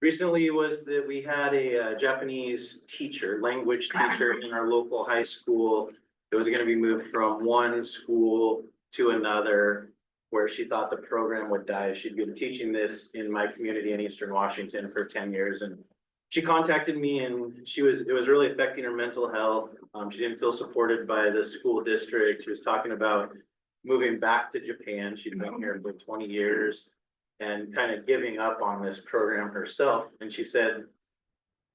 recently was that we had a Japanese teacher, language teacher in our local high school. It was gonna be moved from one school to another where she thought the program would die. She'd been teaching this in my community in Eastern Washington for 10 years. And she contacted me and it was really affecting her mental health. She didn't feel supported by the school district. She was talking about moving back to Japan. She'd been here for 20 years. And kind of giving up on this program herself. And she said,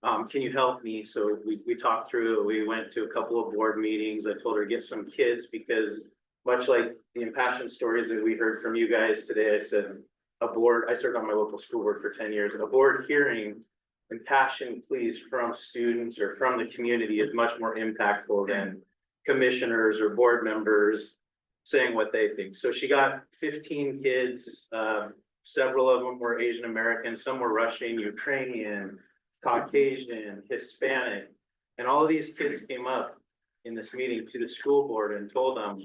can you help me? So we talked through it. We went to a couple of board meetings. I told her to get some kids because much like the impassioned stories that we heard from you guys today, I said, I served on my local school board for 10 years. A board hearing impassioned pleas from students or from the community is much more impactful than commissioners or board members saying what they think. So she got 15 kids, several of them were Asian American, some were Russian, Ukrainian, Caucasian, Hispanic. And all of these kids came up in this meeting to the school board and told them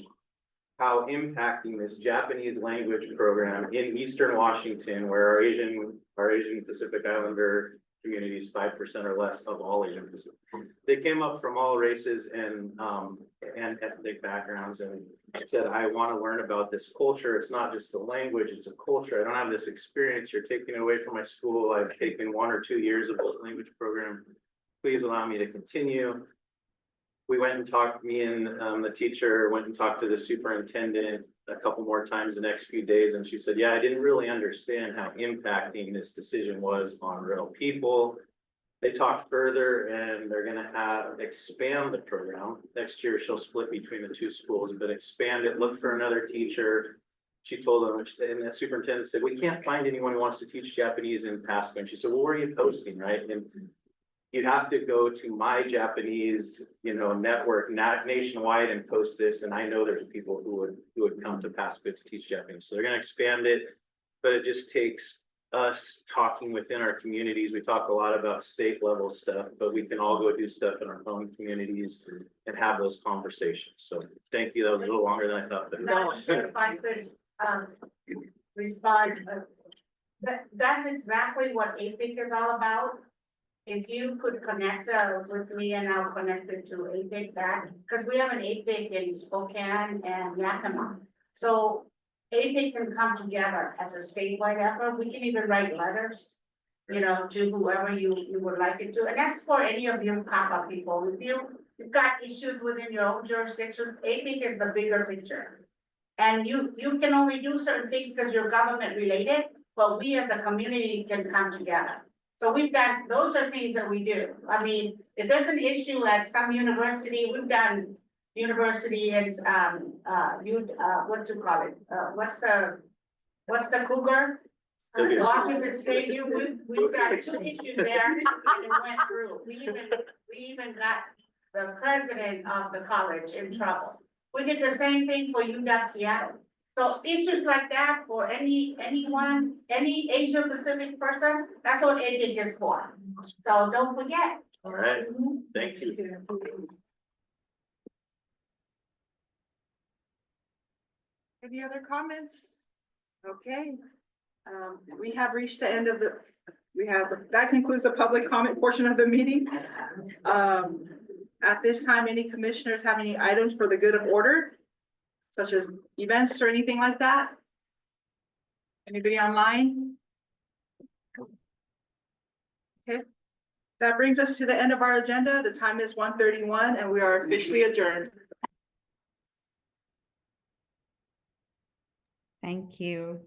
how impacting this Japanese language program in Eastern Washington, where our Asian Pacific Islander communities, 5% or less of all Asian Pacific. They came up from all races and ethnic backgrounds and said, I want to learn about this culture. It's not just a language, it's a culture. I don't have this experience. You're taking it away from my school. I've taken 1 or 2 years of this language program. Please allow me to continue. We went and talked, me and the teacher went and talked to the superintendent a couple more times the next few days. And she said, yeah, I didn't really understand how impacting this decision was on real people. They talked further and they're gonna expand the program. Next year, she'll split between the 2 schools, but expand it, look for another teacher. She told them, and the superintendent said, we can't find anyone who wants to teach Japanese in Pasco. And she said, well, where are you posting, right? And you have to go to my Japanese, network nationwide and post this. And I know there's people who would come to Pasco to teach Japanese. So they're gonna expand it, but it just takes us talking within our communities. We talk a lot about state level stuff, but we can all go do stuff in our own communities and have those conversations. So thank you. That was a little longer than I thought. But No, if I could, respond, that's exactly what APIC is all about. If you could connect with me and I'll connect it to APIC back, because we have an APIC in Spokane and Yakima. So APIC can come together as a statewide effort. We can even write letters, to whoever you would like it to. And that's for any of you CAPAA people. If you've got issues within your own jurisdictions, APIC is the bigger picture. And you can only do certain things because you're government related, but we as a community can come together. So those are things that we do. I mean, if there's an issue at some university, we've done university is, what to call it? What's the cougar? Washington State, we've got 2 issues there and it went through. We even got the president of the college in trouble. We did the same thing for UW Seattle. So issues like that for anyone, any Asia Pacific person, that's what APIC is for. So don't forget. all right, thank you. Any other comments? Okay. We have reached the end of that concludes the public comment portion of the meeting. At this time, any commissioners have any items for the good of order, such as events or anything like that? Anybody online? Okay. That brings us to the end of our agenda. The time is 1:31 and we are officially adjourned. Thank you.